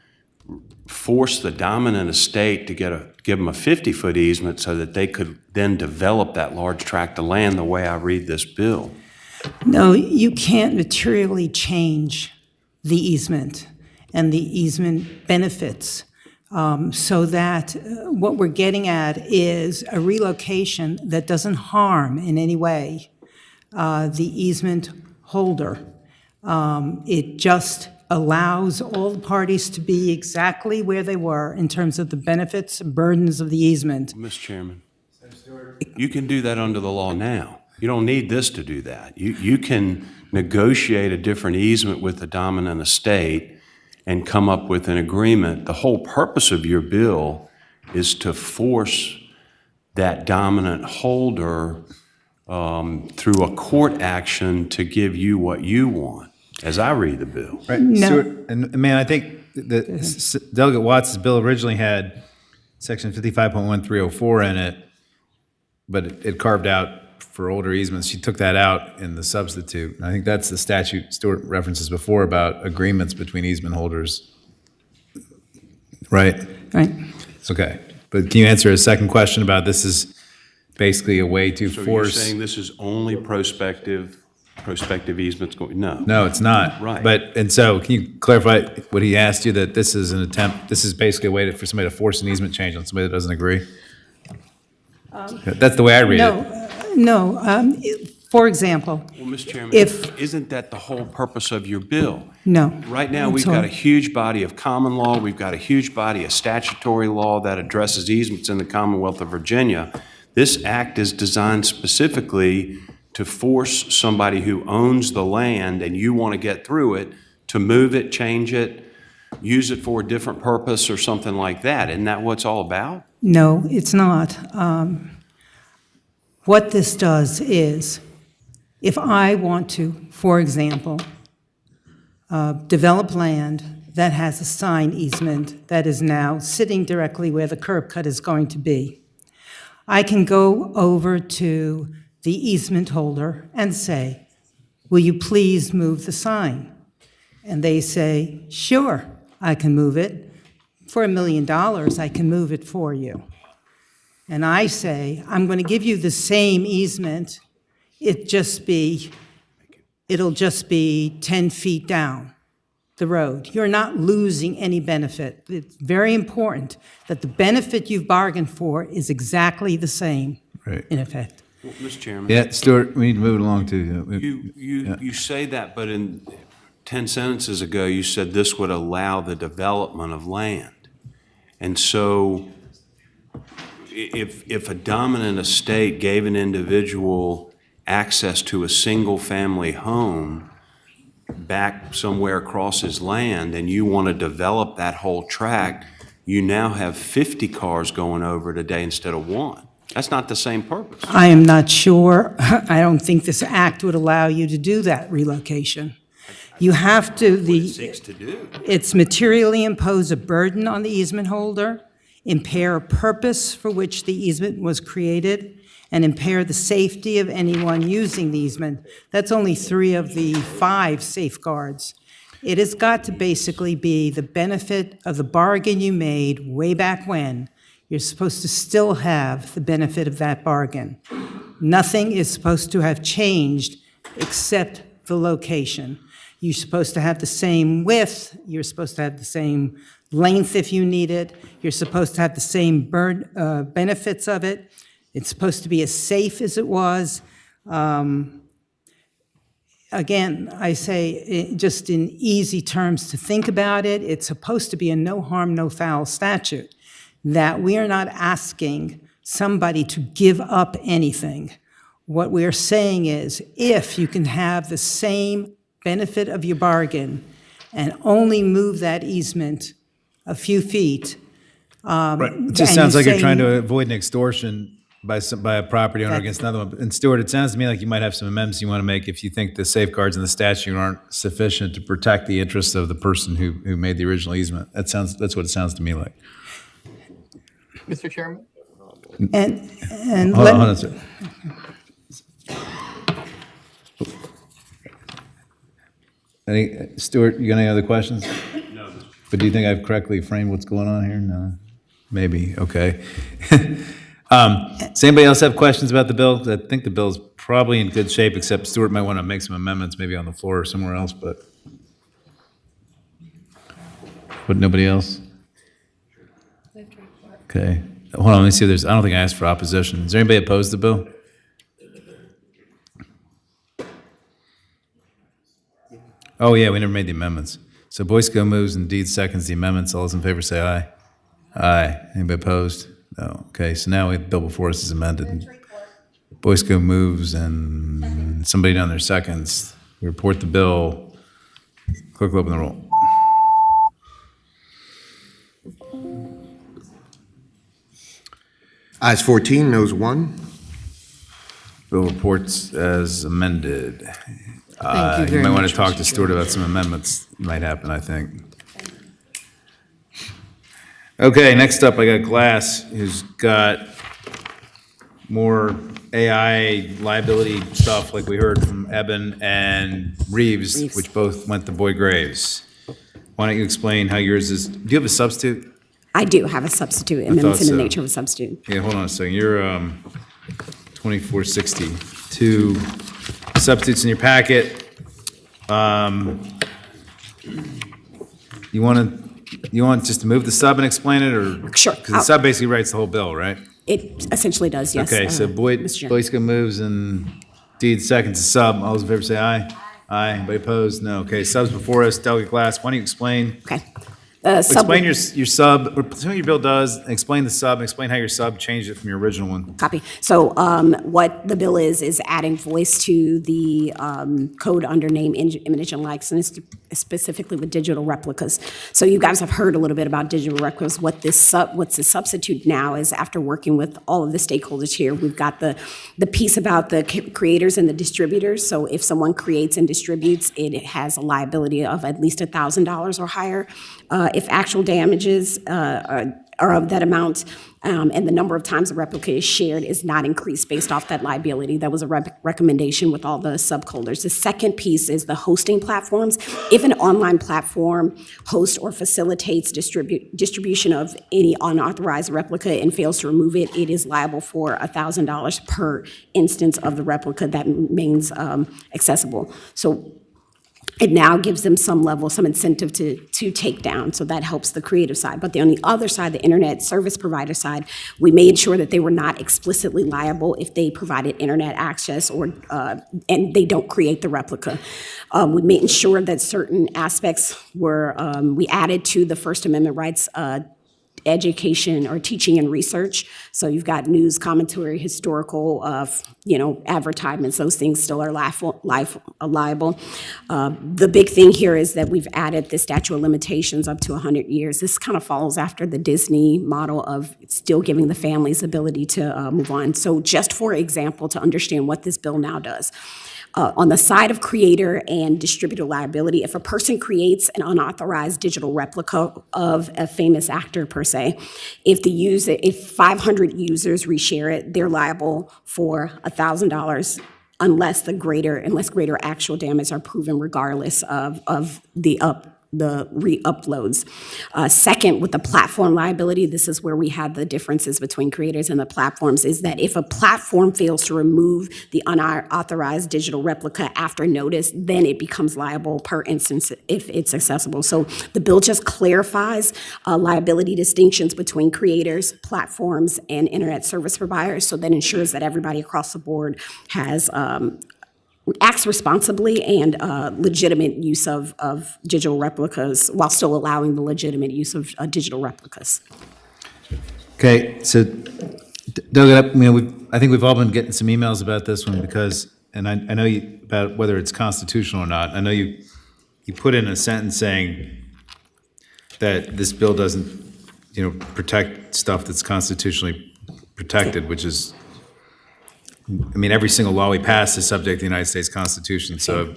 force the dominant estate to give them a 50-foot easement so that they could then develop that large tract of land the way I read this bill. No, you can't materially change the easement and the easement benefits. So that what we're getting at is a relocation that doesn't harm in any way the easement holder. It just allows all the parties to be exactly where they were in terms of the benefits and burdens of the easement. Mr. Chairman, you can do that under the law now. You don't need this to do that. You can negotiate a different easement with the dominant estate and come up with an agreement. The whole purpose of your bill is to force that dominant holder through a court action to give you what you want, as I read the bill. Right, No. Stuart, and man, I think that Delegate Watts' bill originally had section 55.1304 in it, but it carved out for older easements. She took that out in the substitute. And I think that's the statute Stuart references before about agreements between easement holders. Right? Right. It's okay. But can you answer a second question about this is basically a way to So you're force? saying this is only prospective easements going? No. No, it's not. Right. But, and so can you clarify what he asked you, that this is an attempt, this is basically a way for somebody to force an easement change on somebody that doesn't agree? That's the way I read it. No, for example, Well, Mr. Chairman, If- isn't that the whole purpose of your bill? no. Right now, we've That's all. got a huge body of common law, we've got a huge body of statutory law that addresses easements in the Commonwealth of Virginia. This act is designed specifically to force somebody who owns the land and you want to get through it to move it, change it, use it for a different purpose or something like that. Isn't that what it's all about? No, it's not. What this does is, if I want to, for example, develop land that has a sign easement that is now sitting directly where the curb cut is going to be, I can go over to the easement holder and say, will you please move the sign? And they say, sure, I can move it. For $1 million, I can move it for you. And I say, I'm going to give you the same easement, it'll just be 10 feet down the road. You're not losing any benefit. It's very important that the benefit you've bargained for is exactly the same, Right. in effect. Well, Mr. Chairman. Yeah, Stuart, we need to move it along too. You say that, but in 10 sentences ago, you said this would allow the development of land. And so if a dominant estate gave an individual access to a single-family home back somewhere across his land, and you want to develop that whole tract, you now have 50 cars going over today instead of one. That's not the same purpose. I am not sure. I don't think this act would allow you to do that relocation. You have to, What it seeks to do. it's materially impose a burden on the easement holder, impair a purpose for which the easement was created, and impair the safety of anyone using the easement. That's only 3 of the 5 safeguards. It has got to basically be the benefit of the bargain you made way back when. You're supposed to still have the benefit of that bargain. Nothing is supposed to have changed except the location. You're supposed to have the same width, you're supposed to have the same length if you need it, you're supposed to have the same benefits of it. It's supposed to be as safe as it was. Again, I say, just in easy terms to think about it, it's supposed to be a no harm, no foul statute, that we are not asking somebody to give up anything. What we are saying is, if you can have the same benefit of your bargain and only move that easement a few feet. It just sounds like you're trying to avoid an extortion by a property owner against another one. And Stuart, it sounds to me like you might have some amendments you want to make if you think the safeguards in the statute aren't sufficient to protect the interests of the person who made the original easement. That's what it sounds to me like. Mr. Chairman? And hold on a second. Stuart, you got any other questions? No. But do you think I've correctly framed what's going on here? No. Maybe. Okay. Does anybody else have questions about the bill? 'Cause I think the bill's probably in good shape, except Stuart might want to make some amendments, maybe on the floor or somewhere else. But nobody else? Okay. Hold on. Let me see if there's. I don't think I asked for opposition. Is there anybody opposed to the bill? Oh, yeah, we never made the amendments. So Boysko moves and Deed seconds the amendments. All those in favor say aye. Aye. Anybody opposed? No. Okay, so now the bill before us is amended. Boysko moves and somebody down there seconds. We report the bill. Clerk will open the roll. Ayes 14, noes 1. Bill reports as amended. Thank you very might want much, to talk Mr. to Stuart about some amendments might happen, I think. Okay, next up, I got Glass, who's got more AI liability stuff like we heard from Eben and Reeves, which both went to Boyd Graves. Why don't you explain how yours is? Do you have a substitute? I do have a substitute, amendments in the nature of a substitute. Yeah, hold on a second. You're 2462. Substitutes in your packet. You want just to move the sub and explain it, or sure? Because the sub basically writes the whole bill, right? It essentially does, yes. Okay, so Boysko moves and Deed seconds the sub. All those in favor say aye. Aye. Anybody opposed? No. Okay, sub's before us. Delegate Glass, why don't you explain? Okay. Explain your sub, or what your bill does, explain the sub, and explain how your sub changed it from your original one. Copy. So what the bill is adding voice to the code under name, image, and likeness, specifically with digital replicas. So you guys have heard a little bit about digital replicas. What's the substitute now is, after working with all of the stakeholders here, we've got the piece about the creators and the distributors. So if someone creates and distributes, it has a liability of at least $1,000 or higher. If actual damages are of that amount, and the number of times the replica is shared is not increased based off that liability. That was a recommendation with all the subholders. The second piece is the hosting platforms. If an online platform hosts or facilitates distribution of any unauthorized replica and fails to remove it, it is liable for $1,000 per instance of the replica that remains accessible. So it now gives them some incentive to take down, so that helps the creative side. But on the other side, the internet service provider side, we made sure that they were not explicitly liable if they provided internet access and they don't create the replica. We made sure that certain aspects were, we added to the First Amendment rights education or teaching and research. So you've got news, commentary, historical, advertisements. Those things still are liable. The big thing here is that we've added the statute of limitations up to 100 years. This kind of follows after the Disney model of still giving the families ability to move on. So just for example, to understand what this bill now does. on the side of creator and distributor liability, if a person creates an unauthorized digital replica of a famous actor per se, if 500 users reshare it, they're liable for $1,000 unless greater actual damage are proven regardless of the re-uploads. Second, with the platform liability, this is where we have the differences between creators and the platforms, is that if a platform fails to remove the unauthorized digital replica after notice, then it becomes liable per instance if it's accessible. So the bill just clarifies liability distinctions between creators, platforms, and internet service providers, so that ensures that everybody across the board has acts responsibly and legitimate use of digital replicas while still allowing the legitimate use of digital replicas. Okay, so Doug, I think we've all been getting some emails about this one because, and I know you, about whether it's constitutional or not. I know you put in a sentence saying that this bill doesn't, protect stuff that's constitutionally protected, which is, I mean, every single law we pass is subject to the United States Constitution. So,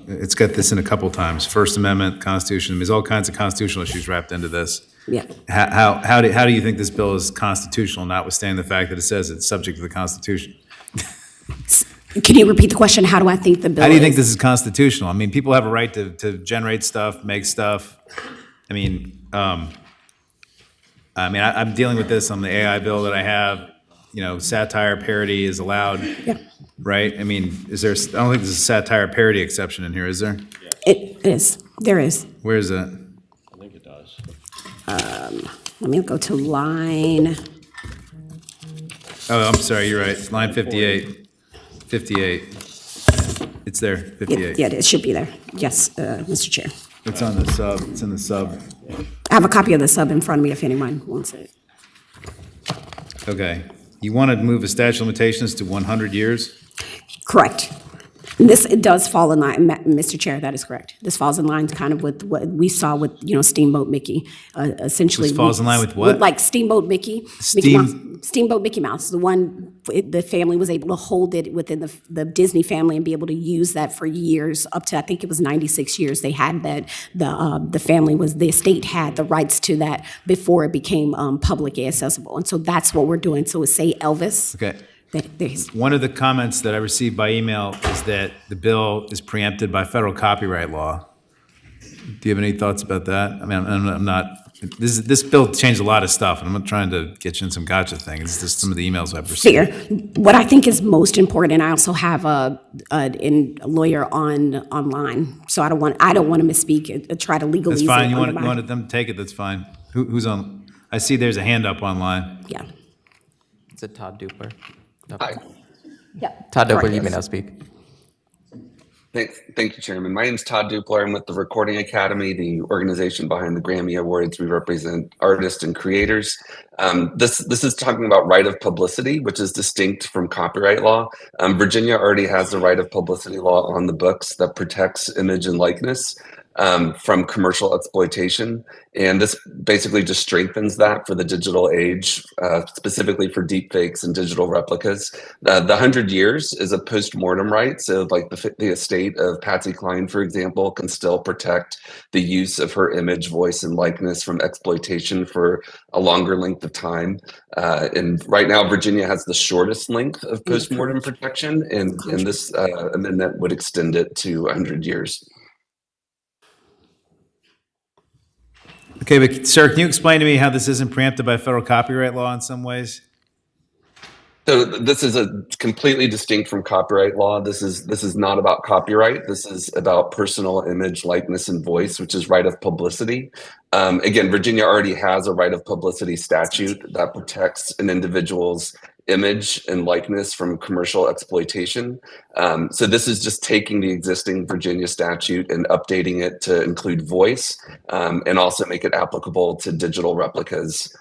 it's got this in a couple times. First Amendment, Constitution. There's all kinds of constitutional issues wrapped into this. Yeah. How do you think this bill is constitutional, notwithstanding the fact that it says it's subject to the Constitution? Can you repeat the question? How do I think the bill How do you think this is constitutional? I mean, people have a right to generate stuff, make stuff. I'm dealing with this on the AI bill that I have. Satire parody is allowed, right? I mean, I don't think there's a satire parody exception in here, is there? It is. There is. Where is that? I think it does. Let me go to line. Oh, I'm sorry, you're right. Line 58. 58. It's there, 58. Yeah, it should be there. Yes, Mr. Chair. It's on the sub. It's in the sub. I have a copy of the sub in front of me if anyone wants it. Okay. You want to move the statute of limitations to 100 years? Correct. And it does fall in line, Mr. Chair, that is correct. This falls in line kind of with what we saw with, Steamboat Mickey, essentially. This falls in line with what? Like Steamboat Mickey. Steamboat Mickey Mouse, the one, the family was able to hold it within the Disney family and be able to use that for years, up to, I think it was 96 years. They had that, the estate had the rights to that before it became publicly accessible. And so that's what we're doing. So it's say Elvis. Okay. One of the comments that I received by email is that the bill is preempted by federal copyright law. Do you have any thoughts about that? I mean, I'm not, this bill changed a lot of stuff, and I'm not trying to get you in some gotcha thing. It's just some of the emails I've received. Fair. What I think is most important, and I also have a lawyer online, so I don't want to misspeak, try to legally. That's fine. You wanted them to take it, that's fine. Who's on? I see there's a hand up online. Yeah. Is it Todd Dupler? Hi. Yeah. Todd Dupler, you may now speak. Thank you, Chairman. My name is Todd Dupler. I'm with the Recording Academy, the organization behind the Grammy Awards. We represent artists and creators. This is talking about right of publicity, which is distinct from copyright law. Virginia already has the right of publicity law on the books that protects image and likeness from commercial exploitation. And this basically just strengthens that for the digital age, specifically for deepfakes and digital replicas. The 100 years is a post-mortem right. So like the estate of Patsy Cline, for example, can still protect the use of her image, voice, and likeness from exploitation for a longer length of time. And right now, Virginia has the shortest length of post-mortem protection, and this amendment would extend it to 100 years. Okay, but sir, can you explain to me how this isn't preempted by federal copyright law in some ways? So this is completely distinct from copyright law. This is not about copyright. This is about personal image, likeness, and voice, which is right of publicity. Again, Virginia already has a right of publicity statute that protects an individual's image and likeness from commercial exploitation. So this is just taking the existing Virginia statute and updating it to include voice and also make it applicable to digital replicas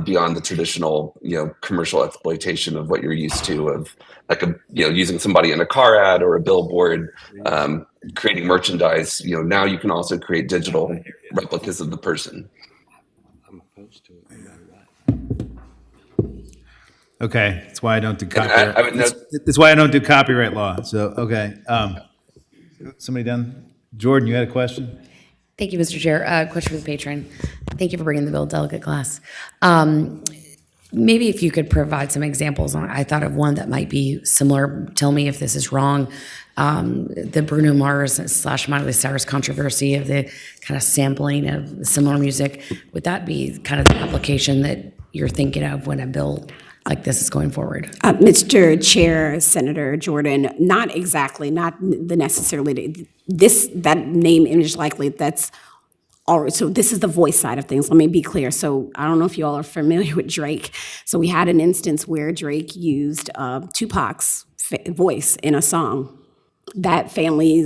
beyond the traditional, commercial exploitation of what you're used to of like using somebody in a car ad or a billboard, creating merchandise. Now you can also create digital replicas of the person. Okay, that's why I don't do I copyright. would note, That's why I don't do copyright law. So, okay. Somebody done? Jordan, you had a question? Thank you, Mr. Chair. Question for the patron. Thank you for bringing the bill, delegate class. Maybe if you could provide some examples. I thought of one that might be similar. Tell me if this is wrong. The Bruno Mars / Miley Cyrus controversy of the kind of sampling of similar music. Would that be kind of the application that you're thinking of when a bill like this is going forward? Mr. Chair, Senator Jordan, not exactly, not the necessarily, that name, image, likely, that's all right. So this is the voice side of things. Let me be clear. So I don't know if you all are familiar with Drake. So we had an instance where Drake used Tupac's voice in a song. That family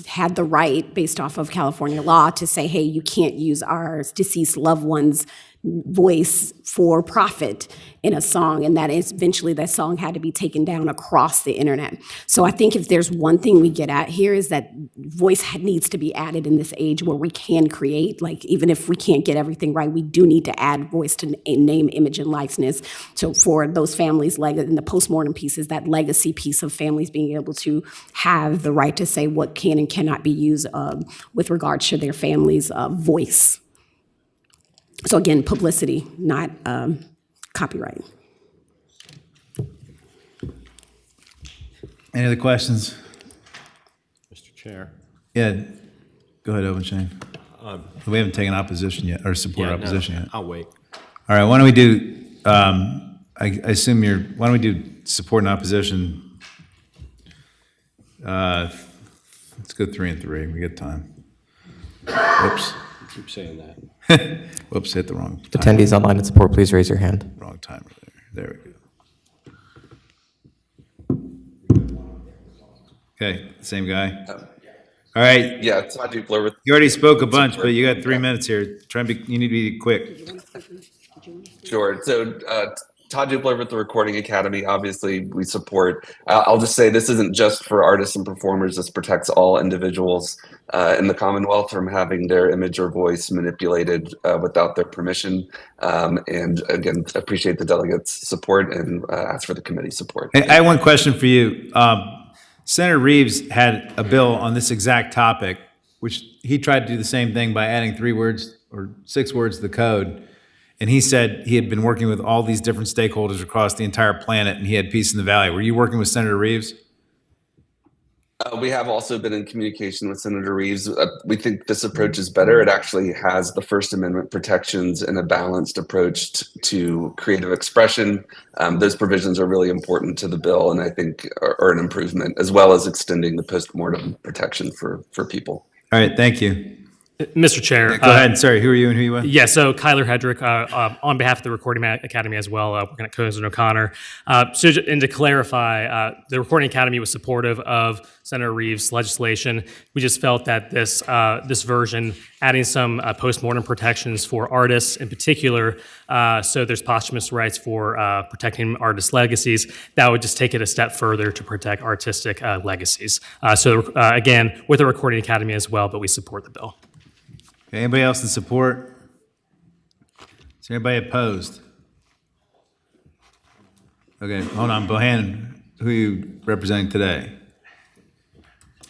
had the right, based off of California law, to say, hey, you can't use our deceased loved one's voice for profit in a song, and that is eventually that song had to be taken down across the internet. So I think if there's one thing we get at here is that voice needs to be added in this age where we can create, like even if we can't get everything right, we do need to add voice to name, image, and likeness. So for those families, like in the postmortem pieces, that legacy piece of families being able to have the right to say what can and cannot be used with regard to their family's voice. So again, publicity, not copyright. Any other questions? Mr. Chair. Yeah, go ahead, Owen Shane. We haven't taken opposition yet, or support opposition yet. I'll wait. All right, why don't we do, I assume why don't we do support and opposition? Let's go 3 and 3, we got time. Whoops. Keep saying that. Whoops, hit the wrong time. Attendees online in support, please raise your hand. Wrong timer there. There we go. Okay, same guy. All right. yeah, Todd Dupler with. You already spoke a bunch, but you got 3 minutes here. You need to be quick. Sure. So Todd Dupler with the Recording Academy. Obviously, we support. I'll just say this isn't just for artists and performers. This protects all individuals in the Commonwealth from having their image or voice manipulated without their permission. And again, appreciate the delegates' support and ask for the committee's support. Hey, I have one question for you. Senator Reeves had a bill on this exact topic, which he tried to do the same thing by adding 3 words or 6 words to the code. And he said he had been working with all these different stakeholders across the entire planet, and he had peace in the valley. Were you working with Senator Reeves? We have also been in communication with Senator Reeves. We think this approach is better. It actually has the First Amendment protections and a balanced approach to creative expression. Those provisions are really important to the bill, and I think are an improvement, as well as extending the postmortem protection for people. All right, thank you. Mr. Chair. Go ahead. Sorry, who are you and who are you with? Yeah, so Kyler Hedrick, on behalf of the Recording Academy as well, working at Coons and O'Connor. And to clarify, the Recording Academy was supportive of Senator Reeves' legislation. We just felt that this version, adding some postmortem protections for artists in particular, so there's posthumous rights for protecting artists' legacies, that would just take it a step further to protect artistic legacies. Again, with the Recording Academy as well, but we support the bill. Okay, anybody else in support? Is there anybody opposed? Okay, hold on. Bohannon, who are you representing today?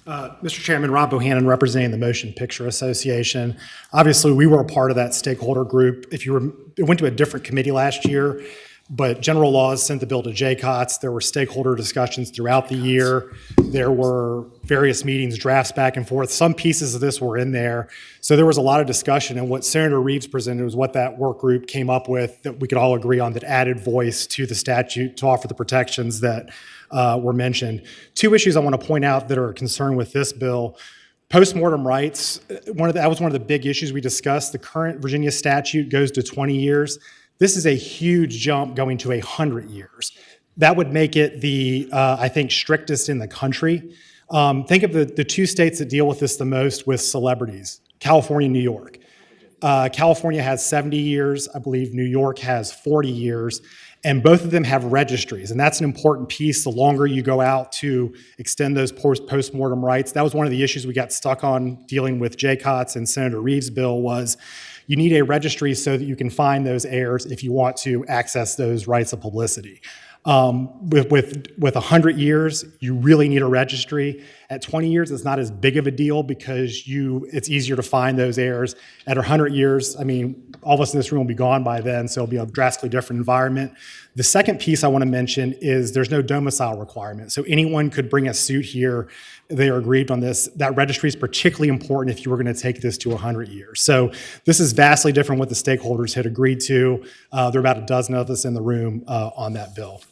Mr. Chairman, Rob Bohannon, representing the Motion Picture Association. Obviously, we were a part of that stakeholder group. It went to a different committee last year, but General Laws sent the bill to JCOTS. There were stakeholder discussions throughout the year. There were various meetings, drafts back and forth. Some pieces of this were in there. So there was a lot of discussion, and what Senator Reeves presented was what that work group came up with that we could all agree on, that added voice to the statute to offer the protections that were mentioned. 2 issues I want to point out that are a concern with this bill. Postmortem rights, that was one of the big issues we discussed. The current Virginia statute goes to 20 years. This is a huge jump going to 100 years. That would make it the, I think, strictest in the country. Think of the 2 states that deal with this the most with celebrities, California and New York. California has 70 years. I believe New York has 40 years. And both of them have registries, and that's an important piece. The longer you go out to extend those post-mortem rights, that was one of the issues we got stuck on dealing with Jaycott's and Senator Reeves' bill was you need a registry so that you can find those heirs if you want to access those rights of publicity. With 100 years, you really need a registry. At 20 years, it's not as big of a deal because it's easier to find those heirs. At 100 years, I mean, all of us in this room will be gone by then, so it'll be a drastically different environment. The second piece I want to mention is there's no domicile requirement. So anyone could bring a suit here. They are aggrieved on this. That registry is particularly important if you were going to take this to 100 years. So this is vastly different what the stakeholders had agreed to. There are about a dozen of us in the room on that bill.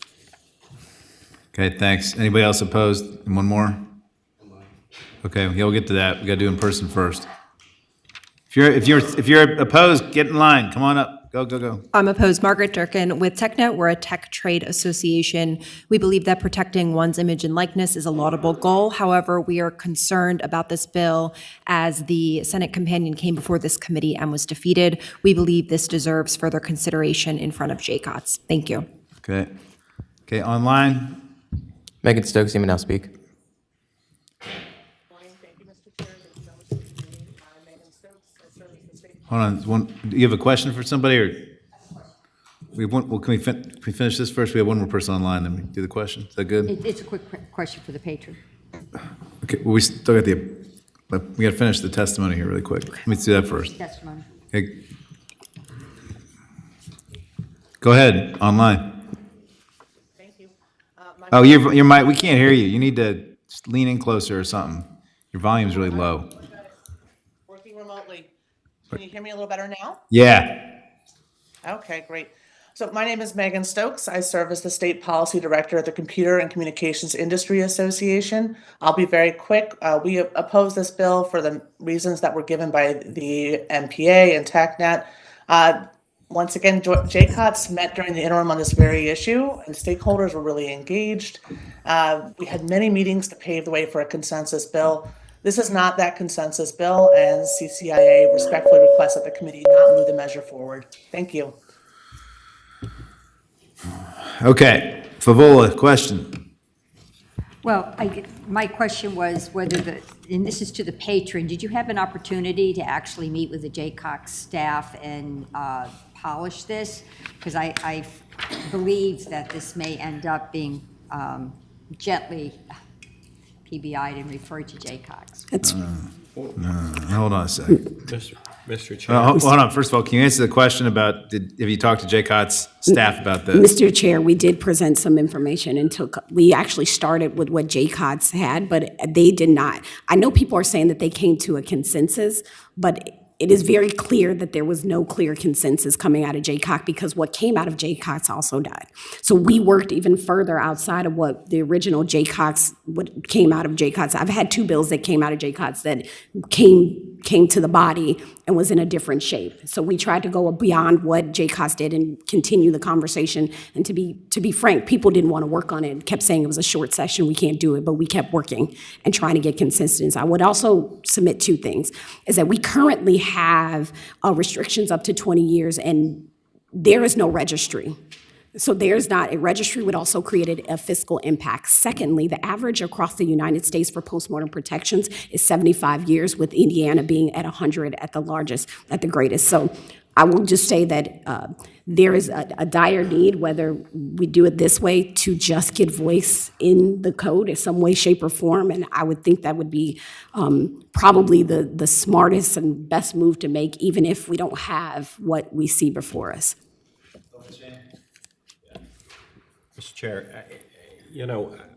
Okay, thanks. Anybody else opposed? And one more? Okay, we'll get to that. We got to do in person first. If you're opposed, get in line. Come on up. Go. I'm opposed. Margaret Durkin with TechNet. We're a tech trade association. We believe that protecting one's image and likeness is a laudable goal. However, we are concerned about this bill as the Senate companion came before this committee and was defeated. We believe this deserves further consideration in front of Jaycott's. Thank you. Okay, online. Megan Stokes, you may now speak. Hold on. Do you have a question for somebody, or can we finish this first? We have one more person online. Then we do the question. Is that good? It's a quick question for the patron. Okay. Well, we still got we got to finish the testimony here really quick. Let me do that first. Testimony. Okay. Go ahead. Online. Thank you. Oh, your mic. We can't hear you. You need to just lean in closer or something. Your volume's really low. Working remotely. Can you hear me a little better now? Yeah. Okay, great. So my name is Megan Stokes. I serve as the State Policy Director at the Computer and Communications Industry Association. I'll be very quick. We oppose this bill for the reasons that were given by the MPA and TechNet. Once again, Jaycott's met during the interim on this very issue, and stakeholders were really engaged. We had many meetings to pave the way for a consensus bill. This is not that consensus bill, and CCIA respectfully requests that the committee not move the measure forward. Thank you. Okay, Favola, question. Well, my question was whether and this is to the patron, did you have an opportunity to actually meet with the Jaycott's staff and polish this? Because I believe that this may end up being gently PBI'd and referred to Jaycott's. Hold on a second. Mr. Chair. Hold on. First of all, can you answer the question about have you talked to Jaycott's staff about this? Mr. Chair, we did present some information and we actually started with what Jaycott's had, but they did not. I know people are saying that they came to a consensus, but it is very clear that there was no clear consensus coming out of Jaycott because what came out of Jaycott's also died. So we worked even further outside of what the original Jaycott's, what came out of Jaycott's. I've had two bills that came out of Jaycott's that came to the body and was in a different shape. So we tried to go beyond what Jaycott's did and continue the conversation. And to be frank, people didn't want to work on it, kept saying it was a short session, we can't do it, but we kept working and trying to get consensus. I would also submit two things, is that we currently have restrictions up to 20 years and there is no registry. So there's not, a registry would also create a fiscal impact. Secondly, the average across the United States for postmortem protections is 75 years, with Indiana being at 100 at the largest, at the greatest. So I will just say that there is a dire need, whether we do it this way, to just get voice in the code in some way, shape, or form. And I would think that would be probably the smartest and best move to make, even if we don't have what we see before us. Mr. Chair,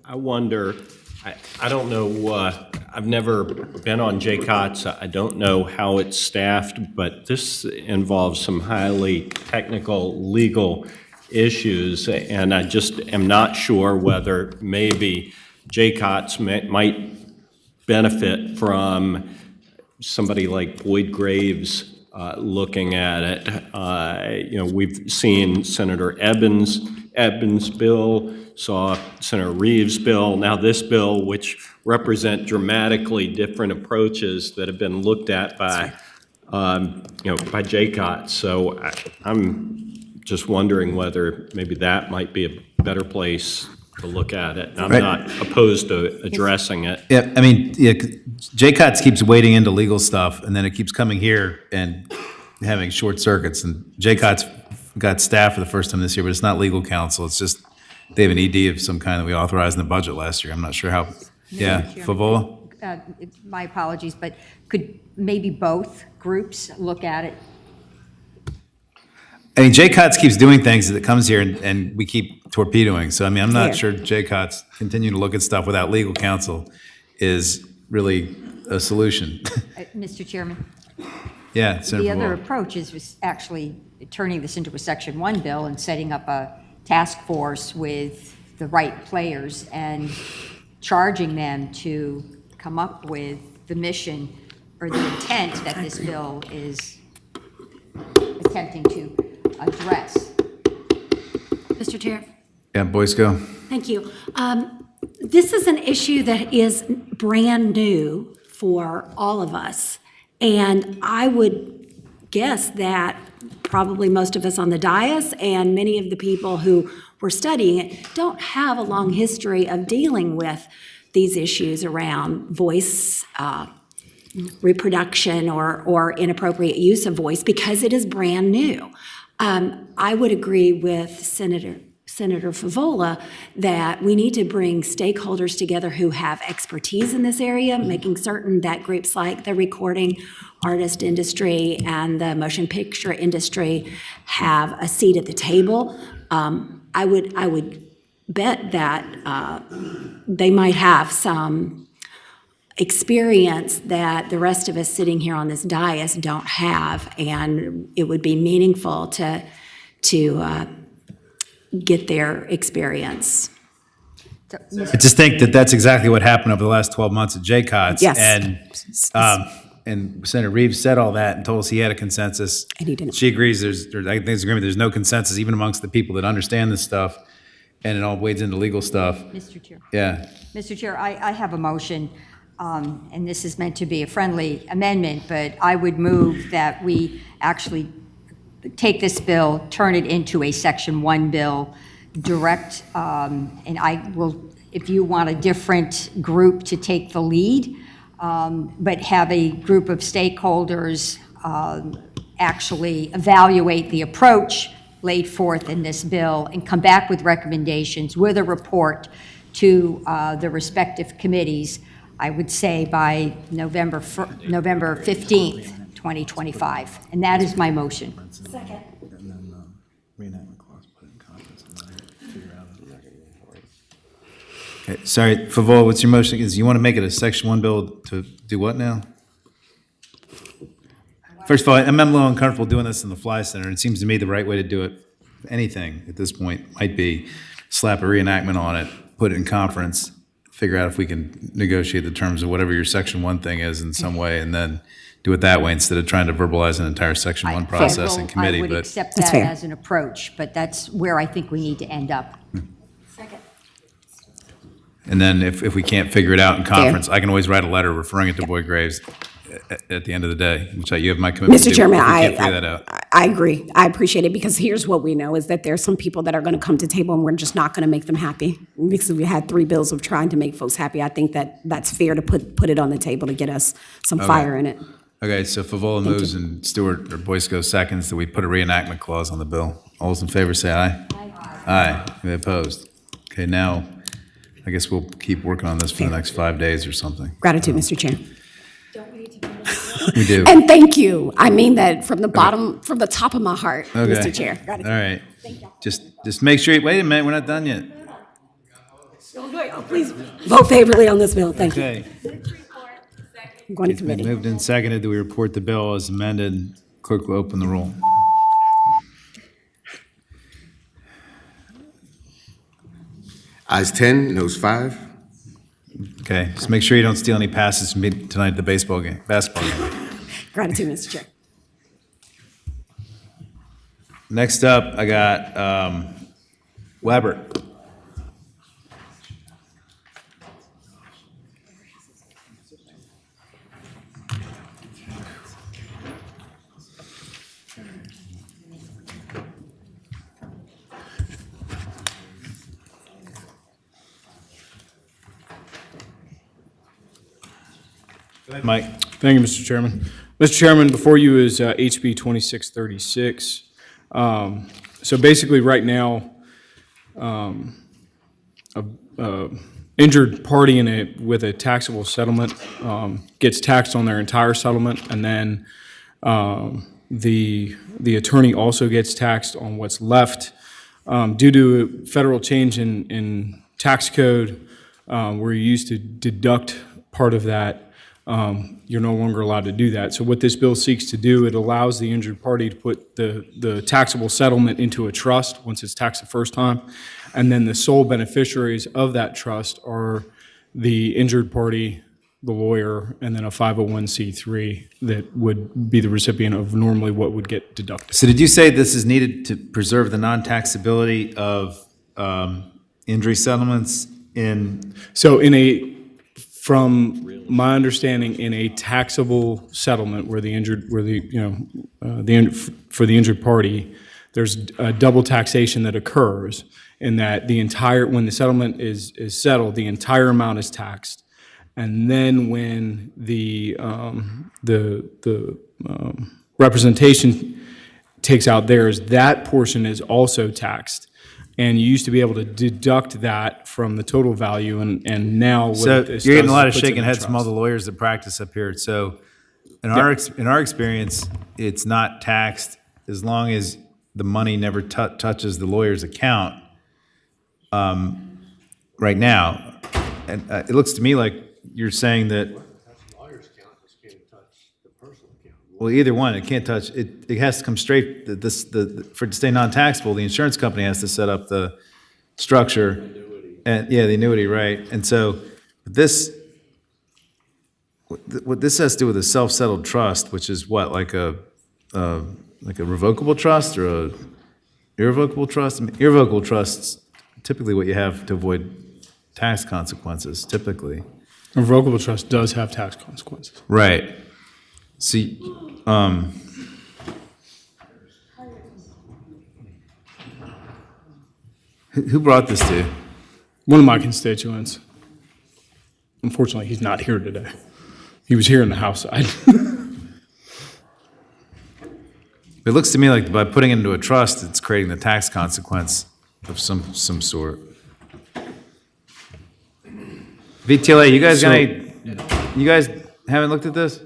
I wonder, I don't know, I've never been on Jaycott's. I don't know how it's staffed, but this involves some highly technical legal issues, and I just am not sure whether maybe Jaycott's might benefit from somebody like Boyd Graves looking at it. We've seen Senator Ebbins' bill, saw Senator Reeves' bill, now this bill, which represent dramatically different approaches that have been looked at by Jaycott. So I'm just wondering whether maybe that might be a better place to look at it. I'm Right. not opposed to addressing it. Yeah, I mean, yeah, JCOTS keeps wading into legal stuff, and then it keeps coming here and having short circuits. And JCOTS got staff for the first time this year, but it's not legal counsel. It's just they have an ED of some kind that we authorized in the budget last year. I'm not sure how. Yeah, Favola? My apologies, but could maybe both groups look at it? I mean, JCOTS keeps doing things that comes here and we keep torpedoing. So, I mean, I'm not sure JCOTS continuing to look at stuff without legal counsel is really a solution. Mr. Chairman? Yeah, The Senator other Favola. approach is actually turning this into a Section 1 bill and setting up a task force with the right players and charging them to come up with the mission or the intent that this bill is attempting to address. Mr. Chair. Yeah, boys go. Thank you. This is an issue that is brand new for all of us. And I would guess that probably most of us on the dais and many of the people who were studying it don't have a long history of dealing with these issues around voice reproduction or inappropriate use of voice because it is brand new. I would agree with Senator Favola that we need to bring stakeholders together who have expertise in this area, making certain that groups like the recording artist industry and the motion picture industry have a seat at the table. I would bet that they might have some experience that the rest of us sitting here on this dais don't have, and it would be meaningful to get their experience. I just think that that's exactly what happened over the last 12 months at JCOTS. Yes. And Senator Reeves said all that and told us he had a consensus. And he didn't. She agrees I think there's agreement, there's no consensus even amongst the people that understand this stuff, and it all wades into legal stuff. Mr. Chair. Yeah. Mr. Chair, I have a motion, and this is meant to be a friendly amendment, but I would move that we actually take this bill, turn it into a Section 1 bill, direct, and I will, if you want a different group to take the lead, but have a group of stakeholders actually evaluate the approach laid forth in this bill and come back with recommendations with a report to the respective committees, I would say by November 15th, 2025. And that is my motion. Second. Okay, sorry, Favola, what's your motion? Is you want to make it a Section 1 bill to do what now? First of all, I'm a little uncomfortable doing this in the Fly Center. It seems to me the right way to do it, anything at this point, might be slap a reenactment on it, put it in conference, figure out if we can negotiate the terms of whatever your Section 1 thing is in some way, and then do it that way instead of trying to verbalize an entire Section 1 process in committee. I would But accept that as an approach, but that's where I think we need to end up. Second. And then if we can't figure it out in conference, I can always write a letter referring it to Boyd Graves at the end of the day, which you have my commitment to Mr. do Chairman, if we can't figure that out. I agree. I appreciate it because here's what we know is that there's some people that are going to come to the table and we're just not going to make them happy. Because we had 3 bills of trying to make folks happy. I think that that's fair to put it on the table to get us some Okay. fire in it. Okay, so Favola moves and Stewart or Boysko seconds that we put a reenactment clause on the bill. All those in favor say aye. Aye. Any opposed? Okay, now I guess we'll keep working on this for the next 5 days or something. Gratitude, Mr. Chair. We do. And thank you. I mean that from the bottom, from the top of my heart, Okay. Mr. Chair. All right. Just make sure, wait a minute, we're not done yet. Please vote favorably on this bill. Thank you. Okay. I'm going to It's been committee. moved and seconded that we report the bill as amended. Clerk will open the roll. Ayes 10, noes 5. Okay, just make sure you don't steal any passes from me tonight at the basketball game. Gratitude, Mr. Chair. Next up, I got Weber. Mike. Thank you, Mr. Chairman. Mr. Chairman, before you is HB 2636. So basically, right now, injured party with a taxable settlement gets taxed on their entire settlement, and then the attorney also gets taxed on what's left. Due to a federal change in tax code, where you used to deduct part of that, you're no longer allowed to do that. So what this bill seeks to do, it allows the injured party to put the taxable settlement into a trust once it's taxed the first time, and then the sole beneficiaries of that trust are the injured party, the lawyer, and then a 501c3 that would be the recipient of normally what would get deducted. So did you say this is needed to preserve the non-taxability of injury settlements from my understanding, in a taxable settlement where for the injured party, there's a double taxation that occurs in that when the settlement is settled, the entire amount is taxed. And then when the representation takes out theirs, that portion is also taxed. And you used to be able to deduct that from the total value, and now what So this you're getting does a lot is of puts it shaking in a heads from all trust. the lawyers that practice up here. So in our experience, it's not taxed as long as the money never touches the lawyer's account. Right now, and it looks to me like you're saying that. Well, either one, it can't touch, it has to come straight, for it to stay non-taxable, the insurance company has to set up the structure. And, yeah, the annuity, right. And so what this has to do with a self-settled trust, which is what, like a revocable trust or a irrevocable trust? I mean, irrevocable trusts, typically what you have to avoid tax consequences, typically. A revocable trust does have tax consequences. Right. See, who brought this to you? One of my constituents. Unfortunately, he's not here today. He was here in the House side. It looks to me like by putting it into a trust, it's creating the tax consequence of some sort. VTLA, you guys haven't looked at this?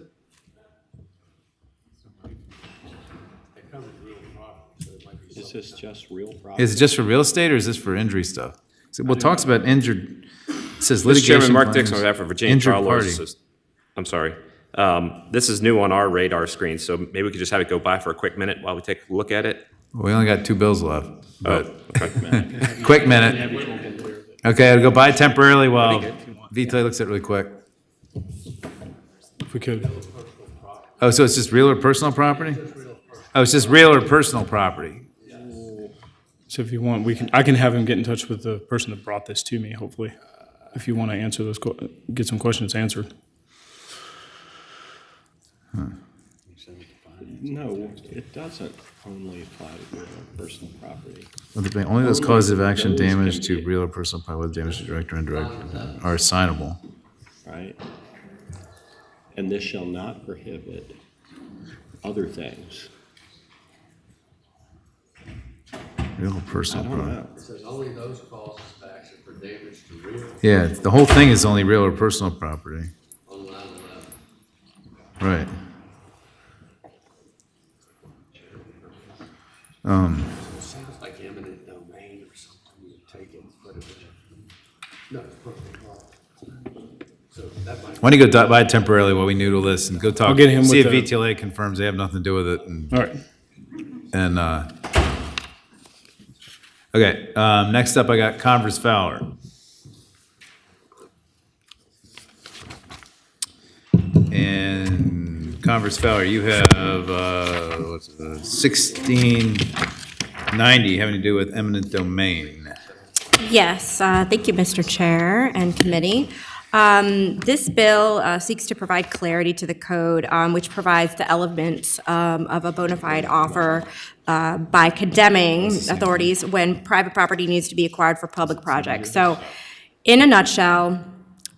Is this just real property? Is it just for real estate or is this for injury stuff? Well, it talks about injured, it says Mr. litigation. Chairman, Mark claims, Dixon on behalf of Virginia injured Trial party. Lawyers. I'm sorry. This is new on our radar screen, so maybe we could just have it go by for a quick minute while we take a look at it. We only got 2 bills left. Oh, okay. Quick minute. Okay, I'll go by temporarily while VTLA looks at it really quick. If we could. Oh, so it's just real or personal property? Oh, it's just real or personal property? So if you want, I can have him get in touch with the person that brought this to me, hopefully, if you want to answer those, get some questions answered. No, it doesn't only apply to real or personal property. Only those causes of action damage to real or personal property, whether damage to direct or indirect, are assignable. Right? And this shall not prohibit other things. Real or personal I don't property. know. It says only those causes of action for damage to real. Yeah, the whole thing is only real or personal property. On line 11. Right. Sounds like eminent domain or something you take it, but it no, it's personal property. So that might. Why don't you go by temporarily while we noodle this and go talk, I'll get him see if with the- VTLA confirms they have nothing to do with it. And, All right. And, okay, next up I got Converse Fowler. And Converse Fowler, you have, 1690 having to do with eminent domain. Yes, thank you, Mr. Chair and committee. This bill seeks to provide clarity to the code, which provides the elements of a bona fide offer by condemning authorities when private property needs to be acquired for public projects. So in a nutshell,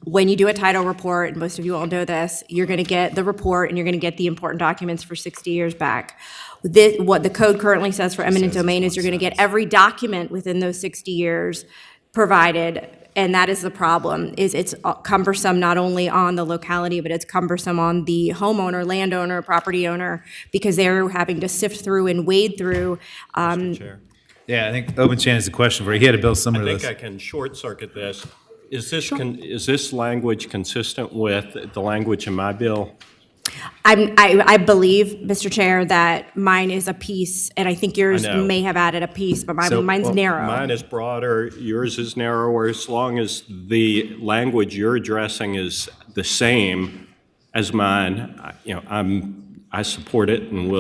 when you do a title report, and most of you all know this, you're going to get the report and you're going to get the important documents for 60 years back. What the code currently says for eminent domain is you're going to get every document within those 60 years provided, and that is the problem, is it's cumbersome not only on the locality, but it's cumbersome on the homeowner, landowner, property owner, because they're having to sift through and wade through. Yeah, I think Open Chain has a question for you. He had a bill similar to I this. think I can short circuit this. Is this language consistent with the language in my bill? I believe, Mr. Chair, that mine is a piece, and I think yours may have added a piece, but mine's narrow. Mine is broader, yours is narrower. As long as the language you're addressing is the same as mine, I support it and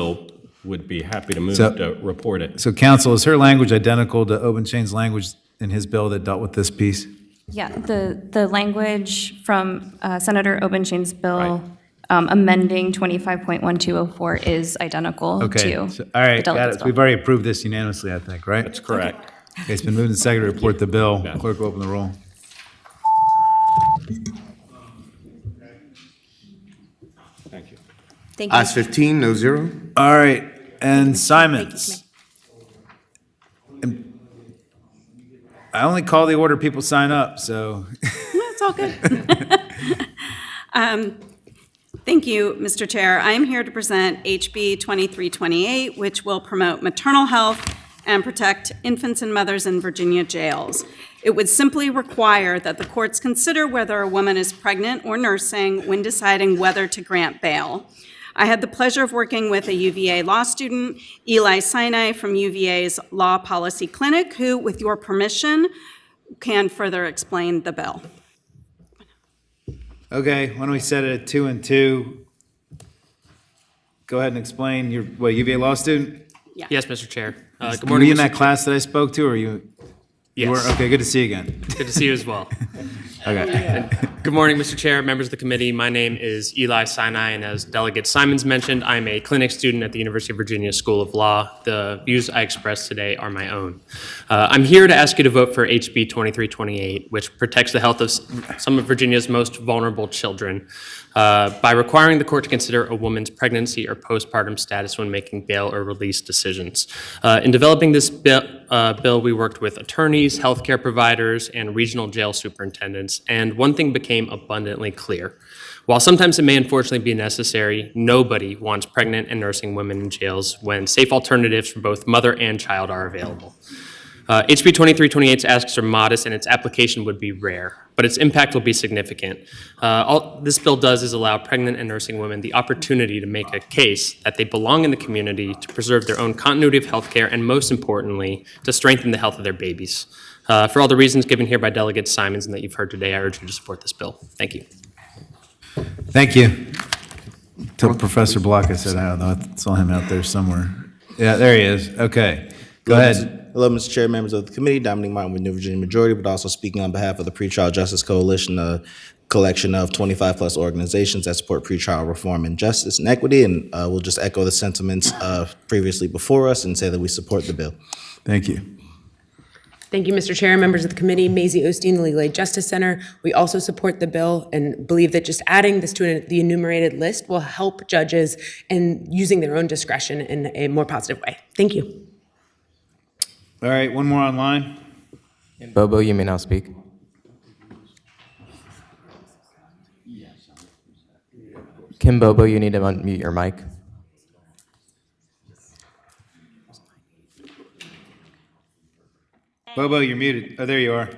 would be happy to move to report it. So counsel, is her language identical to Open Chain's language in his bill that dealt with this piece? Yeah, the language from Senator Obenchain's bill amending 25.1204 is identical Okay. to So, all right, the got delegate's it. bill. We've already approved this unanimously, I think, right? That's correct. Okay, it's been moved and seconded to report the bill. Clerk will open the roll. Thank you. Thank you. Ayes 15, no zero. All right, and Simons. I only call the order people sign up, so. It's all good. Thank you, Mr. Chair. I am here to present HB 2328, which will promote maternal health and protect infants and mothers in Virginia jails. It would simply require that the courts consider whether a woman is pregnant or nursing when deciding whether to grant bail. I had the pleasure of working with a UVA law student, Eli Sinai from UVA's Law Policy Clinic, who, with your permission, can further explain the bill. Okay, why don't we set it at 2 and 2? Go ahead and explain. You're, what, UVA law student? Yeah. Yes, Mr. Chair. Good Were morning. you in Mr. that class that I spoke to, or you? Yes. You were? Okay, good to see you again. Good to see you as well. Okay. Good morning, Mr. Chair, members of the committee. My name is Eli Sinai, and as Delegate Simons mentioned, I'm a clinic student at the University of Virginia School of Law. The views I express today are my own. I'm here to ask you to vote for HB 2328, which protects the health of some of Virginia's most vulnerable children by requiring the court to consider a woman's pregnancy or postpartum status when making bail or release decisions. In developing this bill, we worked with attorneys, healthcare providers, and regional jail superintendents, and one thing became abundantly clear. While sometimes it may unfortunately be necessary, nobody wants pregnant and nursing women in jails when safe alternatives for both mother and child are available. HB 2328's asks are modest and its application would be rare, but its impact will be significant. All this bill does is allow pregnant and nursing women the opportunity to make a case that they belong in the community, to preserve their own continuity of health care, and most importantly, to strengthen the health of their babies. For all the reasons given here by Delegate Simons and that you've heard today, I urge you to support this bill. Thank you. Thank you. Tell Professor Block I said I don't know. I saw him out there somewhere. Yeah, there he is. Okay, go ahead. Hello, Mr. Chair, members of the committee. Dominic Martin with New Virginia Majority, but also speaking on behalf of the Pretrial Justice Coalition, a collection of 25-plus organizations that support pretrial reform and justice and equity. And we'll just echo the sentiments previously before us and say that we support the bill. Thank you. Thank you, Mr. Chair, members of the committee. Maisie Osteen, the Legal Aid Justice Center. We also support the bill and believe that just adding this to the enumerated list will help judges in using their own discretion in a more positive way. Thank you. All right, one more online. Bobo, you may now speak. Kim Bobo, you need to unmute your mic. Bobo, you're muted. Oh, there you are. Good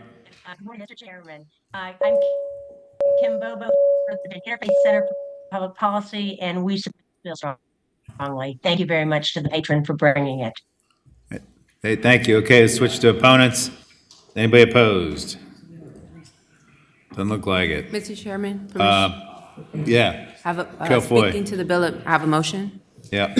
morning, Mr. Chairman. I'm Kim Bobo for the Interfaith Center for Public Policy, and we support the bill strongly. Thank you very much to the patron for bringing it. Hey, thank you. Okay, let's switch to opponents. Anybody opposed? Doesn't look like it. Mr. Chairman, Yeah. have speaking to the bill, I have a motion. Yeah.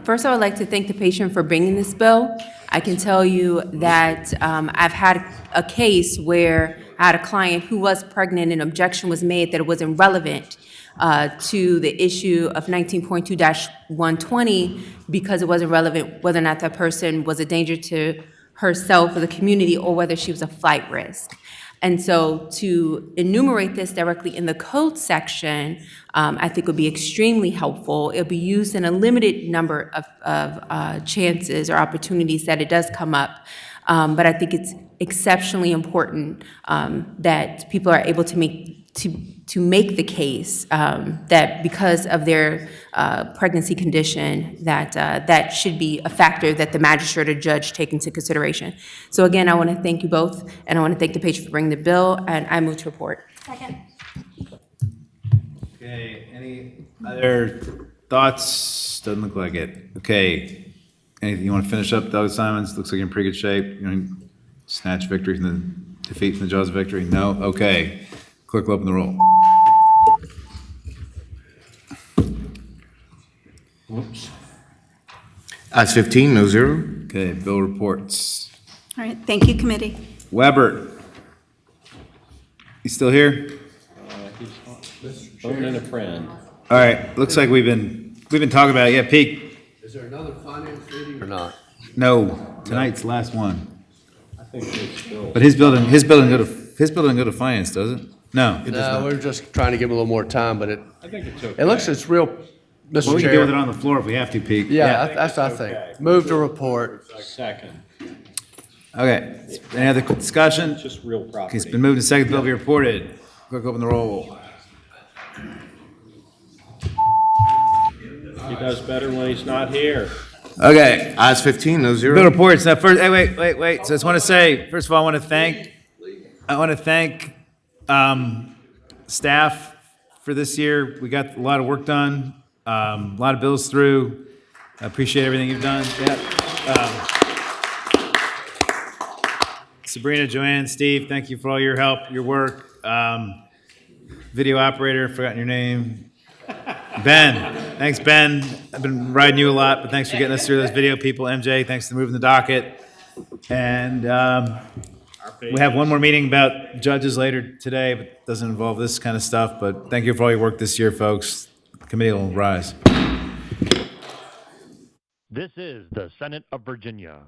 First, I would like to thank the patron for bringing this bill. I can tell you that I've had a case where I had a client who was pregnant and objection was made that it wasn't relevant to the issue of 19.2-120 because it wasn't relevant whether or not that person was a danger to herself or the community or whether she was a flight risk. And so to enumerate this directly in the code section, I think would be extremely helpful. It'll be used in a limited number of chances or opportunities that it does come up. But I think it's exceptionally important that people are able to make the case that because of their pregnancy condition, that should be a factor that the magistrate or judge take into consideration. So again, I want to thank you both, and I want to thank the patron for bringing the bill, and I move to report. Second. Okay, any other thoughts? Doesn't look like it. Okay, anything you want to finish up, Doug Simons? Looks like you're in pretty good shape. You know, snatch victory from the defeat from the jaws of victory? No? Okay. Clerk will open the roll. Whoops. Ayes 15, no zero. Okay, bill reports. All right, thank you, committee. Weber. You still here? Phoning a friend. All right, looks like we've been talking about it. Yeah, Pete? Is there another finance meeting or not? No, tonight's the last one. I think it's still. But his building go to finance, does it? No, it does No, not. we're just trying to give it a little more time, but I think it's okay. it looks, it's real, Well, Mr. we can deal with it Chair. on the floor if we have to, Pete. Yeah, that's what I think. Move to report. Second. Okay, any other discussion? It's just real Okay, property. it's been moved and seconded, the bill be reported. Clerk open the roll. He does better when he's not here. Okay, Ayes 15, no zero. bill reports. Now first, hey, wait. So I just want to say, first of all, I want to thank staff for this year. We got a lot of work done, a lot of bills through. I appreciate everything you've done. Yeah. Sabrina, Joanne, Steve, thank you for all your help, your work. Video operator, forgotten your name. Ben, thanks, Ben. I've been riding you a lot, but thanks for getting us through those video people. MJ, thanks for moving the docket. And we have one more meeting about judges later today, but it doesn't involve this kind of stuff. But thank you for all your work this year, folks. The committee will rise. This is the Senate of Virginia.